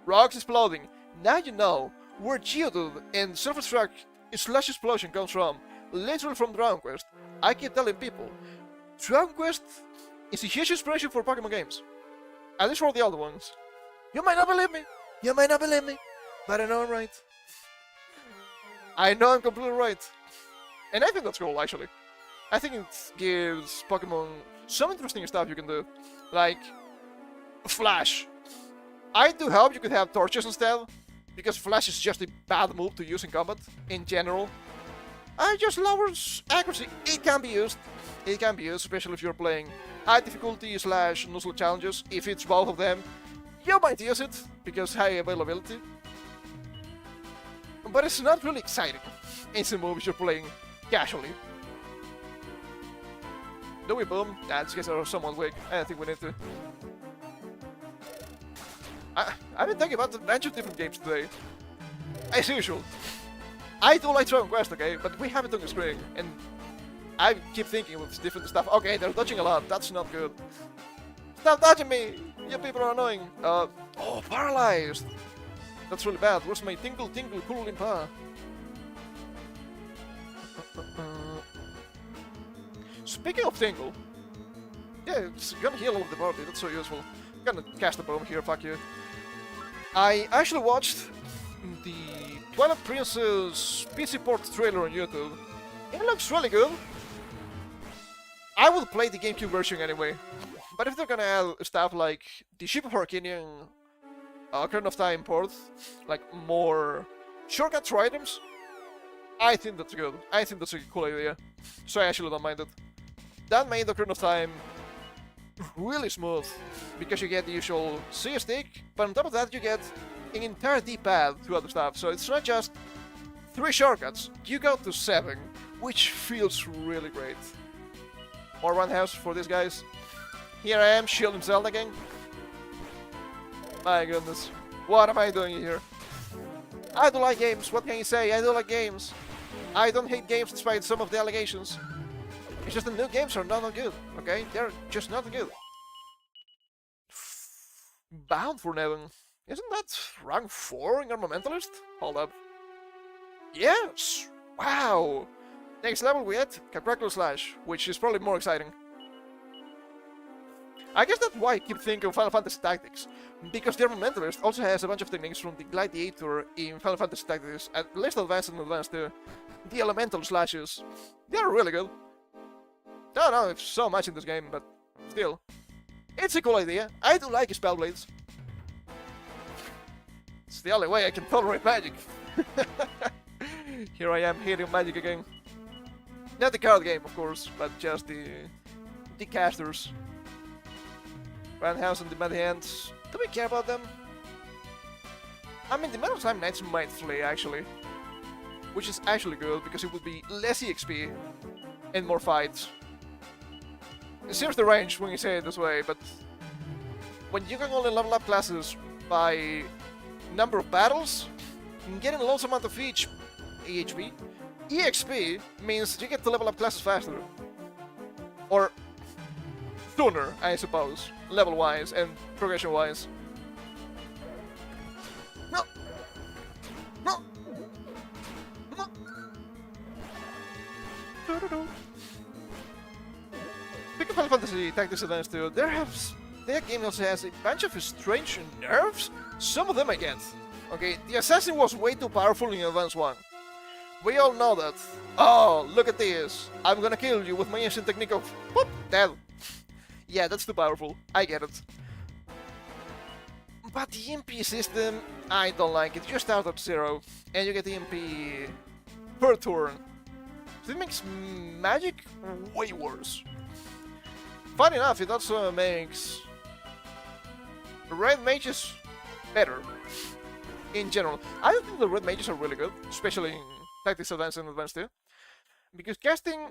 Speaker 1: Rocks exploding. Now you know where Geodude and self-destruct slash explosion comes from. Literally from Dragon Quest. I keep telling people, Dragon Quest is a huge inspiration for Pokemon games. At least for the other ones. You might not believe me. You might not believe me. But I know I'm right. I know I'm completely right. And I think that's cool, actually. I think it gives Pokemon some interesting stuff you can do. Like Flash. I do hope you could have torches instead, because Flash is just a bad move to use in combat, in general. I just lowers accuracy. It can be used. It can be used, especially if you're playing high difficulty slash nuzzle challenges. If it's both of them, you might use it, because high availability. But it's not really exciting. It's a move if you're playing casually. Do we boom? Nah, these guys are somewhat weak. I don't think we need to. I've been thinking about a bunch of different games today. As usual. I do like Dragon Quest, okay, but we have it on the screen, and I keep thinking of different stuff. Okay, they're dodging a lot, that's not good. Stop dodging me! You people are annoying. Oh, paralyzed! That's really bad. Where's my Tingle Tingle Cool Limpa? Speaking of Tingle, yeah, it's gonna heal all of the party, that's so useful. I'm gonna cast a bomb here, fuck you. I actually watched the Twilight Princess PC port trailer on YouTube. It looks really good. I would play the GameCube version anyway. But if they're gonna add stuff like the Ship of Arcanian Ocarina of Time port, like more shortcuts for items, I think that's good. I think that's a cool idea. So I actually don't mind it. That made Ocarina of Time really smooth, because you get the usual C stick, but on top of that you get an entire D-pad to other stuff, so it's not just 3 shortcuts, you go to 7, which feels really great. More roundhouse for these guys. Here I am, shielding Zelda again. My goodness, what am I doing here? I do like games, what can you say? I do like games. I don't hate games despite some of the allegations. It's just the new games are not good, okay? They're just not good. Bound for Nevin. Isn't that rank 4 in Armamentalist? Hold up. Yes! Wow! Next level we had Cacrackle Slash, which is probably more exciting. I guess that's why I keep thinking of Final Fantasy Tactics, because the Armamentalist also has a bunch of techniques from the Gladiator in Final Fantasy Tactics, at least advanced and advanced too. The Elemental Slashes. They're really good. I don't know if so much in this game, but still. It's a cool idea. I do like Spellblades. It's the only way I can tolerate magic. Here I am hating magic again. Not the card game, of course, but just the casters. Roundhouse and the Mad Hands. Do we care about them? I mean, the Metal Time Knights might flee, actually. Which is actually good, because it would be less EXP and more fights. It seems the range when you say it this way, but when you can only level up classes by number of battles, getting a large amount of each EHP, EXP means you get to level up classes faster. Or sooner, I suppose, level-wise and progression-wise. No! No! No! Speaking of Final Fantasy Tactics Advance 2, their game also has a bunch of strange nerfs. Some of them I get. Okay, the assassin was way too powerful in Advance 1. We all know that. Oh, look at this. I'm gonna kill you with my instant technique of whoop, dead. Yeah, that's too powerful. I get it. But the MP system, I don't like it. You start at 0, and you get the MP per turn. So it makes magic way worse. Funny enough, it also makes Red Mage is better in general. I don't think the red mages are really good, especially in Tactics Advanced and Advanced 2, because casting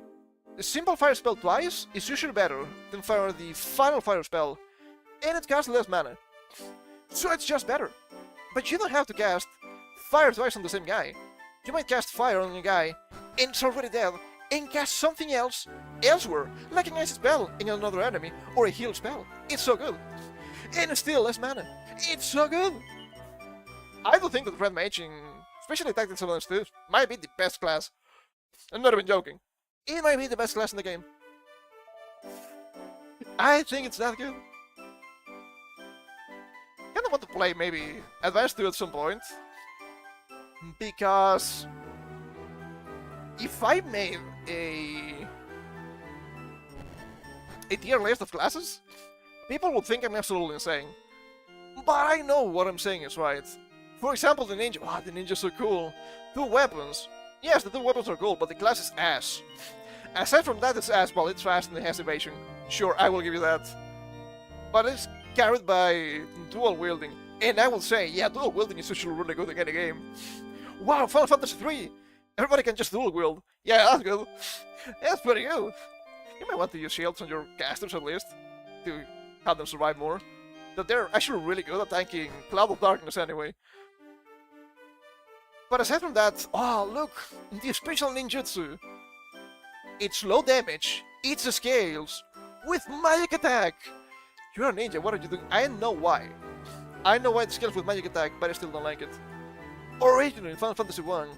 Speaker 1: a simple fire spell twice is usually better than fire the final fire spell, and it costs less mana. So it's just better. But you don't have to cast fire twice on the same guy. You might cast fire on a guy, and it's already dead, and cast something else elsewhere, like an ice spell in another enemy, or a heal spell. It's so good. And it's still less mana. It's so good. I do think that Red Mage, especially Tactics Advanced 2, might be the best class. I'm not even joking. It might be the best class in the game. I think it's that good. Kinda want to play maybe Advanced 2 at some point. Because if I made a tier list of classes, people would think I'm absolutely insane. But I know what I'm saying is right. For example, the ninja. Ah, the ninja's so cool. 2 weapons. Yes, the 2 weapons are cool, but the class is ass. Aside from that, it's ass. Well, it's fast and it has evasion. Sure, I will give you that. But it's carried by dual wielding. And I will say, yeah, dual wielding is usually really good in any game. Wow, Final Fantasy 3! Everybody can just dual wield. Yeah, that's good. That's pretty good. You might want to use shields on your casters at least, to have them survive more. That they're actually really good at tanking Cloud of Darkness anyway. But aside from that, oh look, the special ninjutsu. It's low damage, it's scales, with magic attack. You're a ninja, what are you doing? I know why. I know why the scales with magic attack, but I still don't like it. Originally in Final Fantasy 1,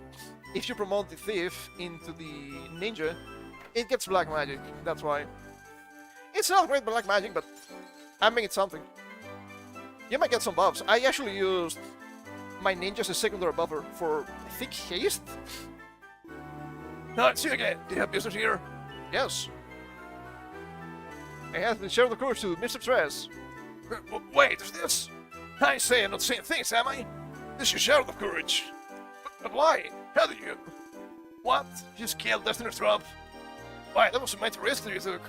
Speaker 1: if you promote the thief into the ninja, it gets black magic, that's why. It's not great black magic, but I mean it's something. You might get some buffs. I actually used my ninja as a secondary buffer for, I think, haste? No, it's you again. Do you have business here? Yes. I have to share the course to Mr. Stress. Wait, is this? I say I'm not saying things, am I? This is Shadow of Courage. But why? How did you? What? You scaled Destiny's Drop? Why, that was a mighty risk that you took.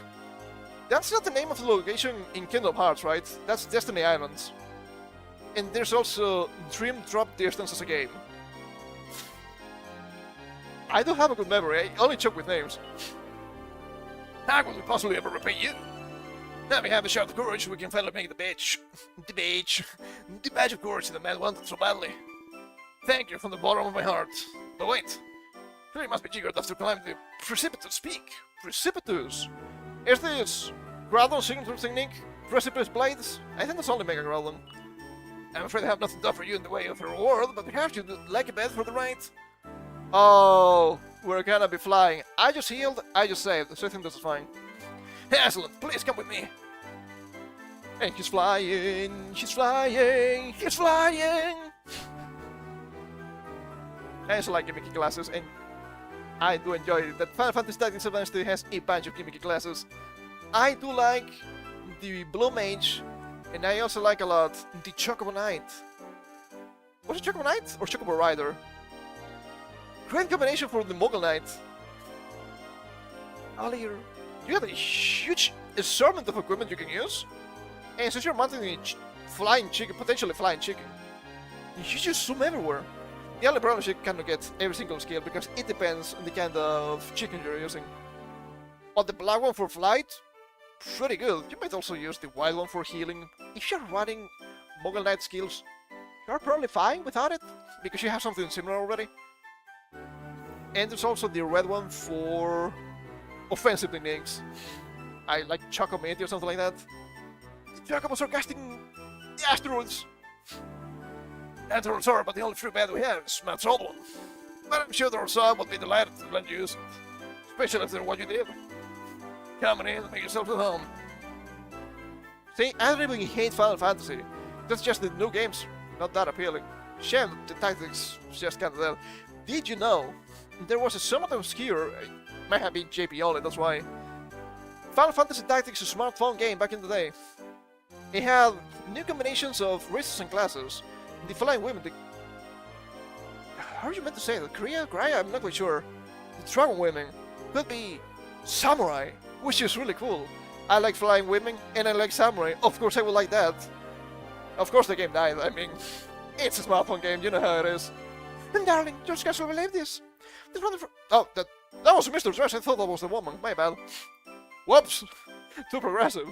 Speaker 1: That's not the name of the location in Kingdom Hearts, right? That's Destiny Islands. And there's also Dream Drop Distance as a game. I don't have a good memory, I only choke with names. How could we possibly ever repay you? Now we have a shout of courage, we can finally make the badge. The badge of courage the man wanted so badly. Thank you from the bottom of my heart. But wait, you must be jiggered after climbing the precipitous peak. Precipitous? Is this Groudon's signature technique? Precipice Blades? I think that's only Mega Groudon. I'm afraid I have nothing to offer you in the way of a reward, but perhaps you'd like a bed for the ride? Oh, we're gonna be flying. I just healed, I just saved, so I think this is fine. Excellent, please come with me. And he's flying, he's flying, he's flying! I also like gimmicky classes, and I do enjoy that Final Fantasy Tactics Advanced 2 has a bunch of gimmicky classes. I do like the Blue Mage, and I also like a lot the Chocobo Knight. Was it Chocobo Knight or Chocobo Rider? Great combination for the Mogul Knight. Earlier, you have a huge assortment of equipment you can use, and since you're mounting a flying chicken, potentially flying chicken, you just zoom everywhere. The only problem is you cannot get every single skill because it depends on the kind of chicken you're using. But the black one for flight, pretty good. You might also use the white one for healing. If you're running Mogul Knight skills, you're probably fine without it because you have something similar already. And there's also the red one for offensive techniques. I like Chocomanty or something like that. The Chocobos are casting the asteroids. Asteroids are, but the only free bed we have is Matt's old one. But I'm sure the Rosal would be delighted to let you use it. Especially if they're what you did. Come on in and make yourself at home. See, I don't even hate Final Fantasy. That's just the new games, not that appealing. Shame the tactics is just kinda there. Did you know there was a somewhat obscure, it might have been JP only, that's why. Final Fantasy Tactics is a smartphone game back in the day. It had new combinations of races and classes. The flying women, how are you meant to say that? Kriya? I'm not quite sure. The dragon women could be samurai, which is really cool. I like flying women and I like samurai. Of course I would like that. Of course the game died. I mean, it's a smartphone game. You know how it is. And darling, your guys will believe this. This wonderful. Oh, that was Mr. Dress. I thought that was the woman. My bad. Whoops. Too progressive.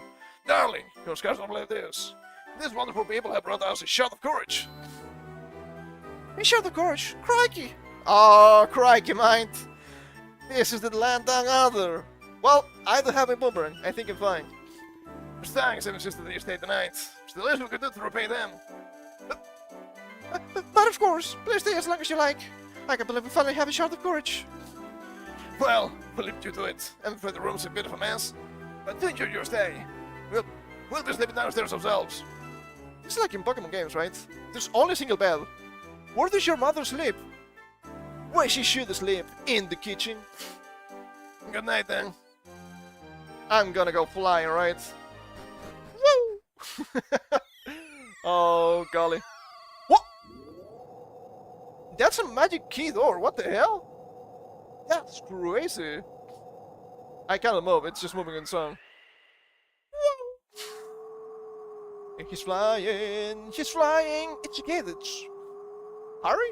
Speaker 1: Darling, your guys will believe this. These wonderful people have brought us a shot of courage. A shot of courage? Crikey! Oh, crikey, mind. This is the land down under. Well, I don't have a boomerang. I think I'm fine. Thanks, and insisted that you stay the night. It's the least we could do to repay them. But of course, please stay as long as you like. I can't believe we finally have a shot of courage. Well, we'll leave you to it. I'm afraid the room's a bit of a mess. But do enjoy your stay. We'll be sleeping downstairs ourselves. It's like in Pokemon games, right? There's only a single bed. Where does your mother sleep? Where she should sleep? In the kitchen. Good night, then. I'm gonna go flying, right? Woo! Oh, golly. What? That's a magic key door. What the hell? That's crazy. I cannot move. It's just moving in song. He's flying. He's flying. It's a kid. It's Harry?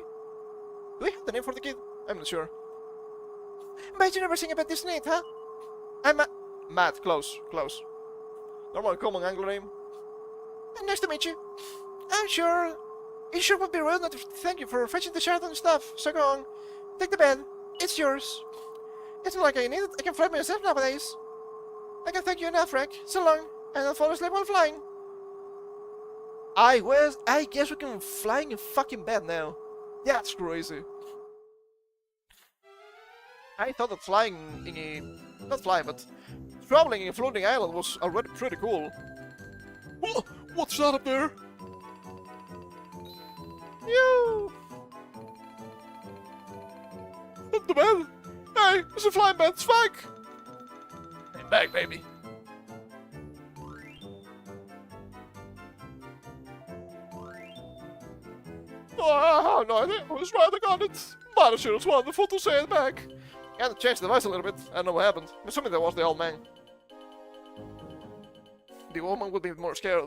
Speaker 1: Do we have the name for the kid? I'm not sure. Bet you never sing about this name, huh? I'm Matt. Close. Close. Normal common Anglo name. Nice to meet you. I'm sure. It sure would be rude not to thank you for fetching the shirt and stuff. So go on. Take the bed. It's yours. It's not like I need it. I can fly myself nowadays. I can thank you enough, Rick. So long. And I'll fall asleep while flying. I guess we can fly in a fucking bed now. That's crazy. I thought that flying in a... not flying, but traveling in a floating island was already pretty cool. Whoa, what's that up there? You. The bed? Hey, it's a flying bed, it's fake! I'm back, baby. Oh, I have no idea who's writing on it. But sure it's wonderful to say it back. I had to change the voice a little bit. I don't know what happened. I'm assuming that was the old man. The woman would be more scared.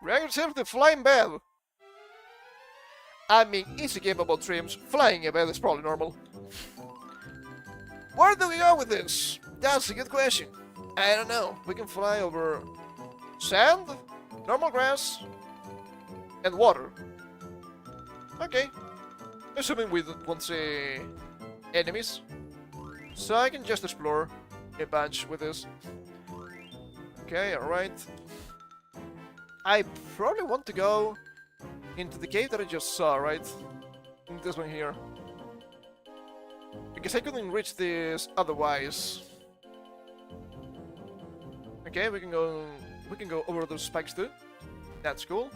Speaker 1: React yourself to flying bed. I mean, it's a game about dreams. Flying a bed is probably normal. Where do we go with this? That's a good question. I don't know. We can fly over sand, normal grass, and water. Okay. Assuming we won't see enemies. So I can just explore a bunch with this. Okay, alright. I probably want to go into the cave that I just saw, right? In this one here. Because I couldn't reach this otherwise. Okay, we can go over those spikes too. That's cool.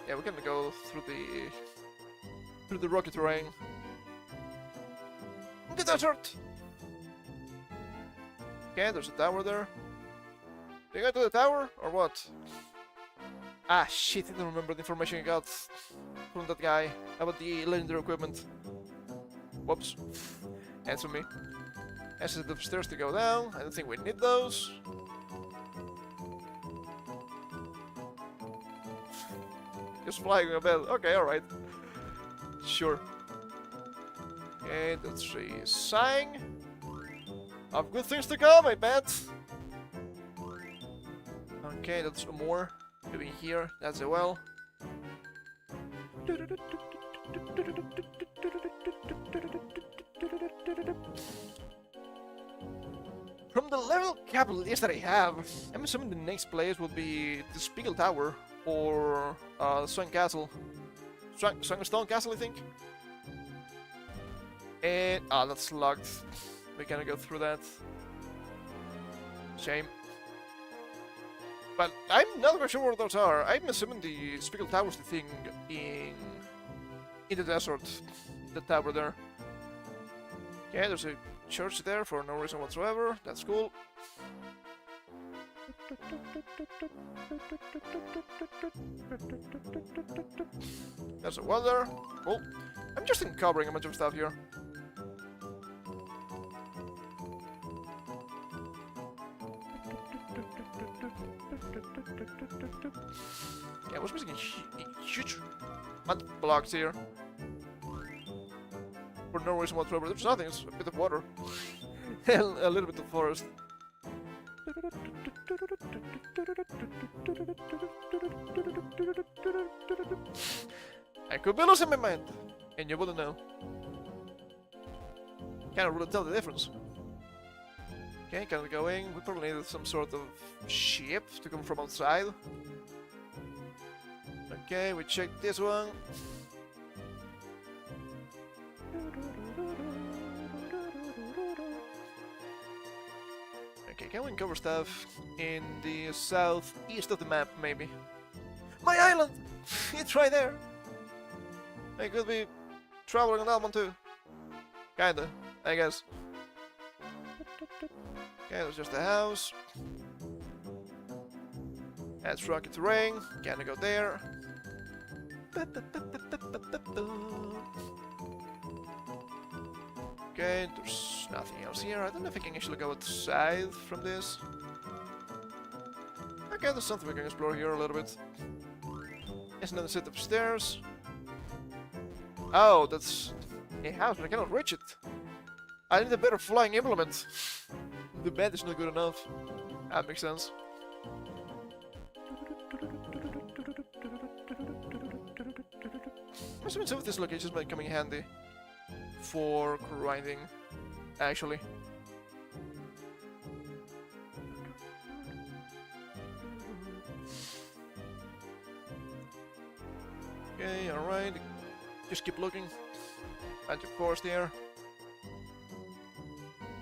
Speaker 1: Yeah, we're gonna go through the rocky terrain. The desert! Okay, there's a tower there. Did you go to the tower, or what? Ah, shit, I don't remember the information I got from that guy about the legendary equipment. Whoops. Answer me. As the stairs to go down, I don't think we need those. Just flying a bed. Okay, alright. Sure. Okay, that's a sign of good things to come, I bet. Okay, that's more. Maybe here, that's a well. From the level cap list that I have, I'm assuming the next place will be the Spiegel Tower or Swan Castle. Stone Castle, I think. And that's locked. We cannot go through that. Shame. But I'm not very sure where those are. I'm assuming the Spiegel Tower is the thing in the desert. The tower there. Okay, there's a church there for no reason whatsoever. That's cool. There's a well there. Cool. I'm just uncovering a bunch of stuff here. Yeah, I was missing a huge mud blocks here. For no reason whatsoever. There's nothing, it's a bit of water. A little bit of forest. I could be losing my mind, and you wouldn't know. Can't really tell the difference. Okay, kind of going. We probably needed some sort of ship to come from outside. Okay, we checked this one. Okay, can we cover stuff in the southeast of the map, maybe? My island! It's right there! I could be traveling on that one too. Kinda, I guess. Okay, that's just a house. That's rocky terrain. Can I go there? Okay, there's nothing else here. I don't know if I can actually go outside from this. Okay, there's something we can explore here a little bit. There's another set of stairs. Oh, that's a house, but I cannot reach it. I need a better flying implement. The bed is not good enough. That makes sense. Assuming some of these locations might come in handy for grinding, actually. Okay, alright. Just keep looking. And of course there.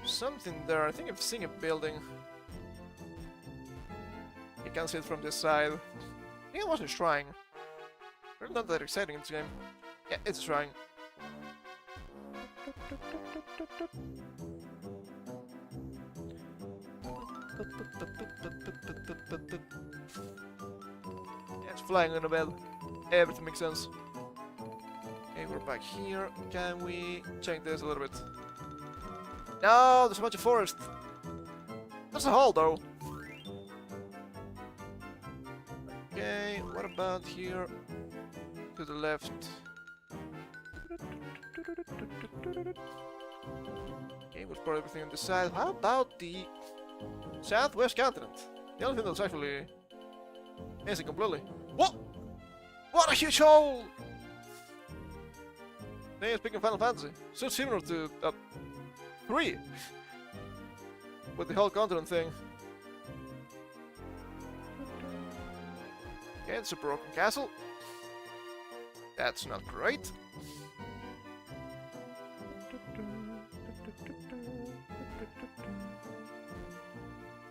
Speaker 1: Something there. I think I've seen a building. You can't see it from this side. I think it was a shrine. It's not that exciting in this game. Yeah, it's a shrine. Yeah, it's flying on the bed. Everything makes sense. Okay, we're back here. Can we check this a little bit? No, there's a bunch of forest. That's a hole, though. Okay, what about here? To the left. Okay, we'll explore everything on this side. How about the southwest continent? The only thing that's actually missing completely. What? What a huge hole! Hey, speaking of Final Fantasy, so similar to 3 with the whole continent thing. Okay, it's a broken castle. That's not great.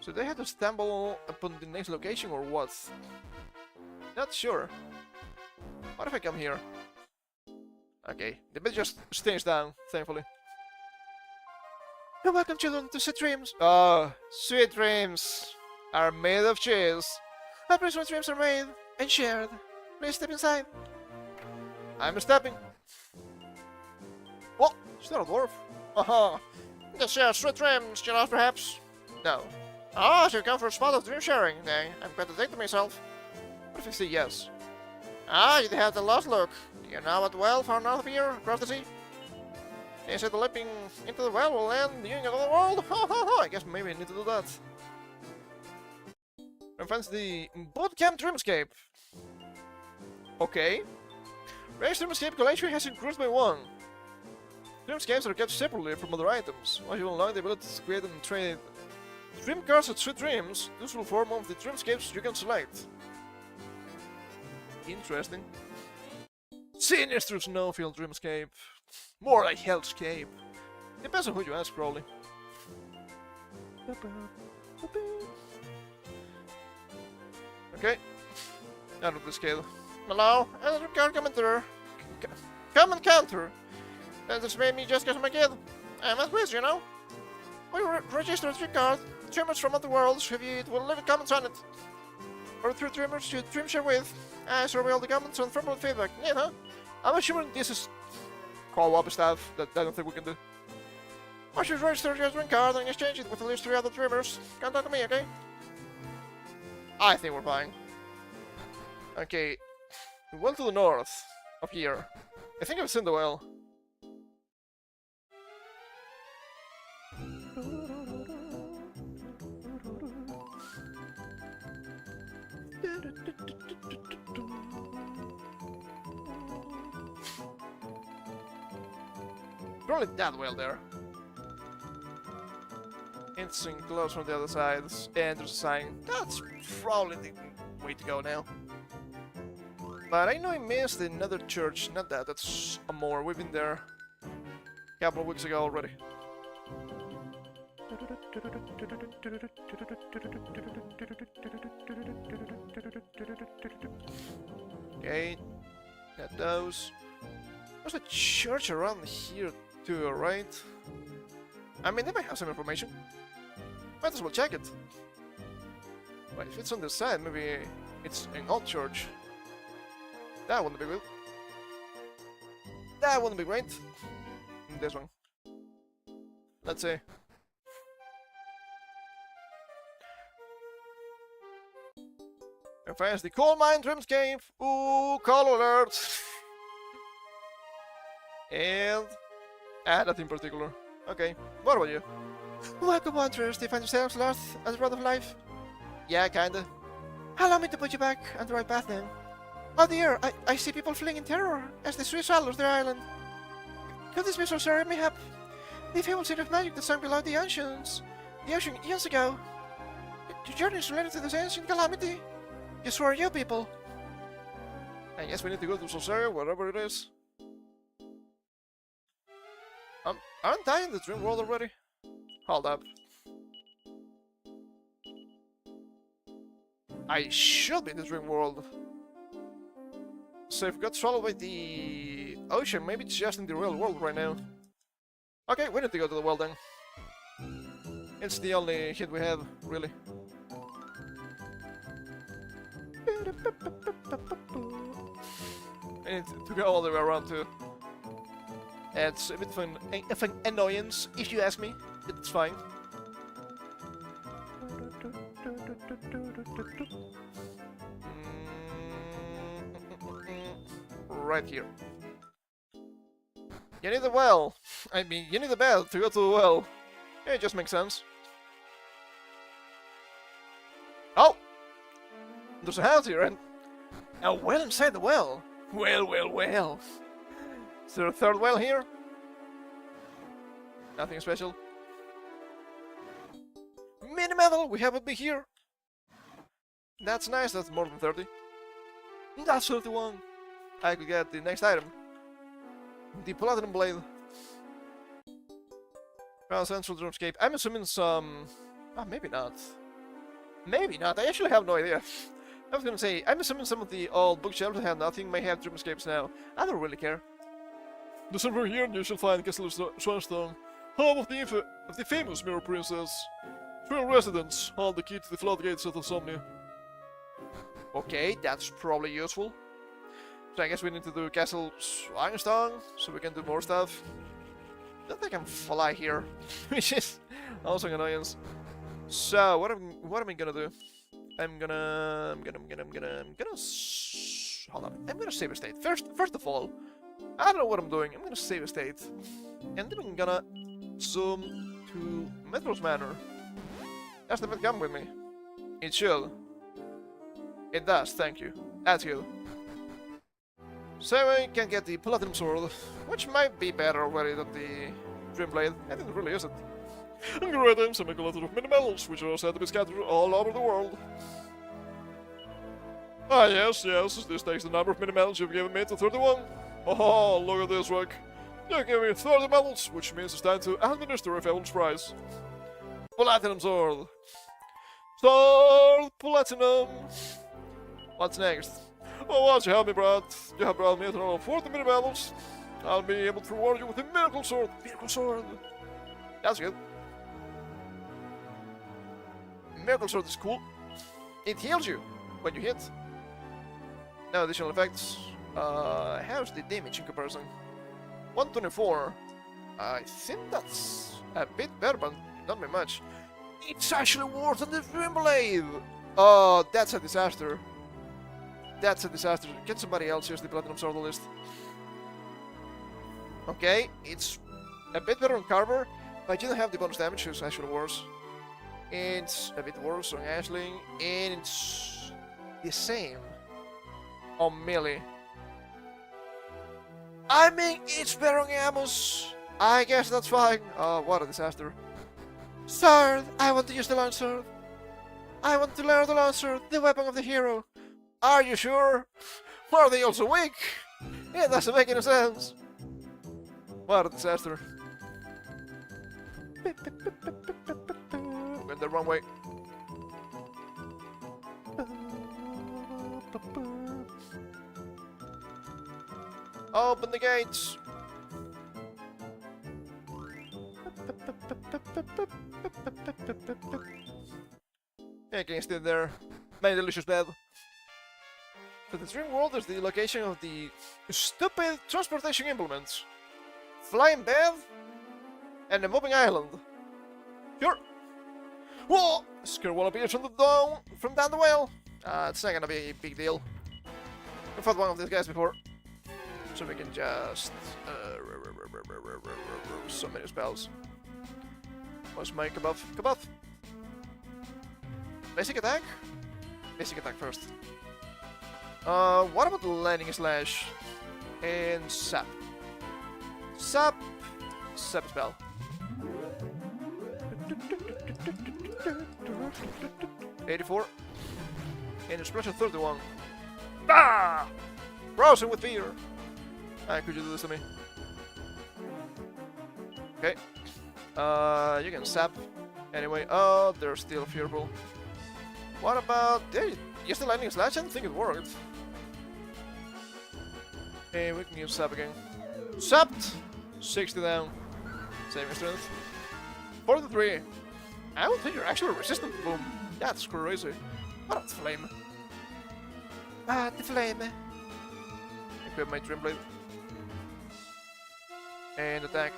Speaker 1: So they had to stumble upon the next location or what? Not sure. What if I come here? Okay, the bed just stays down, thankfully. You're welcome, children, to sweet dreams. Oh, sweet dreams are made of cheese. A place where dreams are made and shared. Please step inside. I'm stepping. What? Is that a dwarf? Uh-huh. Just share sweet dreams, General, perhaps? No. Ah, so you come for a spot of dream sharing. Okay, I'm going to take to myself. What if I say yes? Ah, you have the lost look. You're now at the well far north of here, across the sea. They said the leaping into the well will end you in another world. I guess maybe I need to do that. And friends, the Bootcamp Dreamscape. Okay. Race Dreamscape collection has increased by 1. Dreamscapes are kept separately from other items. Once you unlock the ability to create and trade dream cards at Sweet Dreams, this will form one of the dreamscapes you can select. Interesting. Sinister Snowfield Dreamscape. More like Hellscape. Depends on who you ask, probably. Okay. Out of the scale. Hello? Can't come enter. Come and counter. This made me just get my kid. I'm at risk, you know. We register a dream card. Dreamers from other worlds review it will leave comments on it. Or through dreamers you dream share with. I survey all the comments and verbal feedback. Yeah, huh? I'm assuming this is co-op stuff that I don't think we can do. I should register your drink card and exchange it with at least 3 other dreamers. Can't talk to me, okay? I think we're fine. Okay, well to the north of here. I think I've seen the well. Probably that well there. It's close from the other side, and there's a sign. That's probably the way to go now. But I know I missed another church, not that, that's a more. We've been there a couple of weeks ago already. Okay, got those. There's a church around here too, right? I mean, they might have some information. Might as well check it. But if it's on this side, maybe it's an old church. That wouldn't be good. That wouldn't be great. This one. Let's see. Advance the coal mine dreamscape. Ooh, call alert. And that in particular. Okay, what about you? Welcome, wanderers. Do you find yourselves lost on the road of life? Yeah, kinda. Allow me to put you back on the right path then. Oh dear, I see people fleeing in terror as they swallow their island. Could this be so sorry, mayhap? The famous city of magic that sank below the ocean years ago. Your journey is related to this ancient calamity. Yes, who are you people? I guess we need to go to Sorceria, whatever it is. Aren't I in the dream world already? Hold up. I should be in the dream world. So if we got swallowed by the ocean, maybe it's just in the real world right now. Okay, we need to go to the well then. It's the only hint we have, really. I need to go all the way around too. It's a bit of an annoyance, if you ask me. It's fine. Right here. You need the well. I mean, you need the bell to go to the well. Yeah, it just makes sense. Oh! There's a house here and a well inside the well. Well. Is there a third well here? Nothing special. Mini medal, we have a big here. That's nice, that's more than 30. That's 31. I could get the next item. The Platinum Blade. Crown Central Dreamscape. I'm assuming some... Oh, maybe not. Maybe not, I actually have no idea. I was gonna say, I'm assuming some of the old bookshelves that have nothing may have Dreamscapes now. I don't really care.
Speaker 2: The silver here you shall find Castle Swanstone, home of the famous Mirror Princess. 12 residents hold the key to the floodgates of Insomnia.
Speaker 1: Okay, that's probably useful. So I guess we need to do Castle Swanstone, so we can do more stuff. Don't think I can fly here, which is also an annoyance. So what am I gonna do? I'm gonna hold on. I'm gonna save a state. First of all, I don't know what I'm doing. I'm gonna save a state, and then I'm gonna zoom to Metro's Manor. Does the come with me? It should. It does. Thank you. That's good. So I can get the Platinum Sword, which might be better already than the Dream Blade. I didn't really use it.
Speaker 2: And great items and make a lot of mini medals, which are said to be scattered all over the world. Ah, yes, this takes the number of mini medals you've given me to 31. Oh, look at this, Rick. You gave me 30 medals, which means it's time to administer a fabulous prize. Platinum Sword. Sword Platinum. What's next? Oh, once you help me, Brad, you have brought me a total of 40 mini medals. I'll be able to reward you with a Miracle Sword. Miracle Sword.
Speaker 1: That's good. Miracle Sword is cool. It heals you when you hit. No additional effects. How's the damage in comparison? 124. I think that's a bit better, but not by much. It's actually worse than the Dream Blade! Oh, that's a disaster. That's a disaster. Can somebody else use the Platinum Sword list? Okay, it's a bit better on Carver, but you don't have the bonus damage, it's actually worse. It's a bit worse on Ashling, and it's the same on Melee. I mean, it's better on Amos. I guess that's fine. Oh, what a disaster. Sword! I want to use the long sword. I want to learn the long sword, the weapon of the hero. Are you sure? Why are they also weak? It doesn't make any sense. What a disaster. Went the wrong way. Open the gates. Okay, still there. My delicious bed. So the dream world is the location of the stupid transportation implements. Flying bed and a moving island. Sure. Whoa! Scarewall appears from down the well. It's not gonna be a big deal. I've fought one of these guys before. So we can just so many spells. What's my kebab? Kebab! Basic attack? Basic attack first. What about the lightning slash and sap? Sap spell. $84 and a splash of 31. Ah! Browsing with fear. Could you do this to me? Okay. You can sap. Anyway, oh, they're still fearful. What about... Hey, use the lightning slash? I don't think it worked. Hey, we can use sap again. Sapped! 60 down. Saving strength. 43. I don't think you're actually resistant to boom. That's crazy. What about the flame? The flame. Equip my Dream Blade. And attack.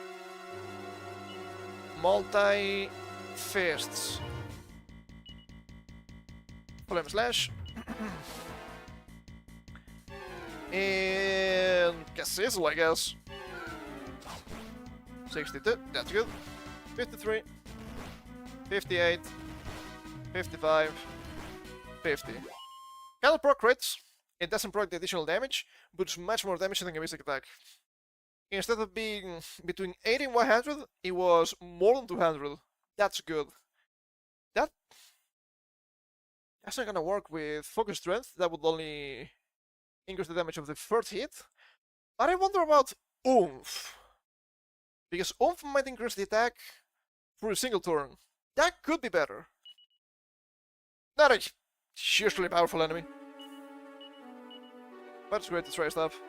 Speaker 1: Multi fists. Flame slash. And Cassizzle, I guess. 62, that's good. 53, 58, 55, 50. Cannot proc crits. It doesn't proc the additional damage, but it's much more damage than a basic attack. Instead of being between 80 and 100, it was more than 200. That's good. That's not gonna work with focus strength. That would only increase the damage of the first hit. But I wonder about oomph. Because oomph might increase the attack for a single turn. That could be better. Not a hugely powerful enemy. But it's great to try stuff.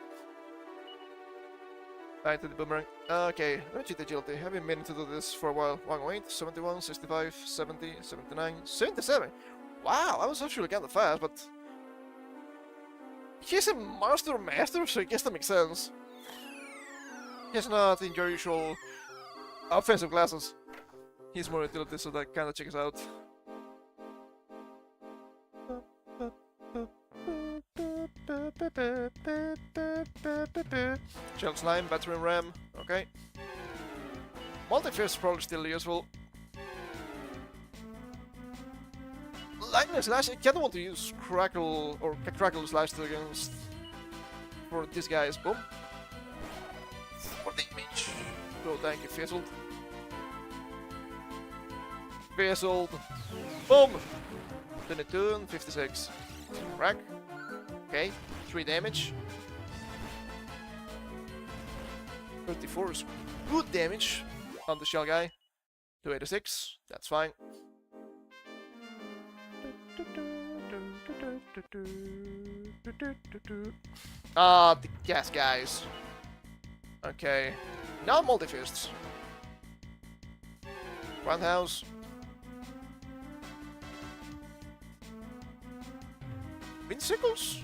Speaker 1: Back to the boomerang. Okay, let me cheat agility. I've been meaning to do this for a while. 108, 71, 65, 70, 79, 77. Wow, I was actually kinda fast, but... He's a monster master, so I guess that makes sense. He's not in your usual offensive classes. He's more utility, so that kinda checks out. Shell Slime, Battery Ram, okay. Multi-Fist is probably still useful. Lightning Slash, I kinda want to use Crackle or Crackle Slash against for these guys. Boom. For damage. Go thank you, Fizzled. Fizzled. Boom! 22 and 56. Crack. Okay, 3 damage. 34 is good damage on the shell guy. 286, that's fine. Ah, the gas guys. Okay, now multi-fists. Roundhouse. Windsickles?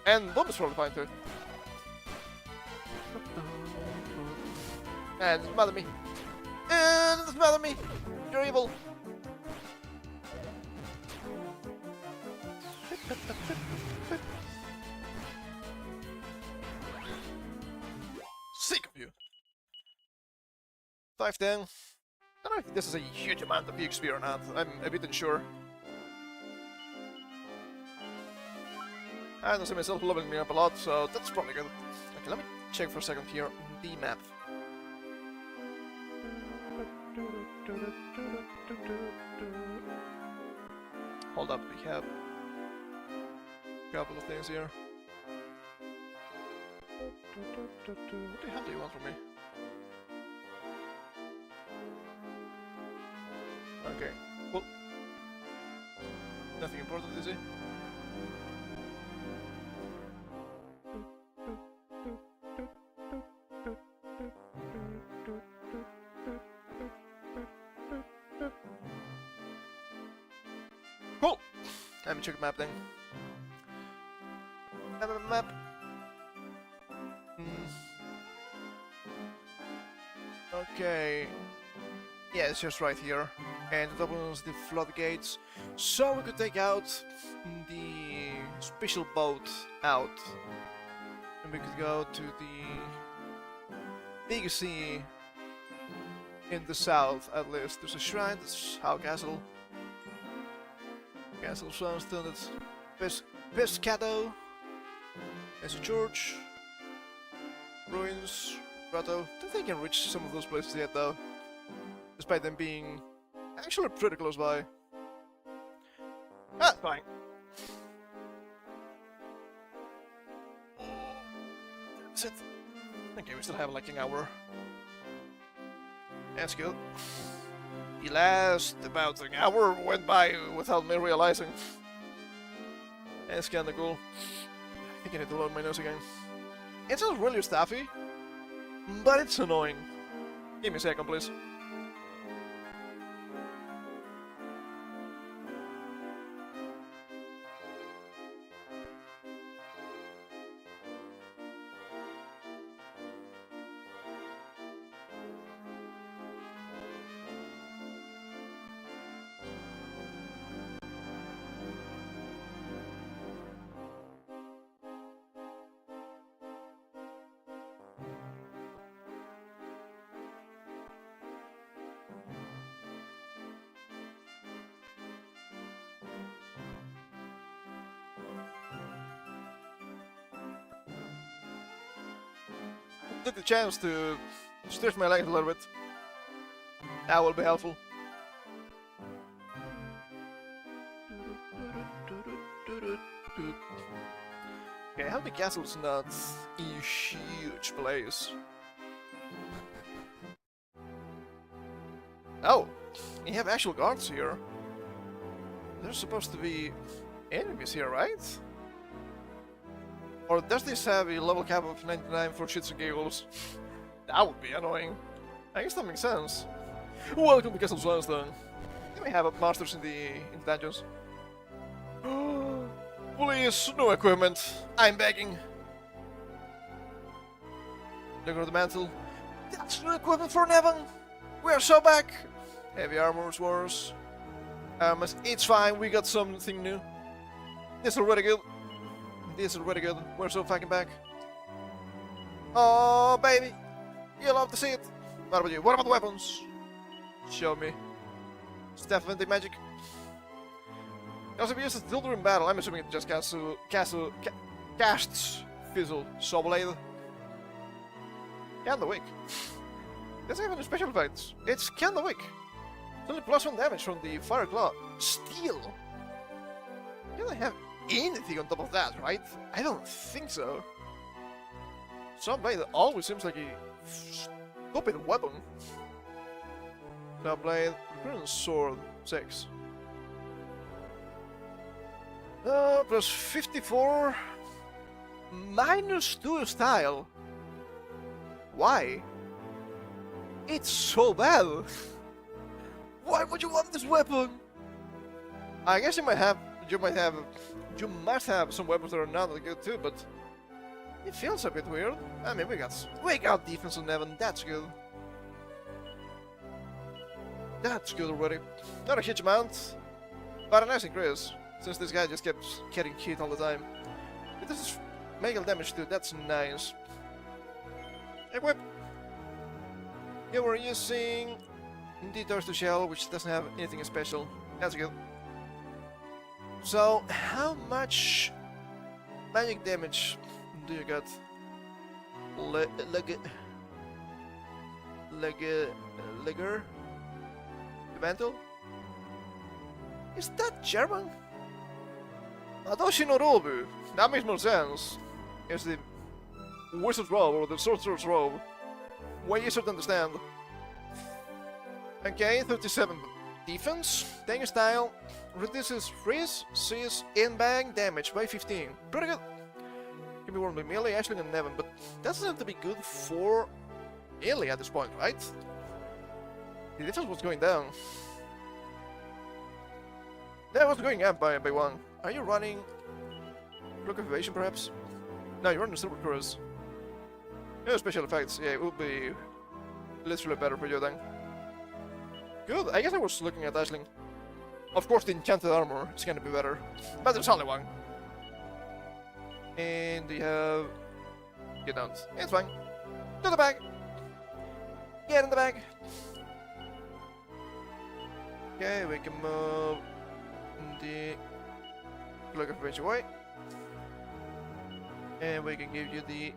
Speaker 1: And Boom is probably fine too. Doesn't bother me. Doesn't bother me. You're evil. Sick of you. 5 then. I don't know if this is a huge amount of EXP or not. I'm a bit unsure. I don't see myself leveling me up a lot, so that's probably good. Okay, let me check for a second here the map. Hold up, we have a couple of things here. What the hell do you want from me? Okay, well, nothing important, is it? Cool! Let me check the map then. Map. Okay. Yeah, it's just right here. And it opens the floodgates. So we could take out the special boat out. And we could go to the big sea in the south, at least. There's a shrine, that's How Castle. Castle Swanstone, that's Pescado. There's a church. Ruins. Grotto. Don't think I can reach some of those places yet though. Despite them being actually pretty close by. Ah, fine. That's it. Okay, we still have like an hour. That's good. The last about an hour went by without me realizing. That's kinda cool. I think I need to load my nose again. It's not really stuffy, but it's annoying. Give me a second, please. Took the chance to stretch my legs a little bit. That will be helpful. Okay, Helmy Castle's not a huge place. Oh, you have actual guards here. There's supposed to be enemies here, right? Or does this have a level cap of 99 for shits and giggles? That would be annoying. I guess that makes sense. Welcome to Castle Swanstone. Can we have up masters in the dungeons? Please, no equipment. I'm begging. Look at the mantle. That's no equipment for Nevin. We are so back. Heavy armors, wars. It's fine. We got something new. This is already good. This is already good. We're so fucking back. Oh, baby. You love to see it. What about you? What about the weapons? Show me. Staff of anti-magic. Also, if you use the during battle, I'm assuming it just casts Fizzle, Saw Blade. And the Wick. Doesn't have any special effects. It's kinda weak. It's only +1 damage from the Fire Claw. Steel! You don't have anything on top of that, right? I don't think so. Saw Blade always seems like a stupid weapon. Saw Blade, Recurrent Sword, 6. Plus 54. -2 style. Why? It's so bad. Why would you want this weapon? I guess you must have some weapons that are not that good too, but it feels a bit weird. I mean, we got defense on Nevin, that's good. That's good already. Not a huge amount, but a nice increase, since this guy just kept getting hit all the time. It does melee damage too, that's nice. Equip! Yeah, we're using the Toaster Shell, which doesn't have anything special. That's good. So, how much magic damage do you get? Leger? The mantle? Is that German? Adoshi no Robu. That makes more sense. It's the Wizard's Robe or the Sorcerer's Robe. Way easier to understand. Okay, 37 defense. Tank style. Reduces freeze, seize, and bang damage by 15. Pretty good. Can be worn by melee, Ashling, and Nevin, but that doesn't have to be good for melee at this point, right? The defense was going down. That was going up by 1. Are you running Cloak of Evasion, perhaps? No, you're running Silver Cruise. No special effects. Yeah, it would be literally better for you then. Good. I guess I was looking at Ashling. Of course, the enchanted armor is gonna be better, but there's only one. And you have... You don't. It's fine. To the bag! Get in the bag! Okay, we can move the Cloak of Evasion away. And we can give you the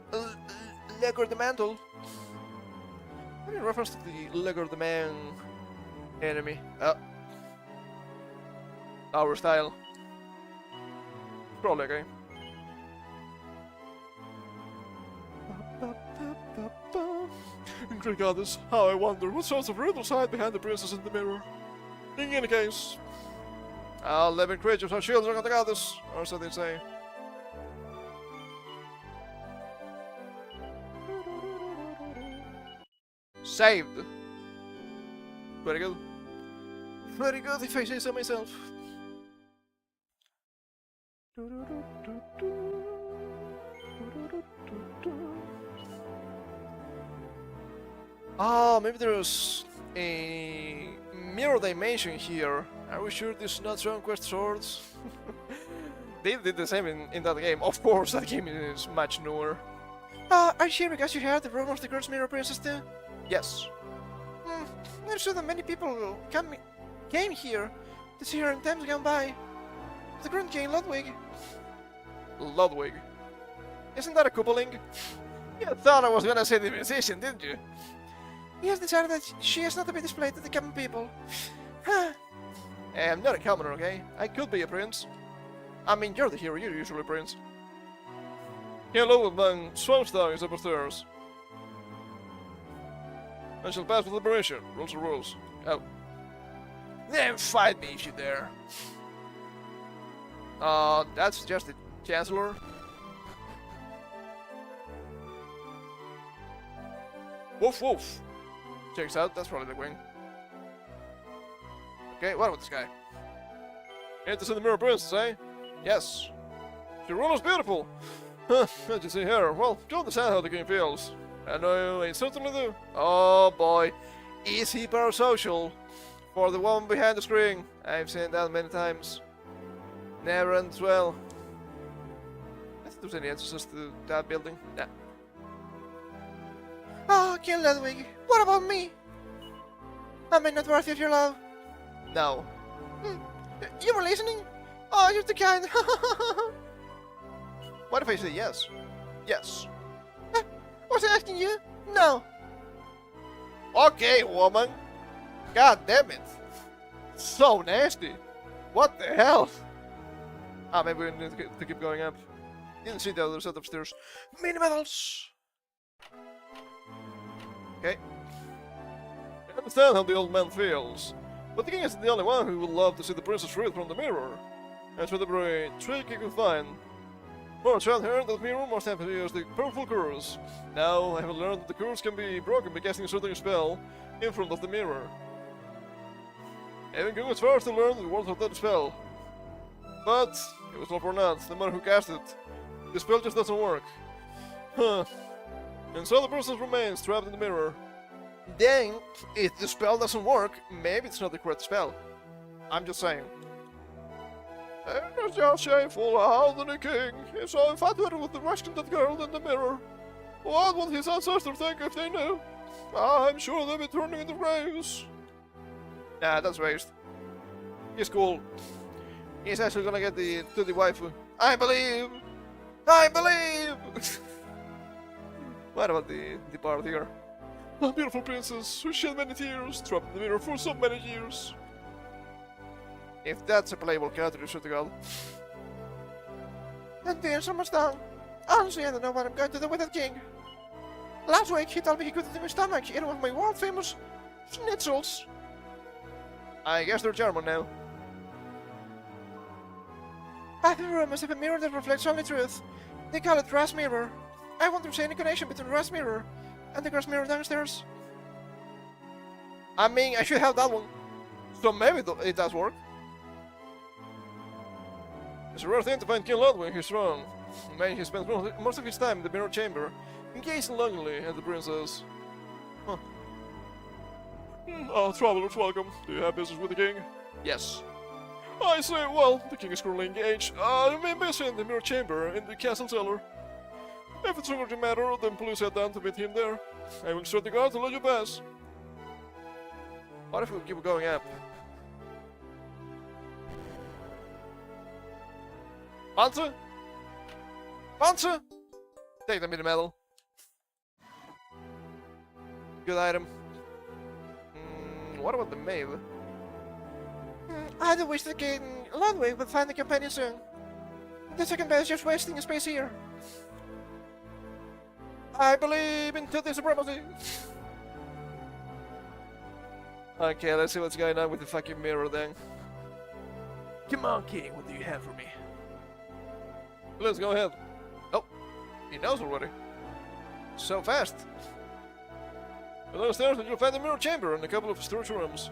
Speaker 1: Legor the Mantle. In reference to the Legor the Man enemy. Our style. Probably okay. Great goddess, how I wonder what sorts of riddles hide behind the princess in the mirror. In any case, all living creatures are children of the goddess, or so they say. Saved. Very good. Very good if I say so myself. Ah, maybe there's a mirror dimension here. Are we sure this is not Dragon Quest Swords? They did the same in that game. Of course, that game is much newer. Are you here because you heard the rumor of the girl's mirror princess too? Yes. I'm sure that many people came here to see her in times gone by. The Grand King Ludwig. Ludwig? Isn't that a Koopaling? You thought I was gonna say the musician, didn't you? He has decided that she is not to be displayed to the common people. I'm not a commoner, okay? I could be a prince. I mean, you're the hero, you're usually a prince. Hello among Swampstown is upstairs. I shall pass with liberation. Rules are rules. Oh. Then fight me if you dare. That's just the Chancellor. Woof woof. Checks out, that's probably the wing. Okay, what about this guy? Ain't this in the mirror princess, eh? Yes. She rules beautiful. Huh, as you see here, well, you understand how the king feels. I know, I certainly do. Oh boy, is he parasocial? For the woman behind the screen. I've seen that many times. Never ends well. I think there's any answers to that building. Nah. Oh, King Ludwig, what about me? Am I not worthy of your love? No. You were listening? Oh, you're too kind. What if I say yes? Yes. Was I asking you? No. Okay, woman. God damn it. So nasty. What the hell? Ah, maybe we need to keep going up. Didn't see the other set of stairs. Mini medals. Okay. I understand how the old man feels, but the king isn't the only one who would love to see the princess read from the mirror. That's what every trick you can find. For a child here, that mirror must have used the powerful curse. Now, I have learned that the curse can be broken by casting a certain spell in front of the mirror. I even go as far as to learn the words of that spell. But, it was not for naught, no matter who cast it. The spell just doesn't work. Huh. And so the person remains trapped in the mirror. then, if the spell doesn't work, maybe it's not the correct spell. I'm just saying.
Speaker 2: It's just shameful how the king is so infatuated with the rescued girl in the mirror. What would his ancestors think if they knew? I'm sure they'll be turning in the graves.
Speaker 1: Nah, that's waste. He's cool. He's actually gonna get the waifu. I believe! I believe! What about the part here?
Speaker 2: A beautiful princess who shed many tears, trapped in the mirror for so many years.
Speaker 1: If that's a playable character, you should to God. And there's almost done. Honestly, I don't know what I'm going to do with that king. Last week, he told me he couldn't in my stomach. It was my world famous schnitzels. I guess they're German now. I've heard rumors of a mirror that reflects only truth. They call it Grass Mirror. I wonder if there's any connection between Grass Mirror and the Grass Mirror downstairs. I mean, I should have that one. So maybe it does work.
Speaker 2: It's a rare thing to find King Ludwig his throne. May he spends most of his time in the mirror chamber, gazing longingly at the princess. Huh. Oh, travelers, welcome. Do you have business with the king?
Speaker 1: Yes.
Speaker 2: I say, well, the king is currently engaged. You may be in the mirror chamber in the castle cellar. If it's an urgent matter, then please head down to meet him there. I will instruct the guard to let you pass.
Speaker 1: What if we keep going up? Panzer? Panzer! Take the mini medal. Good item. What about the mail? I do wish the King Ludwig would find the companion soon. The second base is just wasting space here. I believe in total supremacy. Okay, let's see what's going on with the fucking mirror then. Come on, King, what do you have for me?
Speaker 2: Let's go ahead.
Speaker 1: Oh, he knows already. So fast.
Speaker 2: And downstairs you'll find the mirror chamber and a couple of storage rooms.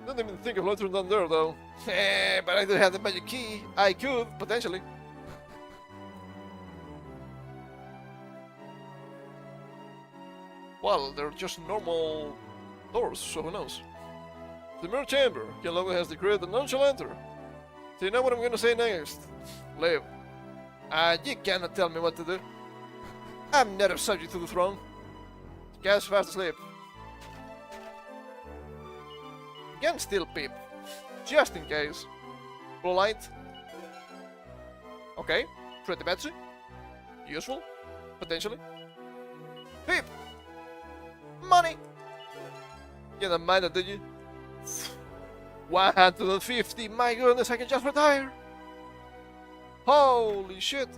Speaker 2: Don't even think of later down there though.
Speaker 1: But I do have the magic key. I could, potentially.
Speaker 2: Well, they're just normal doors, so who knows? The mirror chamber. King Ludwig has decreed that none shall enter. Do you know what I'm gonna say next?
Speaker 1: Leave. You cannot tell me what to do. I'm not a subject to the throne. Guys fast asleep. Can still peep. Just in case. Blue light. Okay. Pretty Betsy. Useful. Potentially. Peep! Money! You didn't mind that, did you? 150! My goodness, I can just retire! Holy shit!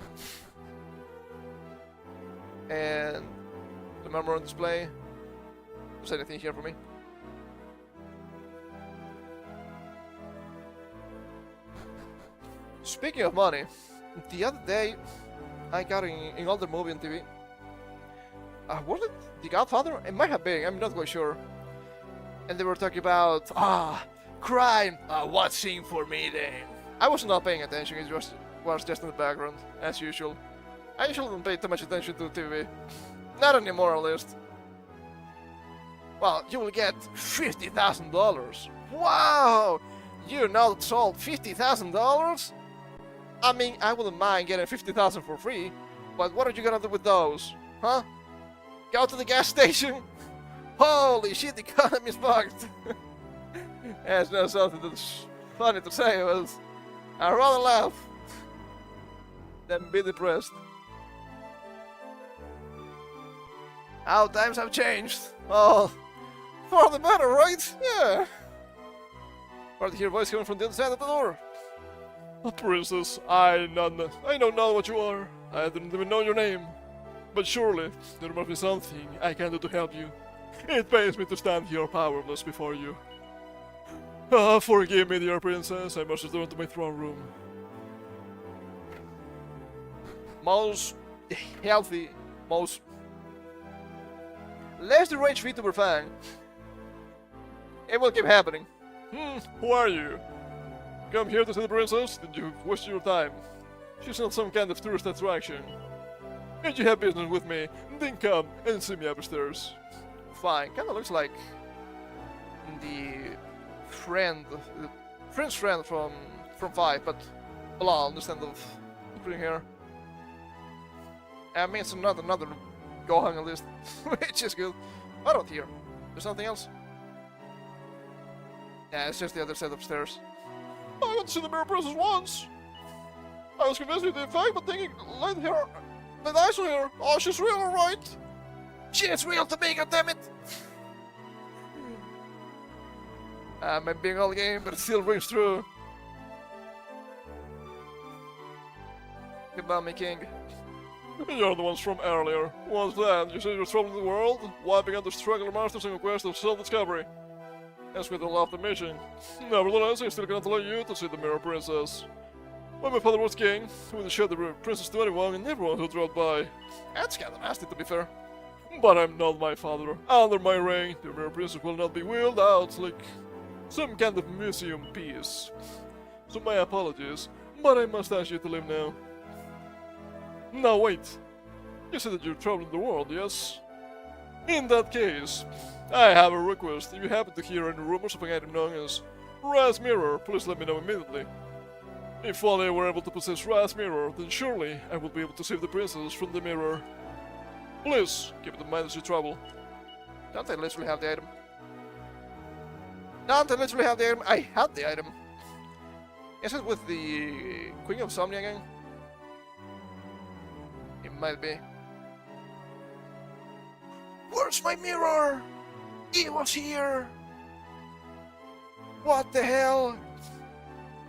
Speaker 1: And the memory on display. Is anything here for me? Speaking of money, the other day I got in older movie on TV. Was it The Godfather? It might have been, I'm not quite sure. And they were talking about, crime! What's sing for me then? I was not paying attention, it was just in the background, as usual. I usually don't pay too much attention to TV. Not anymore, at least. Well, you will get $50,000. Wow! You now sold $50,000? I mean, I wouldn't mind getting $50,000 for free, but what are you gonna do with those? Huh? Go to the gas station? Holy shit, the economy's fucked. That's not something that's funny to say, but I'd rather laugh than be depressed. How times have changed. Oh, for the better, right? Yeah. Or to hear a voice coming from the other side of the door.
Speaker 2: Oh, princess, I know not what you are. I didn't even know your name. But surely, there must be something I can do to help you. It pains me to stand here powerless before you. Forgive me, dear princess, I must return to my throne room.
Speaker 1: Most healthy, most less deranged vtuber fan. It will keep happening.
Speaker 2: Who are you? Come here to see the princess? Did you waste your time? She's not some kind of tourist attraction. If you have business with me, then come and see me upstairs.
Speaker 1: fine. Kinda looks like the French friend from 5, but blonde instead of green hair. I mean, it's another Gohan on list, which is good. What about here? There's nothing else? Yeah, it's just the other set upstairs.
Speaker 2: I got to see the mirror princess once. I was convinced with the effect, but thinking, let eyes on her. Oh, she's real, alright.
Speaker 1: She's real to me, goddammit! My being all game, but it still rings true. Goodbye, my king.
Speaker 2: You're the ones from earlier. What's that? You said you're traveling the world, wiping out the struggler masters in a quest of self-discovery. As with the love the mission. Nevertheless, I still cannot allow you to see the Mirror Princess. When my father was king, he would show the princess to anyone and everyone who drove by.
Speaker 1: That's kinda nasty, to be fair.
Speaker 2: But I'm not my father. Under my reign, the Mirror Princess will not be wheeled out like some kind of museum piece. So my apologies, but I must ask you to leave now. Now wait. You said that you're traveling the world, yes? In that case, I have a request. If you happen to hear any rumors of an item known as Raz Mirror, please let me know immediately. If only I were able to possess Raz Mirror, then surely I would be able to save the princess from the mirror. Please, keep it in mind as you travel.
Speaker 1: Don't I literally have the item? Don't I literally have the item? I had the item. Is it with the Queen of Somnia again? It might be. Where's my mirror? It was here! What the hell?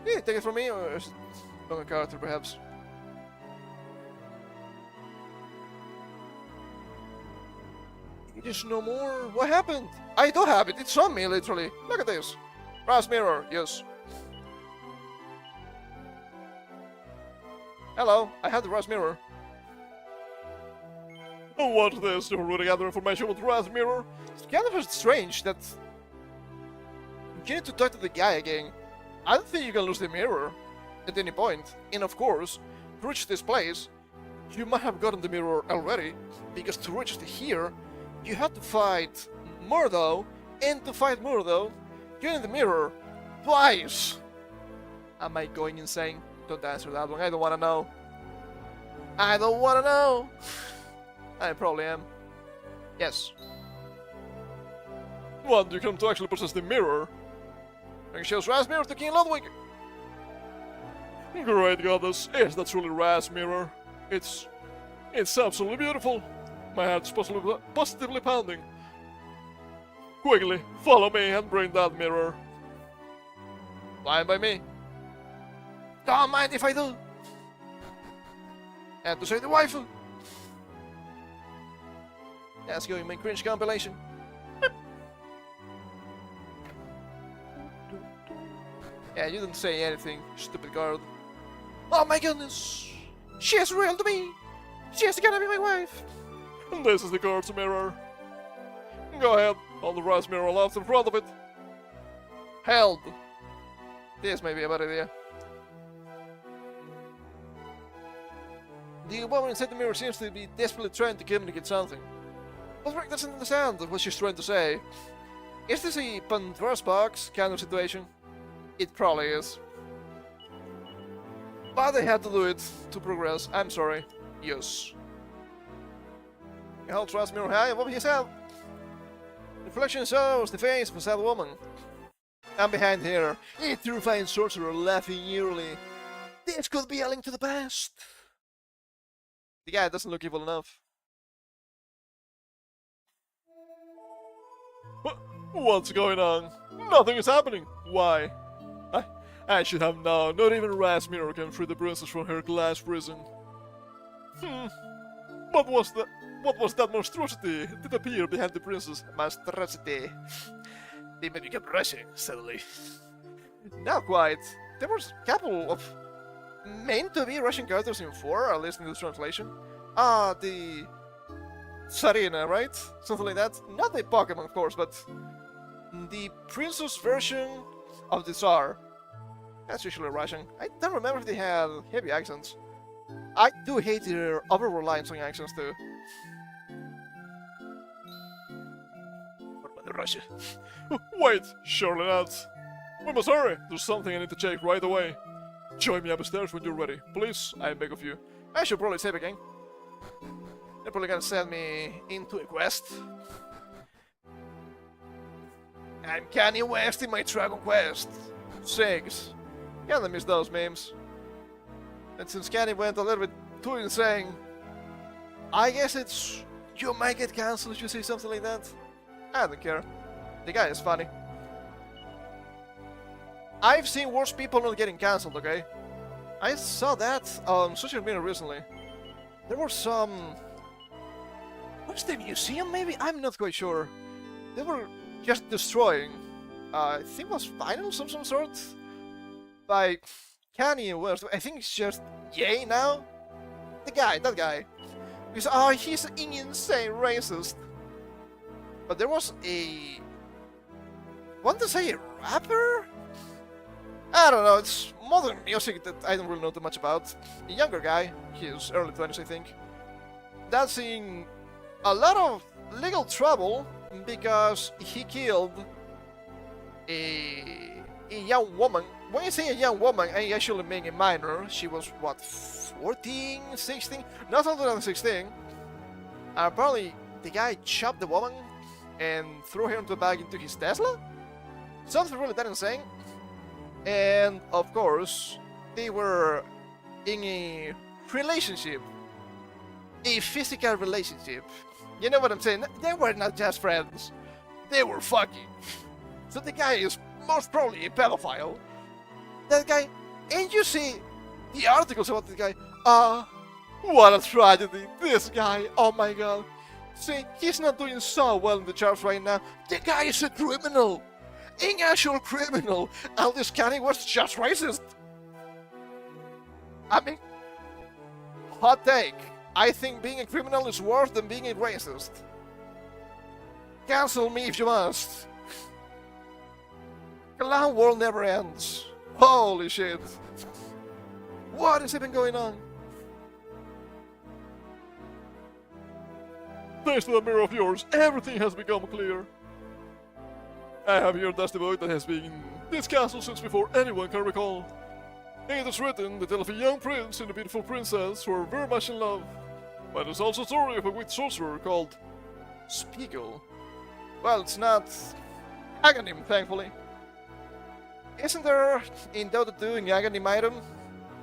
Speaker 1: Did you take it from me, or is it from a character, perhaps? There's no more. What happened? I do have it. It's on me, literally. Look at this. Brass mirror. Yes. Hello. I have the brass mirror.
Speaker 2: What's this? You already gather information with Raz Mirror?
Speaker 1: It's kind of strange that you need to talk to the guy again. I don't think you can lose the mirror at any point. And of course, to reach this place, you might have gotten the mirror already, because to reach it here, you have to fight Murdo, and to fight Murdo, you need the mirror twice. Am I going insane? Don't answer that one. I don't want to know. I don't want to know. I probably am. Yes.
Speaker 2: What, you come to actually possess the mirror?
Speaker 1: And shows Raz Mirror to King Ludwig.
Speaker 2: Great goddess, is that truly Raz Mirror? It's absolutely beautiful. My heart's positively pounding. Quickly, follow me and bring that mirror.
Speaker 1: Fine by me. Don't mind if I do. And to save the waifu. Let's go in my cringe compilation. Yeah, you didn't say anything, stupid guard. Oh my goodness! She is real to me! She is gonna be my wife!
Speaker 2: This is the guard's mirror. Go ahead, hold the Raz Mirror aloft in front of it.
Speaker 1: Held! This may be a bad idea. The woman inside the mirror seems to be desperately trying to communicate something. But Rick doesn't understand what she's trying to say. Is this a Pandora's box kind of situation? It probably is. But I had to do it to progress. I'm sorry. Yes. Hold Raz Mirror high above his head. The reflection shows the face of a sad woman. And behind her, a terrifying sorcerer laughing eerily. This could be a link to the past. The guy doesn't look evil enough.
Speaker 2: What's going on? Nothing is happening. Why? I should have known. Not even Raz Mirror can free the princess from her glass prison. What was that monstrosity that appeared behind the princess?
Speaker 1: Monstrosity. They may become Russian suddenly. Not quite. There was a couple of meant to be Russian characters in 4, at least in the translation. The Tsarina, right? Something like that. Not the Pokemon, of course, but the princess version of the Tsar. That's usually Russian. I don't remember if they had heavy accents. I do hate their over-reliance on accents too. to rush it.
Speaker 2: Wait, surely not. We must hurry. There's something I need to check right away. Join me upstairs when you're ready. Please, I beg of you.
Speaker 1: I should probably save again. They're probably gonna send me into a quest. I'm Kanye West in my Dragon Quest 6. Kinda miss those memes. And since Kanye went a little bit too insane, I guess it's... You might get cancelled if you say something like that. I don't care. The guy is funny. I've seen worse people not getting cancelled, okay? I saw that on social media recently. There were some... What's the museum, maybe? I'm not quite sure. They were just destroying... I think it was finals of some sort? By Kanye West. I think it's just Ye now? That guy. Because, oh, he's an insane racist. But there was a... Want to say a rapper? I don't know, it's modern music that I don't really know too much about. A younger guy, he's early 20s I think, that's in a lot of legal trouble because he killed a young woman. When I say a young woman, I actually mean a minor. She was, what, 14, 16? Not older than 16. Apparently, the guy chopped the woman and threw her into a bag into his Tesla? Something really that insane. And of course, they were in a relationship. A physical relationship. You know what I'm saying? They were not just friends. They were fucking. So the guy is most probably a pedophile. That guy, and you see the articles about the guy. What a tragedy. This guy, oh my god. See, he's not doing so well in the charts right now. The guy is a criminal. An actual criminal, and this Kanye was just racist. I mean, hot take. I think being a criminal is worse than being a racist. Cancel me if you must. Clown world never ends. Holy shit. What is even going on?
Speaker 2: Thanks to the mirror of yours, everything has become clear. I have here a dusty book that has been in this castle since before anyone can recall. It is written the tale of a young prince and a beautiful princess who are very much in love. But it's also a story of a wicked sorcerer called
Speaker 1: Spiegel. Well, it's not Aghanim, thankfully. Isn't there in Dota 2 an Aghanim item?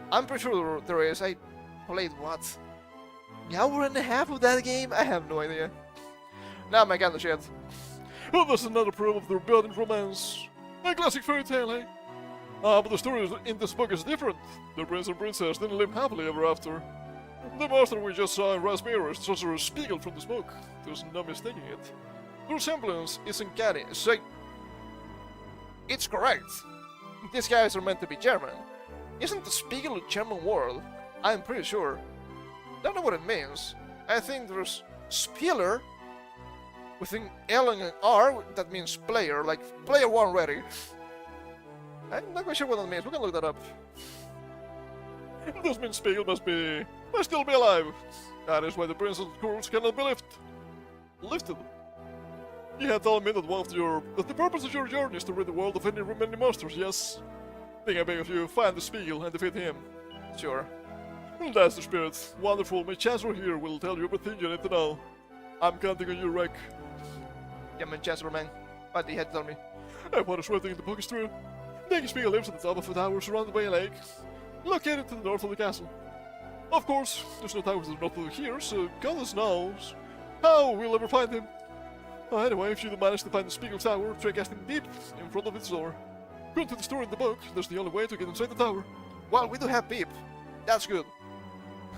Speaker 1: I'm pretty sure there is. I played what? An hour and a half of that game? I have no idea. Now my kind of shit.
Speaker 2: Oh, that's another proof of their building romance. A classic fairy tale, eh? But the story in this book is different. The prince and princess didn't live happily ever after. The monster we just saw in Rise Mirror is Sorcerer Spiegel from this book. There's no mistaking it. The resemblance is uncanny, so... It's correct. These guys are meant to be German. Isn't the Spiegel a German word? I'm pretty sure. Don't know what it means. I think there's Spieler with an L and an R, that means player, like player one ready. I'm not quite sure what that means, we can look that up. This means Spiegel must still be alive. That is why the princess curse cannot be lifted. You had told me that the purpose of your journey is to rid the world of any remaining monsters, yes? Then I beg of you, find the Spiegel and defeat him.
Speaker 1: Sure.
Speaker 2: That's the spirit. Wonderful, my Chancellor here will tell you everything you need to know. I'm counting on you, Rek.
Speaker 1: Yeah, man, Chancellor man. What did he had to tell me?
Speaker 2: And what is written in the book is true. The Spiegel lives at the top of a tower surrounded by a lake, located to the north of the castle. Of course, there's no tower to the north of here, so goodness knows how we'll ever find him. Anyway, if you do manage to find the Spiegel Tower, try casting deep in front of its door. According to the story in the book, that's the only way to get inside the tower.
Speaker 1: Well, we do have Beep. That's good.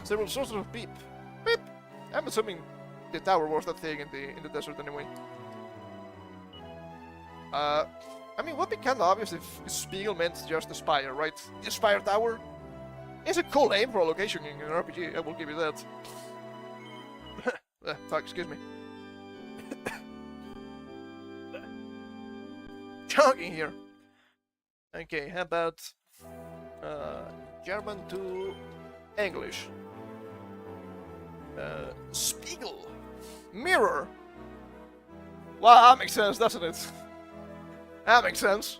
Speaker 1: Several sources of Beep. Beep! I'm assuming the tower was that thing in the desert anyway. I mean, would be kind of obvious if Spiegel meant just the spire, right? The Spire Tower? It's a cool name for a location in an RPG, I will give you that. Fuck, excuse me. Jogging here. Okay, how about German to English? Spiegel. Mirror. Well, that makes sense, doesn't it? That makes sense.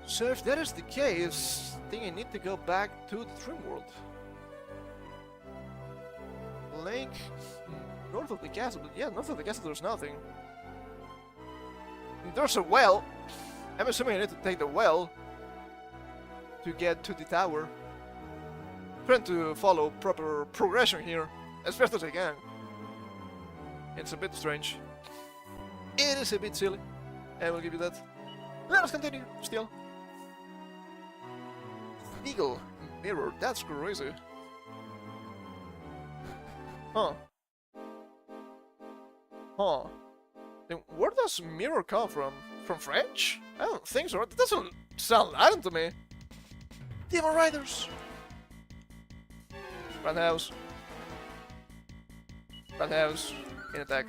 Speaker 1: So if that is the case, I think I need to go back to the Dream World. Lake north of the castle, but yeah, north of the castle there's nothing. There's a well. I'm assuming I need to take the well to get to the tower. Trying to follow proper progression here as best as I can. It's a bit strange. It is a bit silly. I will give you that. Let us continue, still. Eagle mirror, that's crazy. Huh. Huh. Then where does mirror come from? From French? I don't think so. That doesn't sound Latin to me. Demon Riders! Roundhouse. Roundhouse. In attack.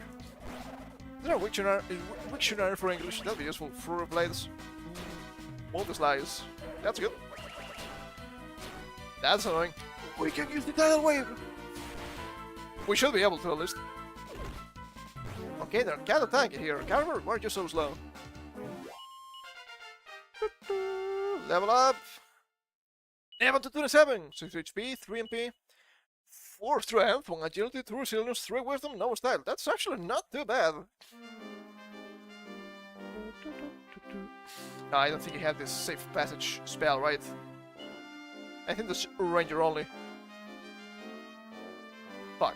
Speaker 1: Is there a Wiktionary for English? That'd be useful. For blades. Multi-slice. That's good. That's annoying. We can use the tidal wave! We should be able to at least. Okay, they're kind of tanky here. Carver, why are you so slow? Level up! Level to 27! 6 HP, 3 MP, 4 strength, 1 agility, 2 resilience, 3 wisdom, no style. That's actually not too bad. No, I don't think you have this safe passage spell, right? I think that's ranger only. Fuck.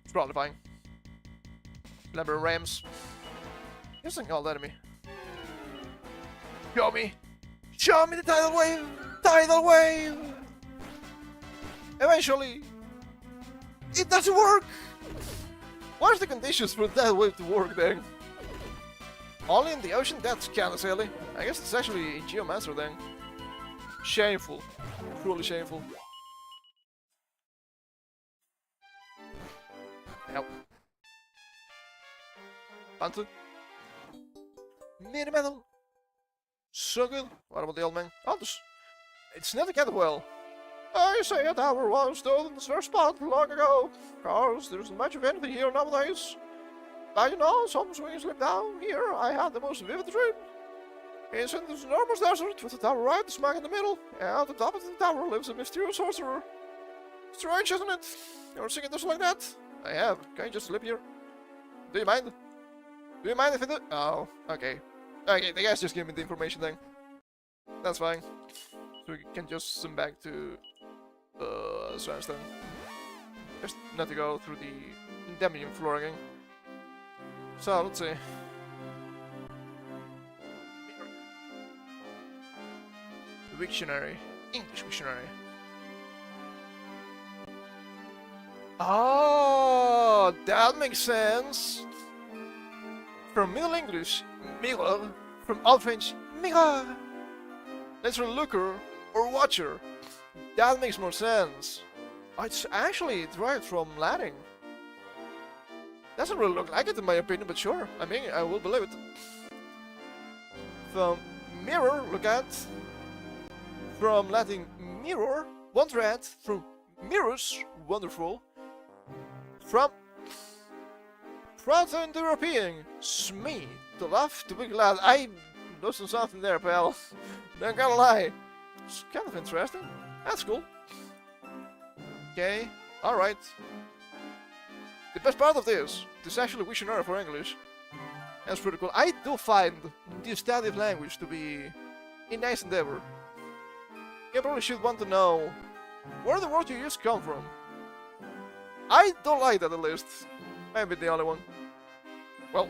Speaker 1: It's probably fine. Lumber rams. Here's an old enemy. Show me! Show me the tidal wave! Tidal wave! Eventually! It doesn't work! What are the conditions for that wave to work then? Only in the ocean? That's kinda silly. I guess it's actually a Geomancer then. Shameful. Truly shameful. Help. Bantu. Mini metal. So good. What about the old man? Oh, it's never get well. I say a tower was stood in this first spot long ago. Cause there isn't much of anything here nowadays. But you know, some swings slip down here. I had the most vivid dream. It's in this enormous desert with the tower right smack in the middle. And at the top of the tower lives a mysterious sorcerer. Strange, isn't it? You're singing this like that? I have. Can you just slip here? Do you mind? Do you mind if I do? Oh, okay. Okay, the guys just give me the information then. That's fine. So we can just swim back to Sandstone. Just not to go through the damaging floor again. So let's see. Wiktionary. English Wiktionary. Oh, that makes sense. From Middle English, mirror. From Old French, mirror. Literal looker or watcher. That makes more sense. Oh, it's actually derived from Latin. Doesn't really look like it in my opinion, but sure. I mean, I will believe it. From mirror, look at. From Latin mirror, wonder at. From mirrors, wonderful. From Proto-Indo-European, SME, to laugh, to be glad. I loosened something there, pal. Not gonna lie. It's kind of interesting. That's cool. Okay, alright. The best part of this is actually Wiktionary for English. That's pretty cool. I do find the study of language to be a nice endeavor. You probably should want to know where the words you use come from. I don't like that at least. Maybe the only one. Well,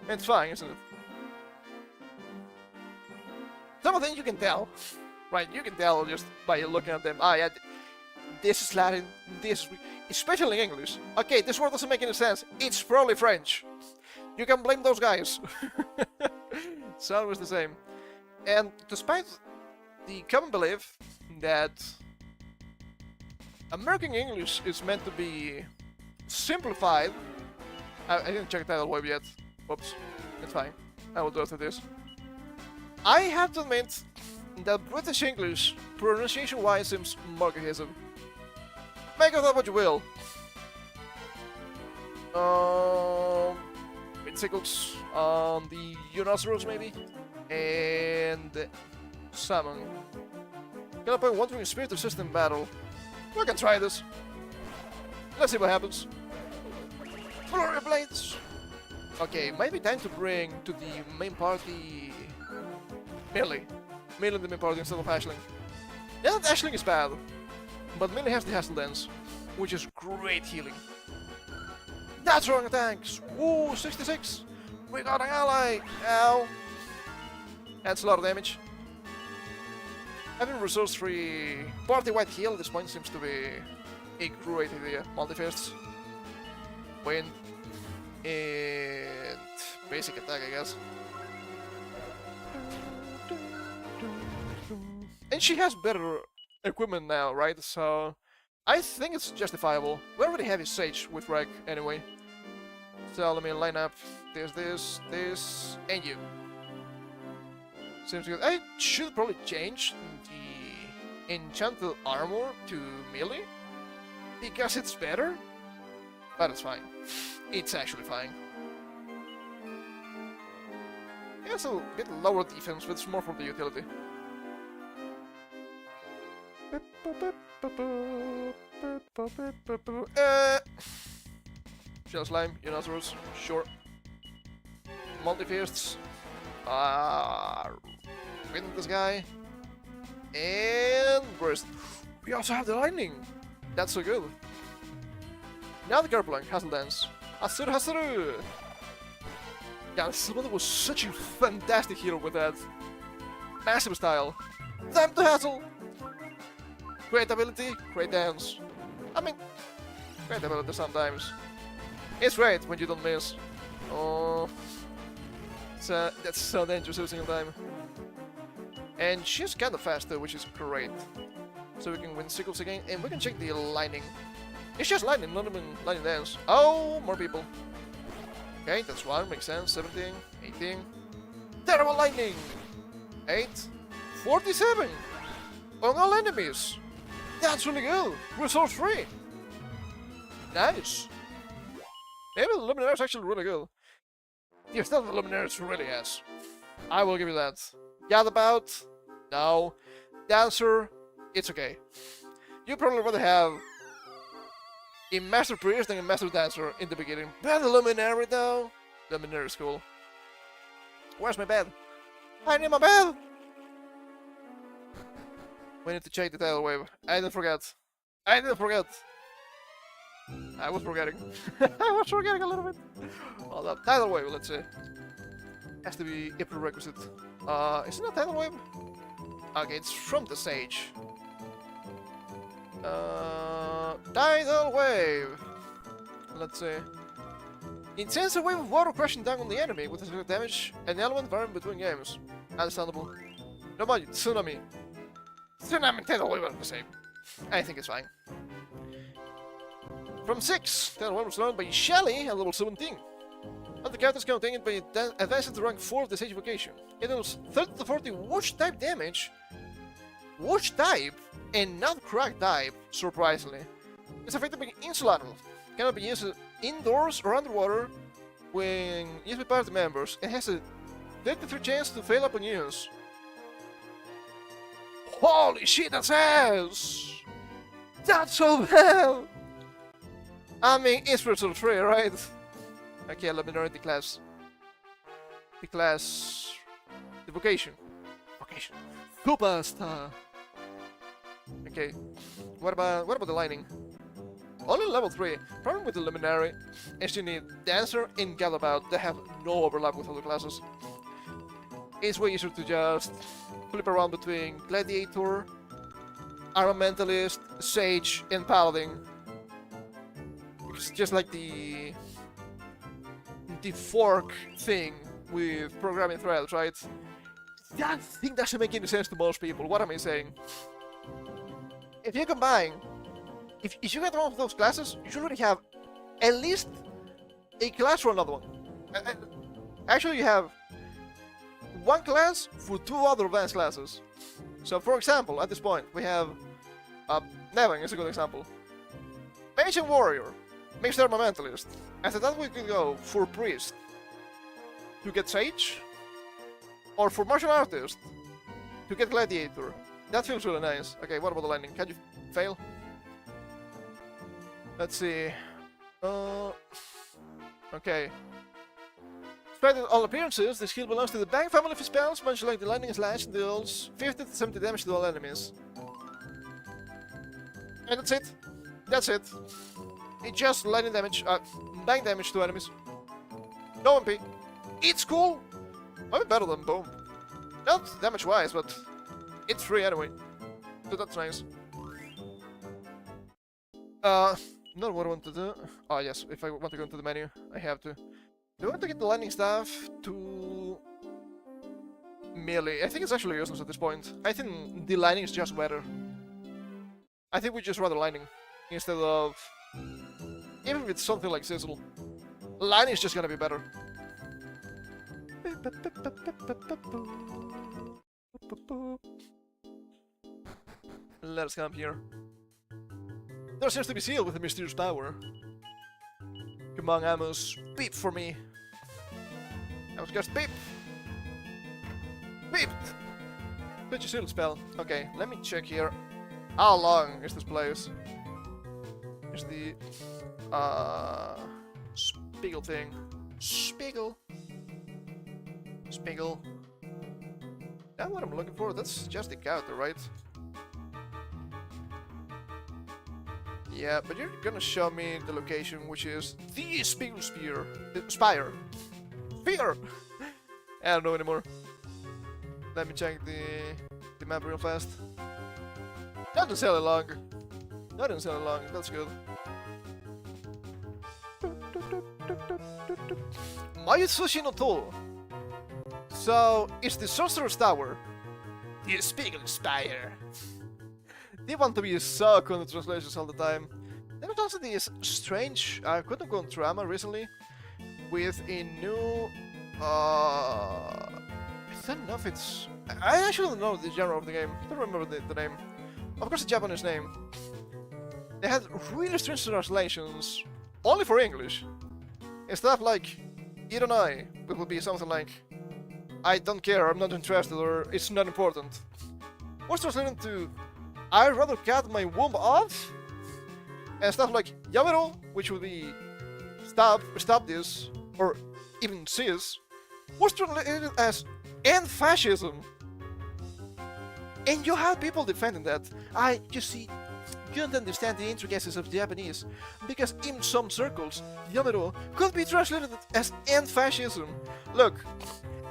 Speaker 1: it's fine, isn't it? Some of them you can tell. Right, you can tell just by looking at them. Ah, yeah, this is Latin, this is... Especially in English. Okay, this word doesn't make any sense. It's probably French. You can blame those guys. It's always the same. And despite the common belief that American English is meant to be simplified. I didn't check that web yet. Whoops. It's fine. I will do after this. I have to admit that British English, pronunciation-wise, seems more cohesive. Make of that what you will. Bicycles on the Rhinoceros maybe, and Salmon. Gonna play Wandering Spirit of System Battle. We can try this. Let's see what happens. Flurry of Blades! Okay, maybe time to bring to the main party Millie. Millie in the main party instead of Ashling. Yeah, Ashling is bad, but Millie has the Hassle Dance, which is great healing. That's wrong attacks! Ooh, 66! We got an ally! Ow! That's a lot of damage. Having resource free party wide heal at this point seems to be a great idea. Multi-fists. Wind. And basic attack, I guess. And she has better equipment now, right? So I think it's justifiable. We already have his Sage with Reg anyway. So let me line up this, and you. Seems good. I should probably change the enchanted armor to melee because it's better, but it's fine. It's actually fine. Yeah, it's a bit lower defense, but it's more for the utility. Shell Slime, Rhinoceros, sure. Multi-fists. Win this guy. And burst. We also have the lightning. That's so good. Now the Kerplunk, Hassle Dance. Hasuru Hasuru! Yeah, someone was such a fantastic hero with that. Massive style. Time to hassle! Great ability, great dance. I mean, great ability sometimes. It's great when you don't miss. Oh, that's so dangerous every single time. And she's kind of fast too, which is great. So we can win Sickles again, and we can check the lightning. It's just lightning, not even lightning dance. Oh, more people. Okay, that's one, makes sense. 17, 18. Terrible lightning! 8, 47! On all enemies! That's really good! Resource free! Nice! Maybe the Luminaire is actually really good. The extent of the Luminaire is really ass. I will give you that. Gadabout? No. Dancer? It's okay. You probably rather have a Master Priest than a Master Dancer in the beginning. But the Luminary though? Luminary is cool. Where's my bed? I need my bed! We need to check the tidal wave. I didn't forget. I didn't forget! I was forgetting. I was forgetting a little bit. Hold up. Tidal wave, let's see. Has to be a prerequisite. Is it not tidal wave? Okay, it's from the Sage. Tidal wave! Let's see. Intense wave of water crashing down on the enemy with a damage and element varying between games. Understandable. No mind, tsunami. Tsunami and tidal wave are the same. I think it's fine. From 6, tidal wave was learned by Shelly at level 17. And the characters can obtain it by advancing to rank 4 of the Sage vocation. It deals 30 to 40 Whoosh type damage. Whoosh type and not crack type, surprisingly. It's effective by Insulateral. Cannot be used indoors or underwater when used by party members. It has a 33 chance to fail upon use. Holy shit, that's ass! That's so bad! I mean, it's Spiritual 3, right? Okay, let me learn the class. The class... The vocation. Vocation. Superstar! Okay, what about the lightning? Only level 3. Problem with the Luminary is you need Dancer and Gadabout that have no overlap with other classes. It's way easier to just flip around between Gladiator, Armamentalist, Sage, and Paladin. It's just like the fork thing with programming threads, right? That thing doesn't make any sense to most people. What am I saying? If you combine, if you get one of those classes, you should already have at least a class for another one. Actually, you have one class for 2 other advanced classes. So, for example, at this point, we have Nevin is a good example. Mage and Warrior, Mixed Armamentalist. After that we could go for Priest to get Sage, or for Martial Artist to get Gladiator. That feels really nice. Okay, what about the lightning? Can you fail? Let's see. Okay. Despite all appearances, this skill belongs to the Bang family of spells, much like the lightning slash deals 50 to 70 damage to all enemies. And that's it. That's it. It's just lightning damage, bang damage to enemies. No MP. It's cool. I mean, better than Boom. Not damage-wise, but it's free anyway. So that's nice. Not what I want to do. Oh yes, if I want to go into the menu, I have to. Do I want to get the lightning staff to melee? I think it's actually useless at this point. I think the lightning is just better. I think we just rather lightning instead of, even if it's something like sizzle. Lightning is just gonna be better. Let us come here. There seems to be sealed with a mysterious power. Come on, Amos, beep for me. Amos just beep. Beeped. Such a sealed spell. Okay, let me check here. How long is this place? Is the Spiegel thing? Spiegel. Spiegel. That's what I'm looking for. That's just the character, right? Yeah, but you're gonna show me the location, which is the Spiegel Spire. Spire. Sphere! I don't know anymore. Let me check the map real fast. Not necessarily long. Not necessarily long. That's good. Mayutsushi no To. So, it's the Sorcerer's Tower. The Spiegel Spire. They want to be so cool in the translations all the time. There was also this strange quote-unquote drama recently with a new I don't know if it's, I actually don't know the genre of the game. I don't remember the name. Of course, the Japanese name. They had really strange translations only for English. And stuff like Ironai, it would be something like I don't care, I'm not interested, or it's not important. Was translated to I'd rather cut my womb off, and stuff like Yamero, which would be stop this, or even cis, was translated as end fascism. And you have people defending that. You see, you don't understand the intricacies of Japanese, because in some circles, Yamero could be translated as end fascism. Look,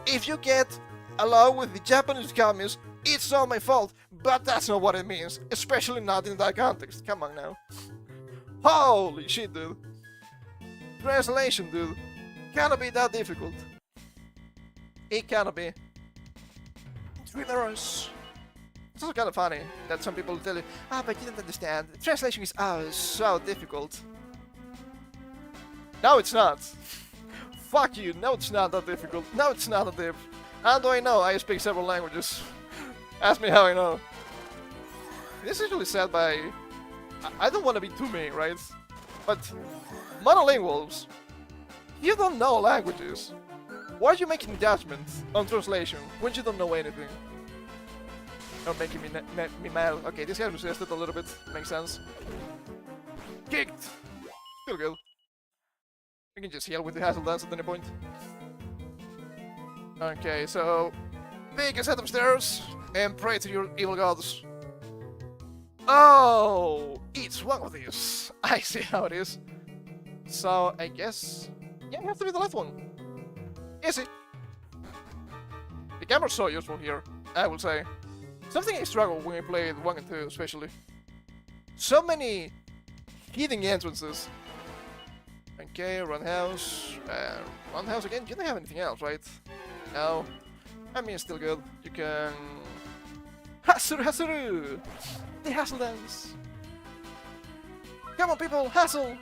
Speaker 1: if you get along with the Japanese communists, it's not my fault, but that's not what it means, especially not in that context. Come on now. Holy shit, dude. Translation, dude. Cannot be that difficult. It cannot be. Dreamers. It's also kind of funny that some people tell you, but you don't understand. Translation is so difficult. No, it's not. Fuck you. No, it's not that difficult. No, it's not that deep. How do I know? I speak several languages. Ask me how I know. This is usually said by... I don't want to be too mean, right? But monolinguals, you don't know languages. Why are you making judgments on translation when you don't know anything? Or making me mad. Okay, this guy resisted a little bit. Makes sense. Kicked! Still good. We can just heal with the Hassle Dance at any point. Okay, so... Take a set of stairs and pray to your evil gods. Oh! It's one of these. I see how it is. So, I guess... Yeah, it has to be the left one. Easy. The camera's so useful here, I will say. Something I struggle when I played 1 and 2, especially. So many hidden entrances. Okay, run house. Run house again. You don't have anything else, right? No. I mean, it's still good. You can... Hasuru Hasuru! The Hassle Dance! Come on, people! Hassle!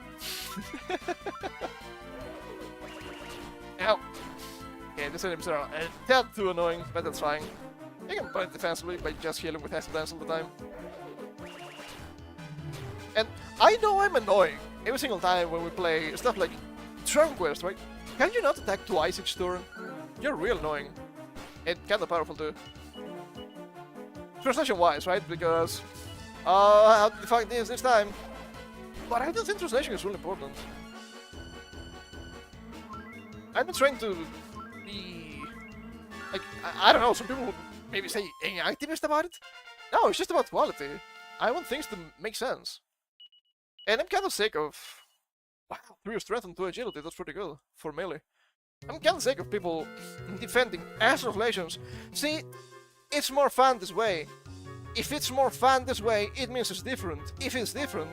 Speaker 1: Ow! Okay, these enemies are a tad too annoying, but that's fine. You can play it defensively by just healing with Hassle Dance all the time. And I know I'm annoying, every single time when we play stuff like Dragon Quest, right? Can you not attack twice each turn? You're real annoying. And kinda powerful too. Translation-wise, right? Because how to define this time. But I don't think translation is really important. I've been trying to be like I don't know. Some people would maybe say activist about it. No, it's just about quality. I want things to make sense. And I'm kind of sick of... Wow, 3 strength and 2 agility, that's pretty good for melee. I'm kind of sick of people defending ass translations. See, it's more fun this way. If it's more fun this way, it means it's different. If it's different,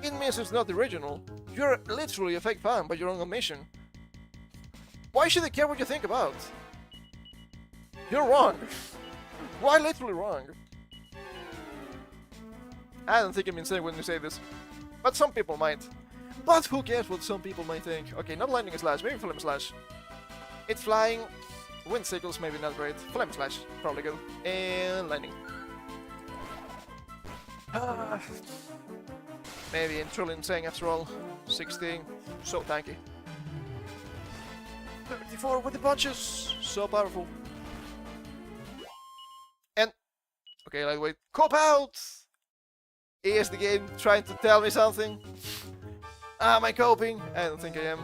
Speaker 1: it means it's not the original. You're literally a fake fan by your own admission. Why should they care what you think about? You're wrong. Why literally wrong? I don't think I'm insane when you say this, but some people might. But who cares what some people might think? Okay, not lightning slash, maybe flame slash. It's flying, wind sickles maybe not great. Flame slash, probably good. And lightning. Maybe truly insane after all. 16, so tanky. 34 with the punches, so powerful. And okay, lightweight, cop out. Is the game trying to tell me something? Am I coping? I don't think I am.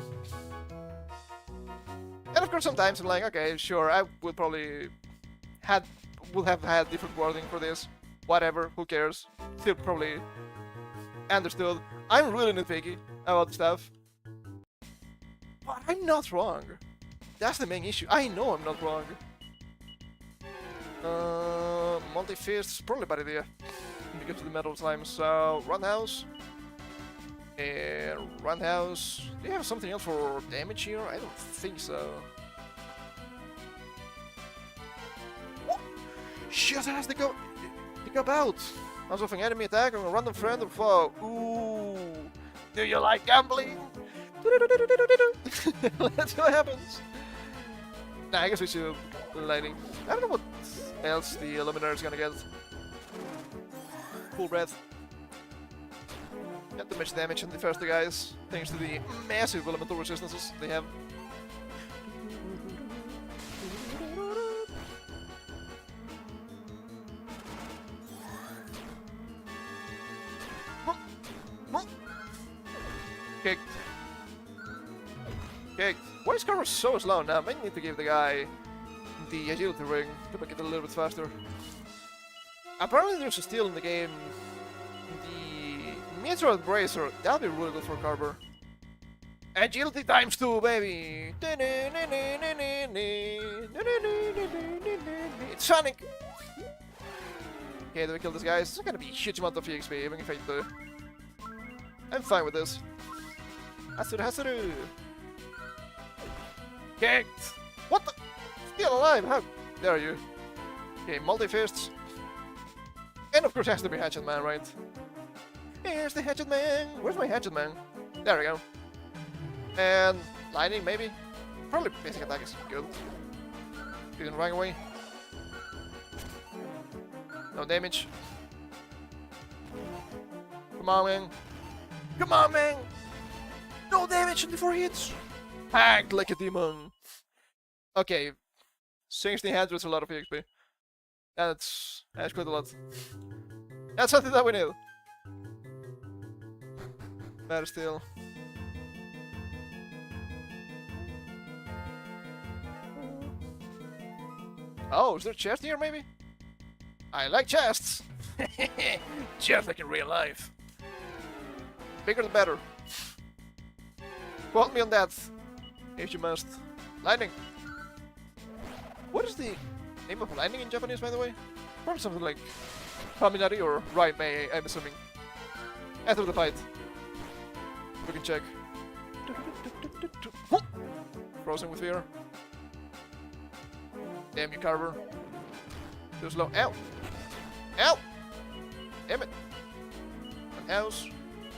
Speaker 1: And of course sometimes I'm like, okay, sure, I would probably would have had different wording for this. Whatever, who cares? Still probably understood. I'm really nitpicky about stuff. But I'm not wrong. That's the main issue. I know I'm not wrong. Multi-fist is probably a bad idea. Because of the metal slime, so Runhouse. And Runhouse. Do you have something else for damage here? I don't think so. What? Shit, has to go out. Once of an enemy attack on a random friend or foe. Ooh. Do you like gambling? Let's see what happens. Nah, I guess we should lightning. I don't know what else the Eliminator is gonna get. Full breath. Not too much damage on the first two guys, thanks to the massive elemental resistances they have. Kicked. Kicked. Why is Carver so slow now? I might need to give the guy the agility ring to make it a little bit faster. Apparently there's a steal in the game. The Meteor Bracer, that'll be really good for Carver. Agility times 2, baby! It's Sonic! Okay, do we kill this guy? It's not gonna be a huge amount of EXP, even if I do. I'm fine with this. Hasuru! Kicked! What the? Still alive? How dare you? Okay, multi-fists. And of course it has to be Hatchet Man, right? Here's the Hatchet Man! Where's my Hatchet Man? There we go. And lightning, maybe? Probably basic attack is good. Didn't run away. No damage. Come on, man. Come on, man! No damage in the 4 hits! Hacked like a demon! Okay. 1600 is a lot of EXP. That's quite a lot. That's something that we need. Better still. Oh, is there a chest here maybe? I like chests! Just like in real life. Bigger the better. Quote me on that, if you must. Lightning! What is the name of lightning in Japanese, by the way? Probably something like Kaminari or Raimei, I'm assuming. After the fight. We can check. Frozen with fear. Damn you, Carver. Too slow. Ow! Ow! Damn it! One house.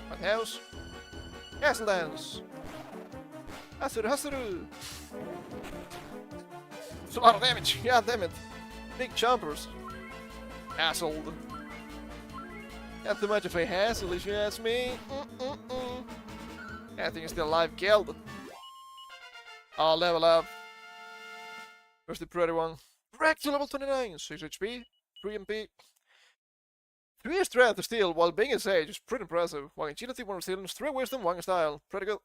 Speaker 1: One house. Castle dance! Hasuru, Hasuru! It's a lot of damage. Yeah, damn it. Big chompers. Hassled. Not too much of a hassle, if you ask me. I think he's still alive. Killed. Oh, level up. Where's the pretty one? Wrecked to level 29. 6 HP, 3 MP. 3 strength to steal while being a sage is pretty impressive. 1 agility, 1 resilience, 3 wisdom, 1 style. Pretty good.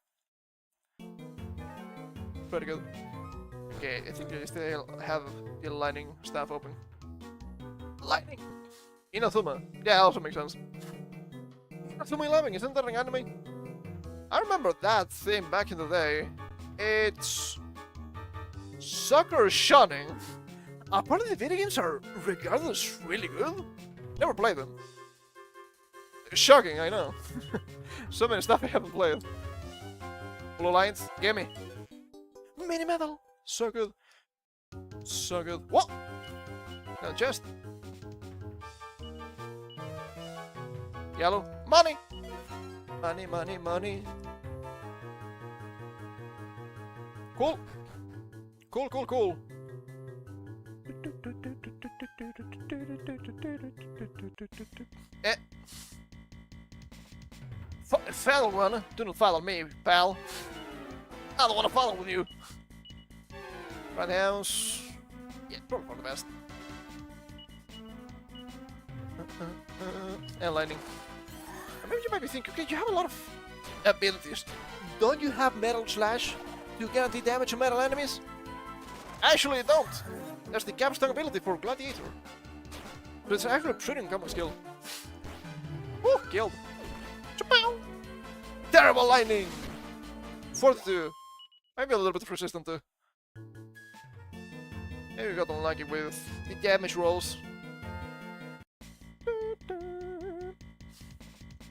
Speaker 1: Pretty good. Okay, I think I still have the lightning staff open. Lightning! Inazuma. Yeah, also makes sense. Inazuma 11, isn't that an anime? I remember that theme back in the day. It's... Soccer Shunning. Apparently the video games are regarded as really good. Never played them. Shocking, I know. So many stuff I haven't played. Blue lines, gimme. Mini medal, so good. So good. What? No, just. Yellow, money. Money, money, money. Cool. Cool, cool, cool. Eh. Follow one. Do not follow me, pal. I don't want to follow with you. Right house. Yeah, probably for the best. And lightning. Maybe you might be thinking, okay, you have a lot of abilities. Don't you have metal slash to guarantee damage to metal enemies? Actually, you don't. There's the capstone ability for gladiator. But it's actually a pretty uncommon skill. Woo, killed. Chapow! Terrible lightning! 42. Maybe a little bit resistant too. Maybe we got unlucky with the damage rolls.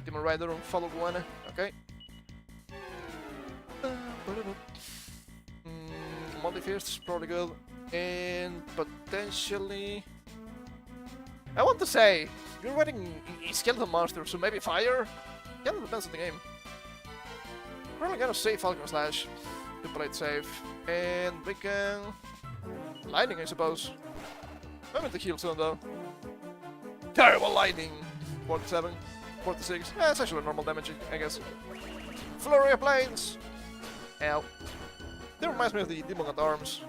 Speaker 1: Demon Rider follow one. Okay. Multi-Fist is probably good. And potentially... I want to say, you're running a skeleton monster, so maybe fire? Yeah, it depends on the game. We're only gonna save Falcon Slash to play it safe. And we can... Lightning, I suppose. I'm in the heal soon, though. Terrible lightning! 47, 46. Yeah, it's actually normal damage, I guess. Flurry of Blades! Ow. That reminds me of the Demon at Arms.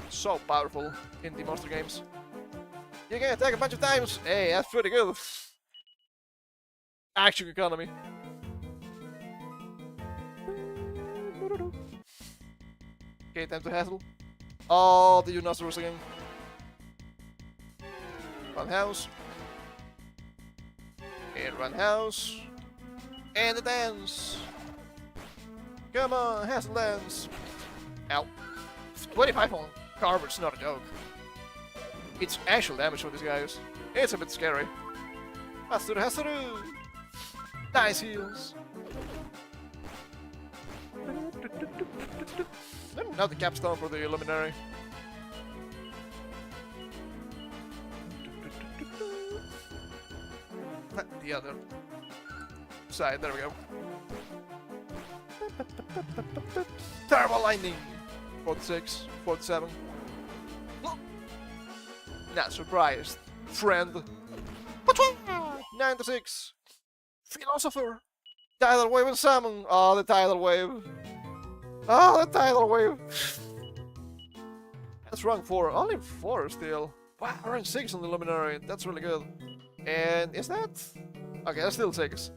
Speaker 1: So powerful in the monster games. You can attack a bunch of times! Hey, that's pretty good. Action economy. Okay, time to hassle. Oh, the Unosaurus again. Run house. And run house. And the dance. Come on, hassle dance. Ow. 25 on Carver, it's not a joke. It's actual damage for these guys. It's a bit scary. Hasuru, Hasuru! Nice heals. Now the capstone for the Luminary. The other side, there we go. Terrible lightning! 46, 47. Not surprised. Friend. 96. Philosopher. Tidal wave and summon. Oh, the tidal wave. Oh, the tidal wave. That's rank 4. Only 4 still. Wow, rank 6 on the Luminary. That's really good. And is that? Okay, that's still 6.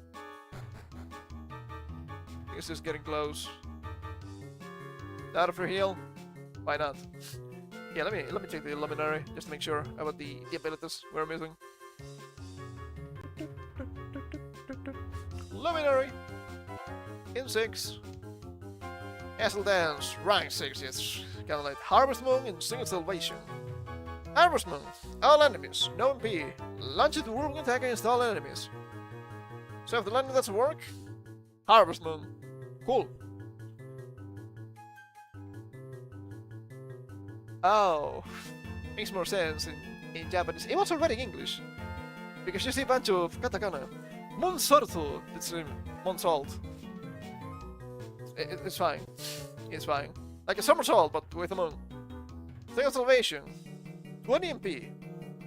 Speaker 1: It's just getting close. Out of her heal? Why not? Yeah, let me check the Luminary just to make sure about the abilities we're missing. Luminary in 6. Castle Dance, rank 6, yes. Kinda like Harvest Moon in Single Salvation. Harvest Moon, all enemies, no MP. Launch it whirlwind attack against all enemies. So if the lightning doesn't work, Harvest Moon. Cool. Oh, makes more sense in Japanese. It was already in English. Because you see a bunch of katakana. Monsorto, it's Monsalt. It's fine. It's fine. Like a somersault, but with a moon. Single Salvation. 20 MP.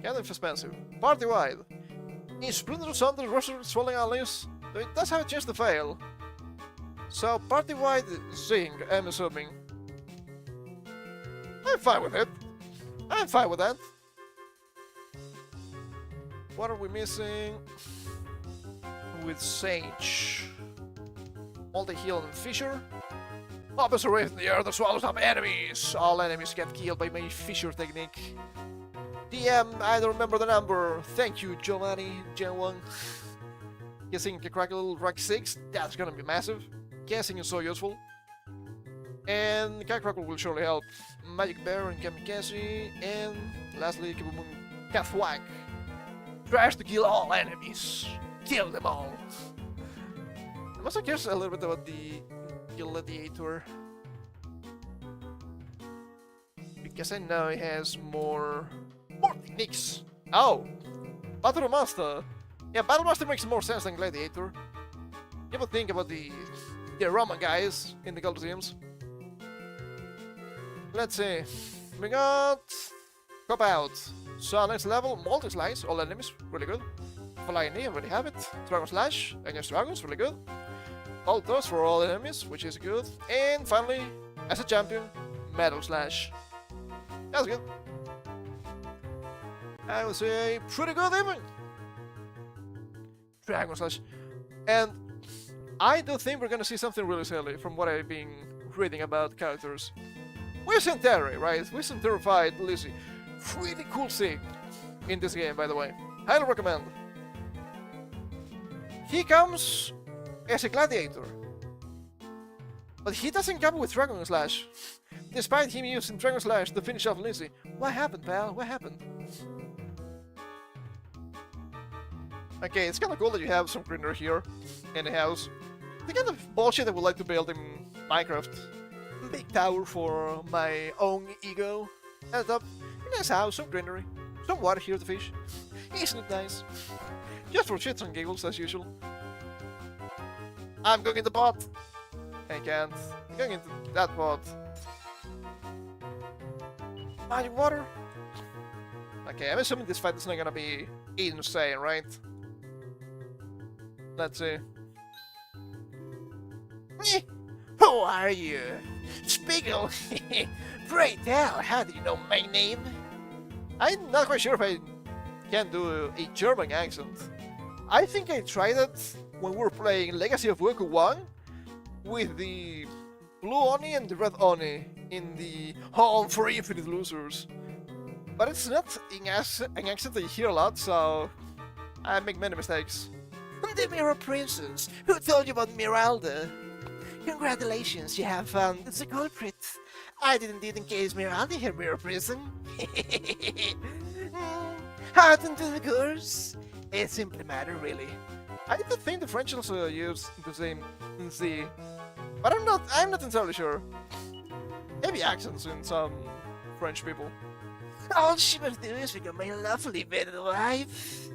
Speaker 1: Kind of expensive. Party wide. In Splinter Thunder, Rusher, Swelling Allies. Though it does have a chance to fail. So, party-wide Zing, I'm assuming. I'm fine with it. I'm fine with that. What are we missing? With Sage. Multi-heal and Fissure. Opposite Wraith in the air that swallows up enemies. All enemies get killed by my Fissure technique. DM, I don't remember the number. Thank you, Giovanni, Gen 1. Guessing Crackle rank 6, that's gonna be massive. Guessing is so useful. And Crackle will surely help. Magic Bear and Kamikaze. And lastly, Kibumun Kathwag. Tries to kill all enemies. Kill them all. I'm also curious a little bit about the Gladiator. Because I know he has more techniques. Oh! Battle Master! Yeah, Battle Master makes more sense than Gladiator. You ever think about the Roman guys in the Colosseums? Let's see. We got Cop Out. So next level, multi-slice, all enemies, really good. Flying knee, already have it. Dragon Slash against dragons, really good. All those for all enemies, which is good. And finally, as a champion, Metal Slash. That's good. I would say pretty good even. Dragon Slash. And I do think we're gonna see something really silly from what I've been reading about characters. We sent Terry, right? We sent Terrified Lizzie. Pretty cool scene in this game, by the way. Highly recommend. He comes as a gladiator, but he doesn't come with Dragon Slash, despite him using Dragon Slash to finish off Lizzie. What happened, pal? What happened? Okay, it's kinda cool that you have some greenery here in the house. The kind of bullshit I would like to build in Minecraft. Big tower for my own ego. At the top, a nice house, some greenery, some water here to fish. Isn't it nice? Just for shits and giggles as usual. I'm going in the pot! I can't. I'm going into that pot. Magic water? Okay, I'm assuming this fight is not gonna be insane, right? Let's see. Who are you? Spiegel! Pray tell, how do you know my name? I'm not quite sure if I can do a German accent. I think I tried it when we were playing Legacy of Goku 1 with the blue Oni and the red Oni in the Home for Infinite Losers. But it's not an accent that you hear a lot, so I make many mistakes. The Mirror Princess, who told you about Miralda? Congratulations, you have found the culprit. I did indeed encase Miralda in her mirror prison. Out into the course. It simply matter, really. I don't think the French also use the same Z, but I'm not entirely sure. Maybe accents in some French people. All she must do is become my lovely better wife.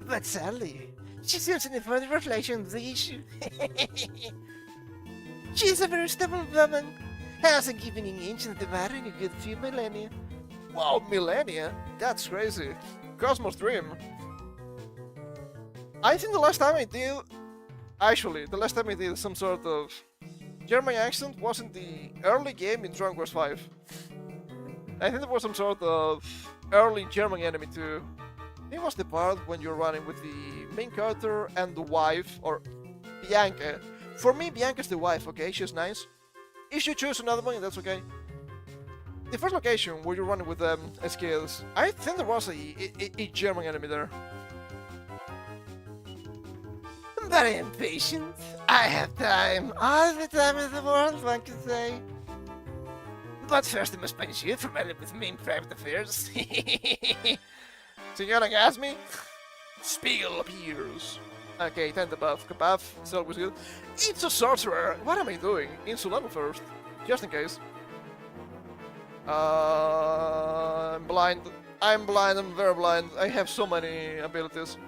Speaker 1: But sadly, she seems any further reflection of the issue. She's a very stubborn woman. Hasn't given an inch in the matter in a good few millennia. Wow, millennia? That's crazy. Cosmos Dream. I think the last time I did... Actually, the last time I did some sort of German accent was in the early game in Dragon Quest V. I think there was some sort of early German enemy too. It was the part when you're running with the main character and the wife, or Bianca. For me, Bianca's the wife, okay? She's nice. If you choose another one, that's okay. The first location where you're running with them as kids, I think there was a German enemy there. I'm very impatient. I have time. All the time in the world, one can say. But first I must punish you for meddling with me in private affairs. So you're gonna gas me? Spiegel appears. Okay, time to buff. Buff is always good. It's a sorcerer! What am I doing? Insult level first. Just in case. I'm blind. I'm blind, I'm very blind. I have so many abilities.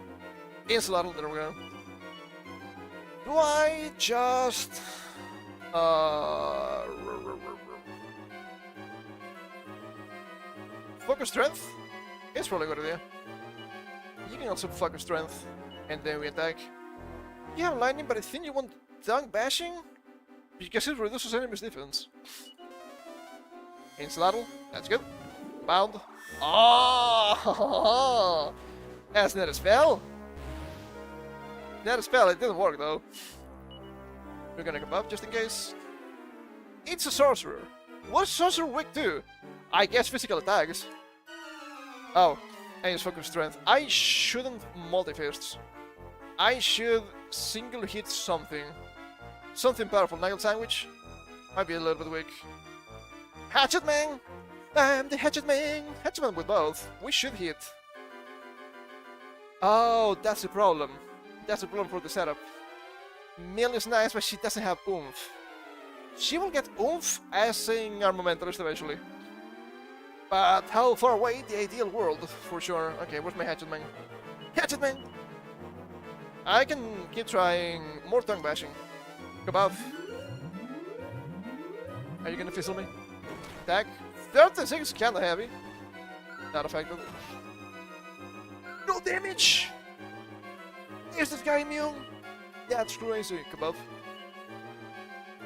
Speaker 1: Insult level, there we go. Do I just... Focus strength? It's probably a good idea. You can also focus strength, and then we attack. You have lightning, but I think you want dunk bashing? Because it reduces enemy's defense. Insladdle, that's good. Bound. Oh! That's not a spell. Not a spell, it didn't work though. We're gonna come up just in case. It's a sorcerer. What's sorcerer weak to? I guess physical attacks. Oh, and its focus strength. I shouldn't multi-fists. I should single hit something. Something powerful. Nigel Sandwich might be a little bit weak. Hatchet Man! I'm the Hatchet Man! Hatchet Man with both. We should hit. Oh, that's the problem. That's the problem for the setup. Millie's nice, but she doesn't have oomph. She will get oomph as an armamentalist eventually. But how far away the ideal world, for sure. Okay, where's my Hatchet Man? Hatchet Man! I can keep trying more tongue bashing. Above. Are you gonna fizzle me? Attack. 36, kinda heavy. Not effective. No damage! Is this guy immune? That's crazy. Kabov.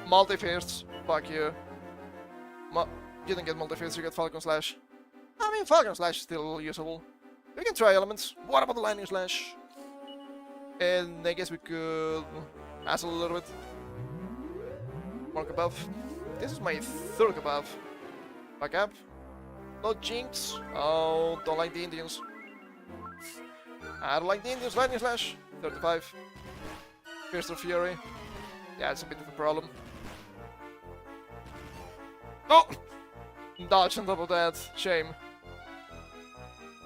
Speaker 1: Multi-fists. Fuck you. You didn't get multi-fists, you get Falcon Slash. I mean, Falcon Slash is still usable. We can try elements. What about the Lightning Slash? And I guess we could hassle a little bit. More Kabov. This is my third Kabov. Back up. No Jinx. Oh, don't like the Indians. I don't like the Indians. Lightning Slash. 35. Pierce of Fury. Yeah, it's a bit of a problem. Oh! Dodge on top of that. Shame.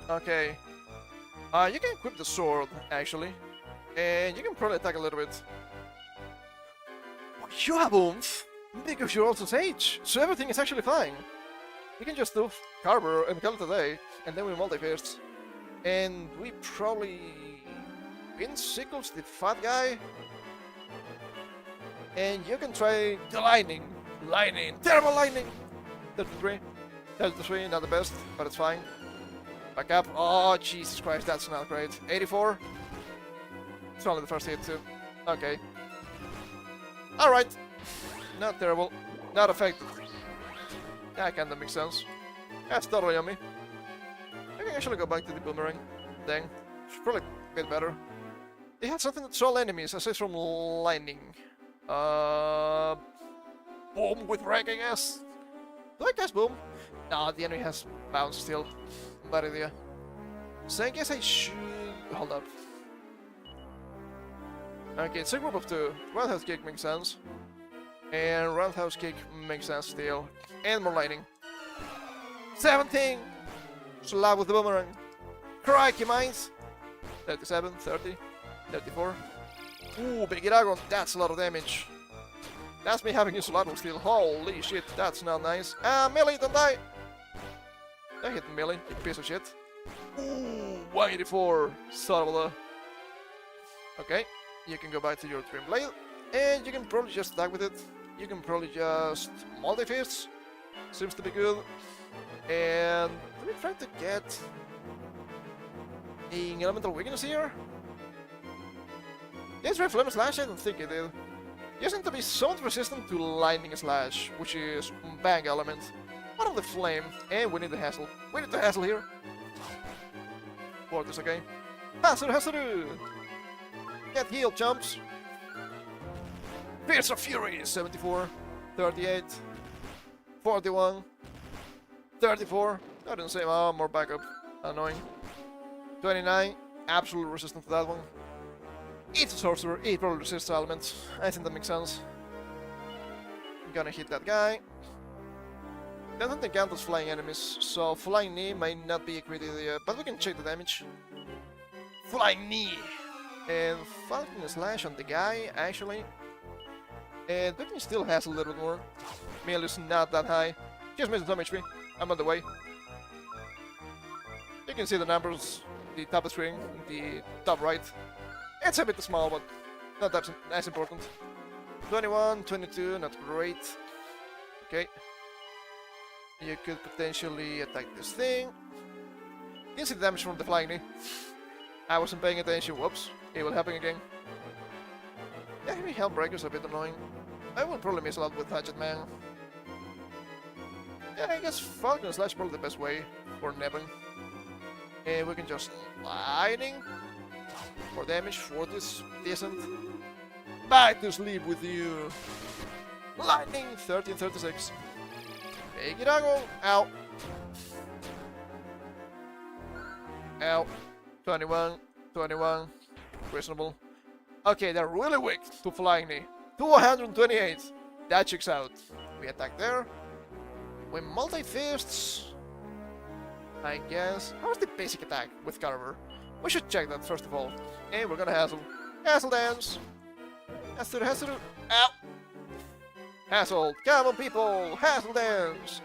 Speaker 1: Okay. You can equip the sword, actually. And you can probably attack a little bit. You have oomph! Because you're also Sage, so everything is actually fine. We can just do Carver and call it a day, and then we multi-pierce. And we probably win Sickles, the fat guy. And you can try the lightning. Lightning! Terrible lightning! 33. 33, not the best, but it's fine. Back up. Oh, Jesus Christ, that's not great. 84. It's only the first hit, too. Okay. Alright. Not terrible. Not effective. That kinda makes sense. That's totally yummy. I can actually go back to the boomerang. Dang. It's probably a bit better. They had something that troll enemies, aside from lightning. Boom with wreck, I guess. Do I guess boom? No, the enemy has bounce still. Bad idea. So I guess I should... Hold up. Okay, it's a group of two. Roundhouse kick makes sense. And roundhouse kick makes sense still. And more lightning. 17! Slap with the boomerang. Crikey mines! 37, 30, 34. Ooh, big dragon. That's a lot of damage. That's me having Insulatable still. Holy shit, that's not nice. Melee, don't die! I hit melee, you piece of shit. Ooh, 184. Son of a... Okay, you can go back to your Dream Blade. And you can probably just attack with it. You can probably just multi-fists. Seems to be good. And do we try to get an elemental weakness here? Is Red Flame Slash? I don't think it did. You seem to be somewhat resistant to Lightning Slash, which is Bang element. One of the flame, and we need the hassle. We need the hassle here. Port is okay. Hassle! Get healed, chumps! Pierce of Fury! 74, 38, 41, 34. I didn't say, oh, more backup. Annoying. 29, absolutely resistant to that one. It's a sorcerer, it probably resists elements. I think that makes sense. I'm gonna hit that guy. I don't think Gandalf's flying enemies, so Flying Knee might not be a great idea, but we can check the damage. Flying Knee! And Falcon Slash on the guy, actually. And we can still has a little bit more. Melee is not that high. Just missing some HP. I'm on the way. You can see the numbers, the top of the screen, the top right. It's a bit small, but not that as important. 21, 22, not great. Okay. You could potentially attack this thing. You can see the damage from the Flying Knee. I wasn't paying attention. Whoops. It will happen again. Yeah, heavy Hellbreaker's a bit annoying. I will probably miss a lot with Hatchet Man. Yeah, I guess Falcon Slash is probably the best way for Nevin. And we can just lightning for damage for this decent. Back to sleep with you. Lightning 1336. Make it go. Ow. Ow. 21. 21. Reasonable. Okay, they're really weak to flying knee. 228. That checks out. We attack there. We multi-fists. I guess. How's the basic attack with Carver? We should check that first of all. And we're gonna hassle. Hassle dance. Hassle. Ow. Hassle. Come on, people. Hassle dance.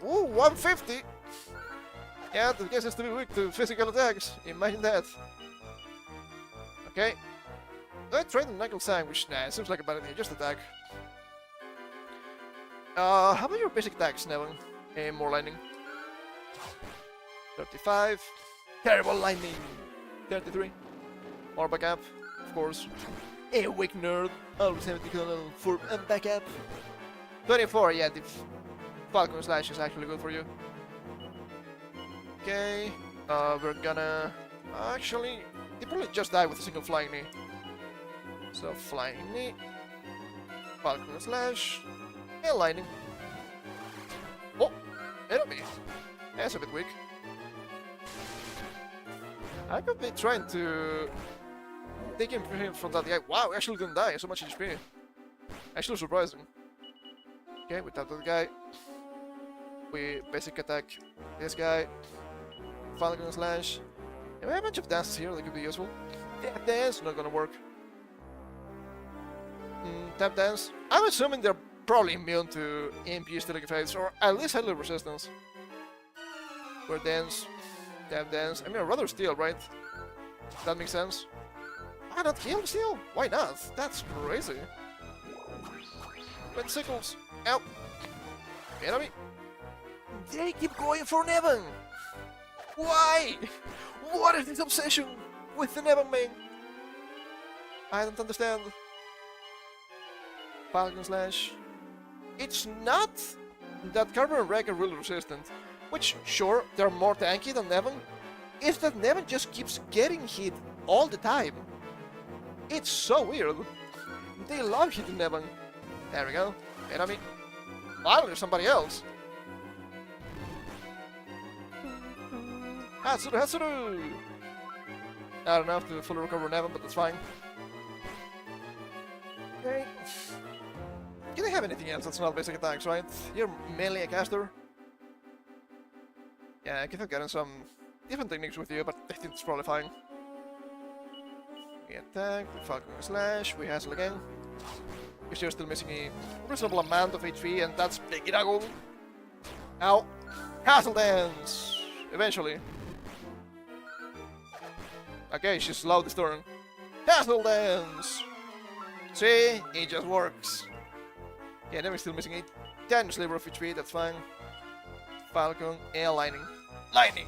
Speaker 1: Ooh, 150. Yeah, the guess is to be weak to physical attacks. Imagine that. Okay. Do I trade the Knuckle Sandwich? Nah, it seems like a bad idea. Just attack. How about your basic attacks, Nevin? More lightning. 35. Terrible lightning. 33. More backup, of course. A weak nerd. Always have to go for a backup. 24, yeah, the Falcon Slash is actually good for you. Okay, we're gonna... Actually, they probably just die with a single flying knee. So, flying knee, Falcon Slash, and lightning. Oh, enemy. That's a bit weak. I could be trying to take him from that guy. Wow, actually didn't die, so much HP. Actually surprising. Okay, we tap that guy. We basic attack this guy. Falcon Slash. And we have a bunch of dances here that could be useful. Tap dance, not gonna work. Tap dance. I'm assuming they're probably immune to EMP stealing effects, or at least highly resistance. Or dance. Tap dance. I mean, I'd rather steal, right? That makes sense. Why not kill steal? Why not? That's crazy. Red sickles. Ow. Enemy. They keep going for Nevin. Why? What is this obsession with the Nevin main? I don't understand. Falcon Slash. It's not that Carver and Wreck are really resistant. Which, sure, they're more tanky than Nevin. It's that Nevin just keeps getting hit all the time. It's so weird. They love hitting Nevin. There we go. Enemy. Finally, somebody else. Hatsuru! Not enough to fully recover Nevin, but that's fine. Okay. Can I have anything else that's not basic attacks, right? You're mainly a caster. Yeah, I could have gotten some different techniques with you, but I think it's probably fine. We attack, we Falcon Slash, we hassle again. Because you're still missing a reasonable amount of HP, and that's Big Dragon. Ow! Hassle Dance! Eventually. Okay, she's slow this turn. Hassle Dance! See? It just works. Yeah, then we're still missing a tiny sliver of HP, that's fine. Falcon and Lightning. Lightning!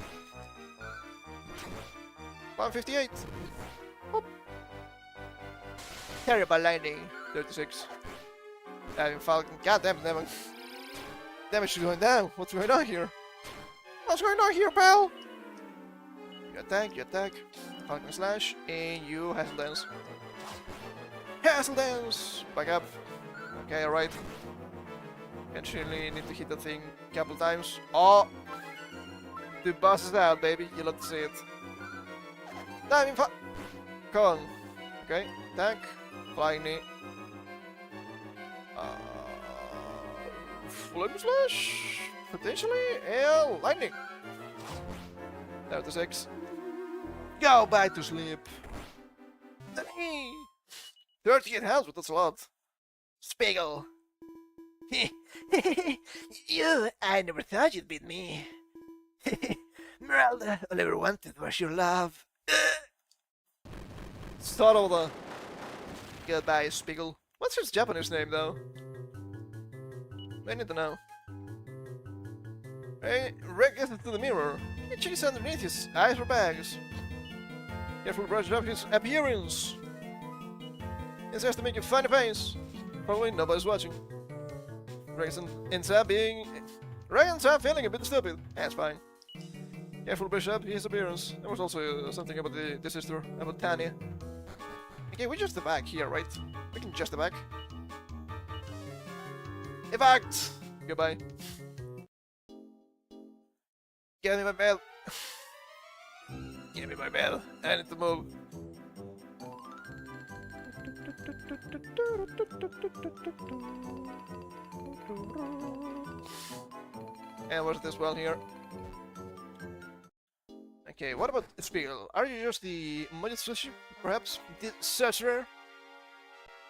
Speaker 1: 158. Boop. Terrible Lightning. 36. Having Falcon. God damn it, Nevin. Damage is going down. What's going on here? What's going on here, pal? You attack. Falcon Slash, and you Hassle Dance. Hassle Dance! Back up. Okay, alright. Eventually need to hit that thing a couple times. Oh! The boss is out, baby. You'll have to see it. Diving Falcon. Okay, attack. Flying knee. Flame Slash? Potentially? And lightning. 36. Go back to sleep. 38 health, but that's a lot. Spiegel. I never thought you'd beat me. Meralda, all I ever wanted was your love. Start all the... Goodbye, Spiegel. What's his Japanese name, though? I need to know. Hey, Rick gets into the mirror. He checks underneath his eyes for bags. Careful brush up his appearance. It's just to make you funny face. Probably nobody's watching. Reason ends up feeling a bit stupid. That's fine. Careful, Bishop, his appearance. There was also something about the sister, about Tanya. Okay, we just the back here, right? We can just the back. Evact! Goodbye. Give me my bell. Give me my bell. I need to move. And what's this well here? Okay, what about Spiegel? Are you just the Magician, perhaps? The sorcerer?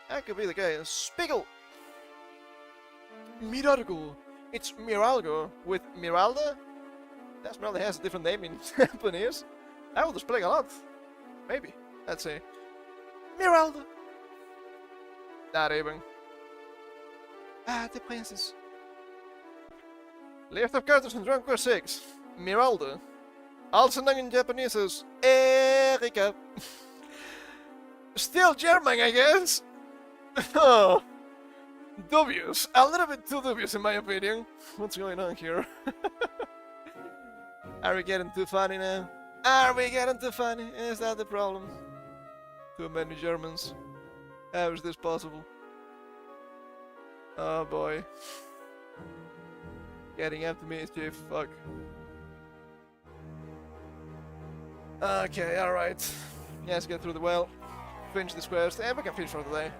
Speaker 1: That could be the case. Spiegel! Miralgo! It's Miralgo with Miralda? That Miralda has a different name in Japanese. That would explain a lot. Maybe. Let's see. Miralda! Not even. Ah, the princess. List of characters in Dragon Quest 6. Miralda. Also known in Japanese as Erika. Still German, I guess. Oh. Dubious. A little bit too dubious in my opinion. What's going on here? Are we getting too funny now? Are we getting too funny? Is that the problem? Too many Germans. How is this possible? Oh boy. Getting up to me is Chief. Fuck. Okay, alright. Let's get through the well. Finish this quest, and we can finish for the day.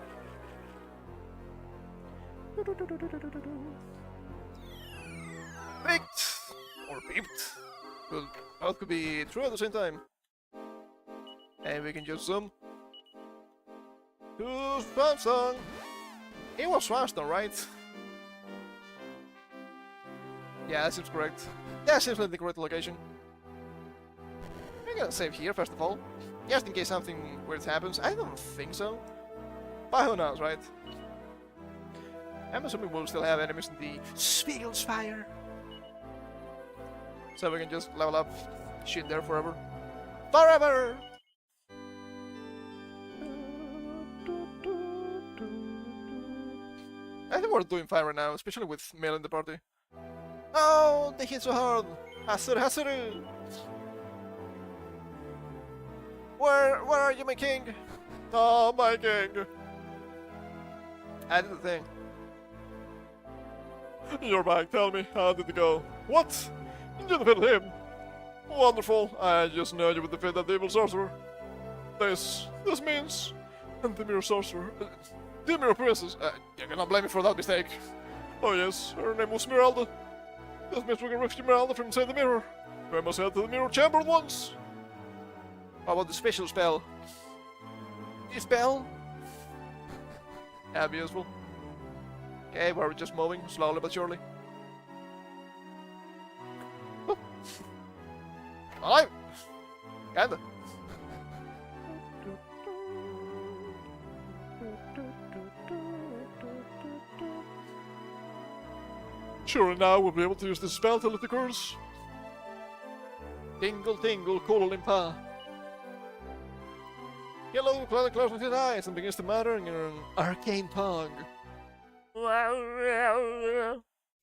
Speaker 1: Picked! Or peeped. Well, both could be true at the same time. And we can just zoom to Swansong. It was Swansong, right? Yeah, that seems correct. That seems like the correct location. I'm gonna save here first of all, just in case something weird happens. I don't think so, but who knows, right? I'm assuming we'll still have enemies in the Spiegel's Fire, so we can just level up shit there forever. Forever! I think we're doing fine right now, especially with Mel in the party. Oh, they hit so hard! Hasuru, Hasuru! Where are you, my king? Oh, my king! I did the thing.
Speaker 2: You're back, tell me, how did it go? What? You defeated him? Wonderful, I just know you would defeat that evil sorcerer. This means... the mirror sorcerer... the mirror princess... you cannot blame me for that mistake. Oh yes, her name was Miralda. This means we can rescue Miralda from inside the mirror. We must head to the mirror chamber at once.
Speaker 1: How about the special spell? The spell? That'd be useful. Okay, we're just moving slowly but surely. Oh. Alive! Kinda.
Speaker 2: Surely now we'll be able to use this spell till it occurs.
Speaker 1: Tingle, tingle, Kuala Hello, close his eyes and begins to mutter in an arcane tongue.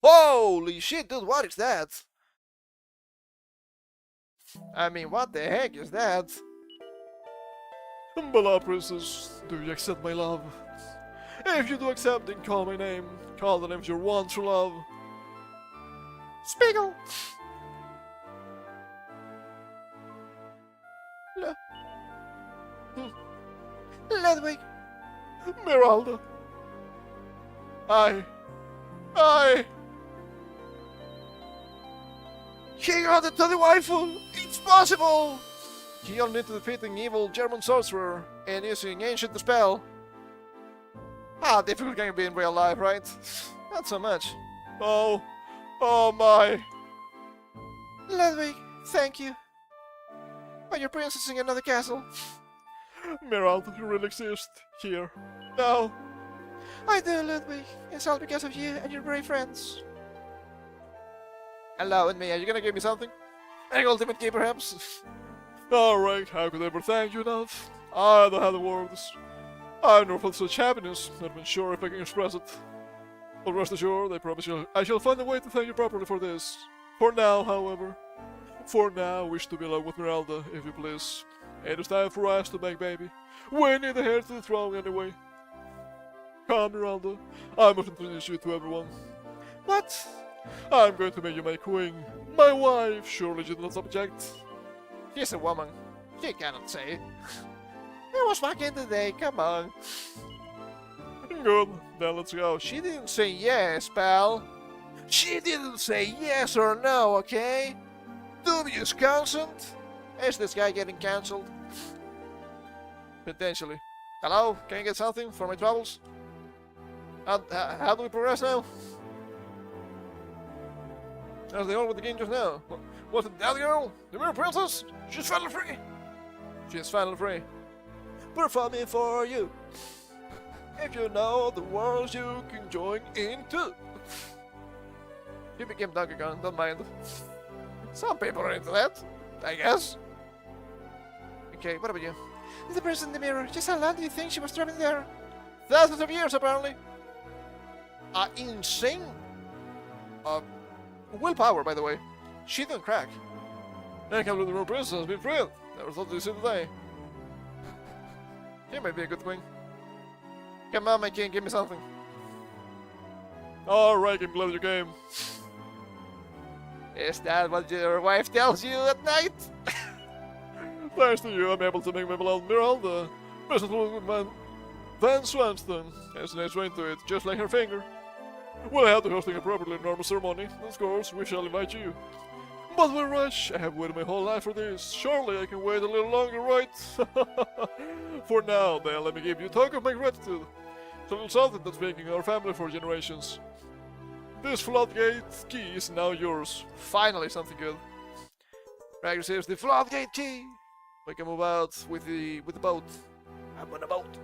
Speaker 1: Holy shit, dude, what is that? I mean, what the heck is that?
Speaker 2: Bala, princess, do you accept my love? If you do accept, then call my name. Call the names you want to love.
Speaker 1: Spiegel! Ludwig!
Speaker 2: Miralda! I...
Speaker 1: He got it to the waifu! It's possible! He only need to defeat an evil German sorcerer and using ancient spell. How difficult can it be in real life, right? Not so much.
Speaker 2: Oh my...
Speaker 1: Ludwig, thank you. But your princess is in another castle.
Speaker 2: Miralda, you really exist here. Now.
Speaker 1: I do, Ludwig. It's all because of you and your brave friends. Hello, and me. Are you gonna give me something? An ultimate key, perhaps?
Speaker 2: Alright, how could I ever thank you enough? I don't have the words. I've never felt such happiness, not even sure if I can express it. But rest assured, I promise you, I shall find a way to thank you properly for this. For now, however, I wish to be alone with Meralda, if you please. It is time for us to make baby. We need the heir to the throne anyway. Come, Meralda, I must introduce you to everyone.
Speaker 1: What?
Speaker 2: I'm going to make you my queen, my wife. Surely you do not object.
Speaker 1: She's a woman. She cannot say. It was back in the day, come on.
Speaker 2: Good, then let's go.
Speaker 1: She didn't say yes, pal. She didn't say yes or no, okay? Dubious consent? Is this guy getting cancelled? Potentially. Hello? Can you get something for my troubles? How do we progress now? As they are with the game just now. Was it that girl? The mirror princess? She's finally free! She's finally free. Performing for you. If you know the worlds you can join into. She became Donkey Kong, don't mind. Some people are into that, I guess. Okay, what about you? The person in the mirror, just how long do you think she was trapped in there? Thousands of years, apparently. Insane. Willpower, by the way. She didn't crack.
Speaker 2: I can't believe the real princess has been freed. Never thought to see the day.
Speaker 1: She might be a good queen. Come on, my king, give me something.
Speaker 2: Alright, I'm glad you came.
Speaker 1: Is that what your wife tells you at night?
Speaker 2: Thanks to you, I'm able to make my beloved Miralda present with man Van Swanston. Has an ring to it, just like her finger. We'll have to hosting a properly normal ceremony. Of course, we shall invite you. But we'll rush. I have waited my whole life for this. Surely I can wait a little longer, right? For now, then, let me give you a token of my gratitude. It's a little something that's making our family for generations. This floodgate key is now yours.
Speaker 1: Finally, something good. Rag receives the floodgate key. We can move out with the boat. I'm on a boat.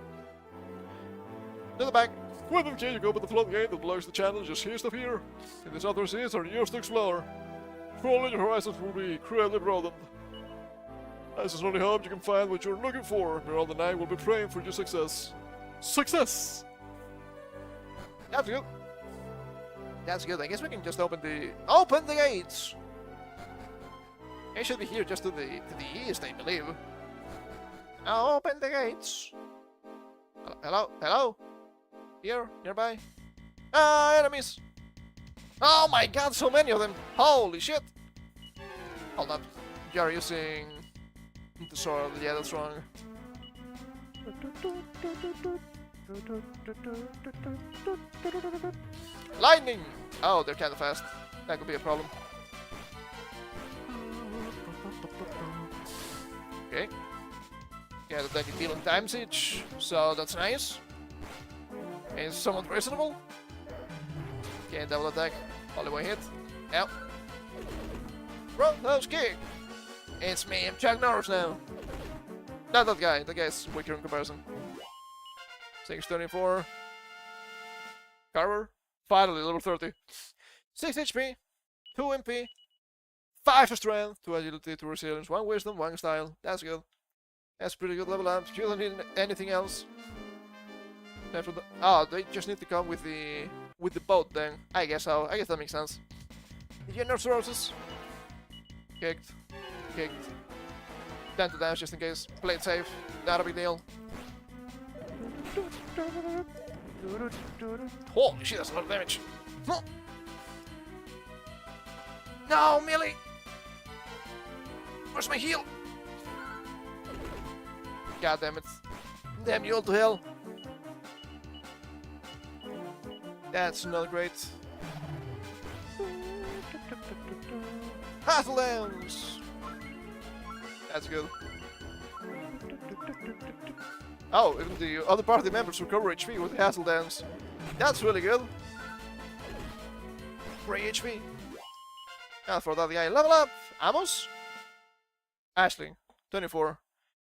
Speaker 1: To the back.
Speaker 2: With the key, you go by the floodgate that blocks the channel just east of here. And these other seas are yours to explore. Fully your horizons will be cruelly broadened. I sincerely hope you can find what you're looking for. Miralda and I will be praying for your success. Success!
Speaker 1: That's good. That's good. I guess we can just open the gates. It should be here, just to the east, I believe. Open the gates. Hello, hello. Here, nearby. Enemies. Oh my God, so many of them. Holy shit. Hold up. You're using the sword. Yeah, that's wrong. Lightning! Oh, they're kind of fast. That could be a problem. Okay. Yeah, that can deal in time siege, so that's nice. It's somewhat reasonable. Okay, double attack. Only one hit. Yep. Roundhouse kick! It's me, I'm Chuck Norris now. Not that guy, that guy's weaker in comparison. 624. Carver. Finally, level 30. 6 HP, 2 MP, 5 strength, 2 agility, 2 resilience, 1 wisdom, 1 style. That's good. That's pretty good level up. You don't need anything else. Oh, they just need to come with the boat then. I guess so. I guess that makes sense. Generous roses. Kicked. Kicked. 10 to damage just in case. Play it safe. Not a big deal. Holy shit, that's a lot of damage. No, Millie! Where's my heal? God damn it. Damn you all to hell. That's not great. Hathlands! That's good. Oh, even the other party members recover HP with the Hassle Dance. That's really good. Free HP. Now for that guy, level up! Amos? Ashley, 24.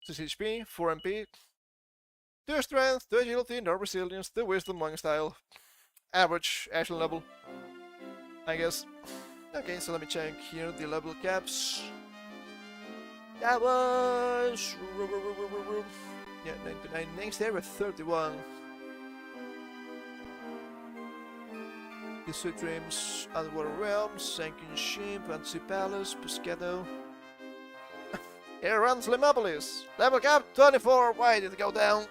Speaker 1: 6 HP, 4 MP. 2 strength, 2 agility, no resilience, 2 wisdom, 1 style. Average Ashley level, I guess. Okay, so let me check here the level caps. That was Yeah, 99. Next area 31. The Sweet Dreams, Underwater Realms, Sunken Ship, Fantasy Palace, Pescado. Here runs Limopolis. Level cap 24. Why did it go down?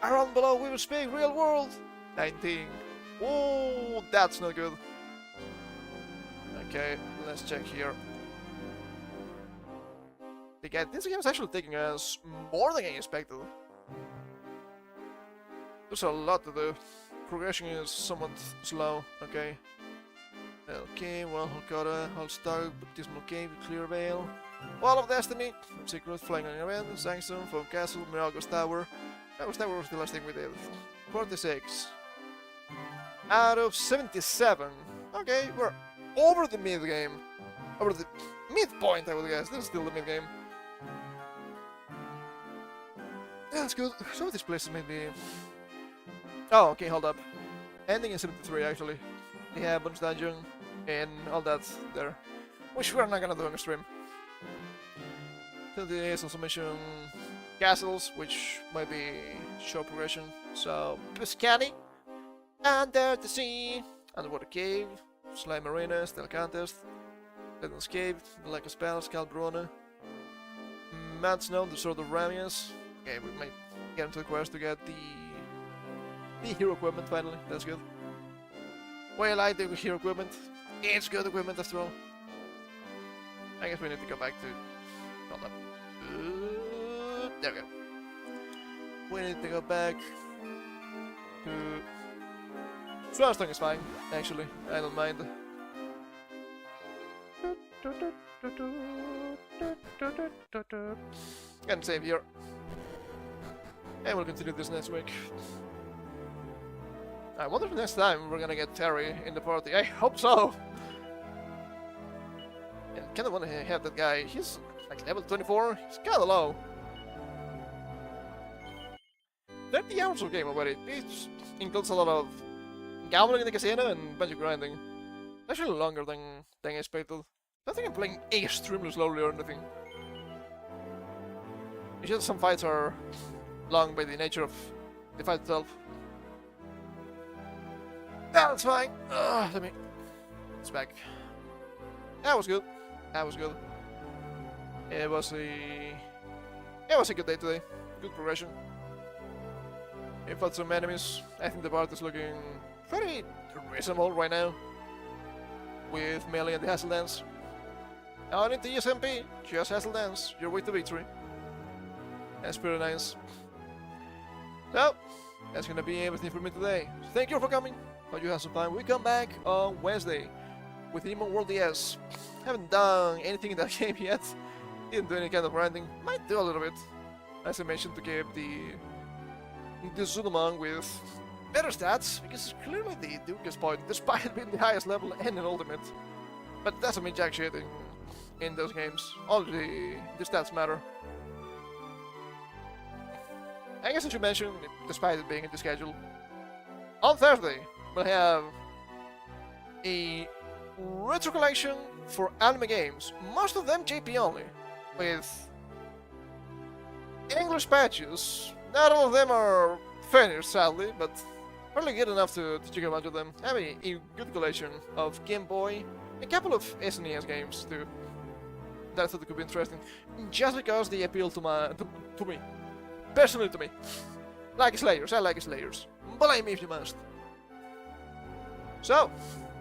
Speaker 1: Around below we will speak real world. 19. Oh, that's not good. Okay, let's check here. This game is actually taking us more than I expected. There's a lot to do. Progression is somewhat slow, okay. Okay, well, Hokora, Holstag, Baptismal Cave, Clear Veil, Wall of Destiny, Secret, Flying on your End, Sangstone, Foam Castle, Miragos Tower. Miragos Tower was the last thing we did. 46. Out of 77. Okay, we're over the mid game. Over the midpoint, I would guess. This is still the mid game. That's good. Some of these places maybe. Oh, okay, hold up. Ending in 73 actually. Yeah, bonus dungeon and all that there. Which we're not gonna do on the stream. So there is also mention castles, which might be show progression. So Piscani, Under the Sea, Underwater Cave, Slime Arena, Steel Contest, Deadman's Cave, The Like of Spells, Calbrona, Mount Snow, the Sword of Ramius. Okay, we might get into the quest to get the hero equipment finally. That's good. Well, I like the hero equipment. It's good equipment after all. I guess we need to go back to. Hold up. There we go. We need to go back to. Swarstone is fine, actually. I don't mind. And save here. And we'll continue this next week. I wonder if next time we're gonna get Terry in the party. I hope so! And kinda wanna have that guy. He's like level 24. He's kinda low. 30 hours of game already. It includes a lot of gambling in the casino and bunch of grinding. Actually longer than I expected. I don't think I'm playing extremely slowly or anything. It's just some fights are long by the nature of the fight itself. That's fine. Let me. It's back. That was good. That was good. It was a good day today. Good progression. We fought some enemies. I think the part is looking pretty reasonable right now. With melee and the Hassle Dance. On into SMP. Just Hassle Dance. Your way to victory. That's pretty nice. So, that's gonna be everything for me today. Thank you for coming. Hope you have some fun. We come back on Wednesday with Demon World DS. Haven't done anything in that game yet. Didn't do any kind of grinding. Might do a little bit. As I mentioned, to give the Zunamon with better stats, because clearly the weakest point, despite being the highest level and an ultimate. But that doesn't mean jack shit in those games. Only the stats matter. I guess I should mention, despite it being in the schedule, on Thursday we'll have a retro collection for anime games, most of them JP only, with English patches. Not all of them are finished, sadly, but probably good enough to take advantage of them. Have a good collection of Game Boy, a couple of SNES games too. That I thought it could be interesting, just because they appeal to me, personally to me. Like Slayers, I like Slayers. Blame me if you must. So,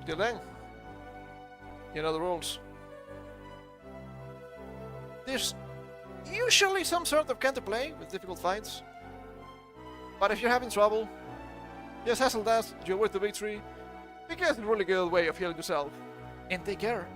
Speaker 1: till then, you know the rules. There's usually some sort of counterplay with difficult fights. But if you're having trouble, just Hassle Dance your way to victory, because it's a really good way of healing yourself. And take care.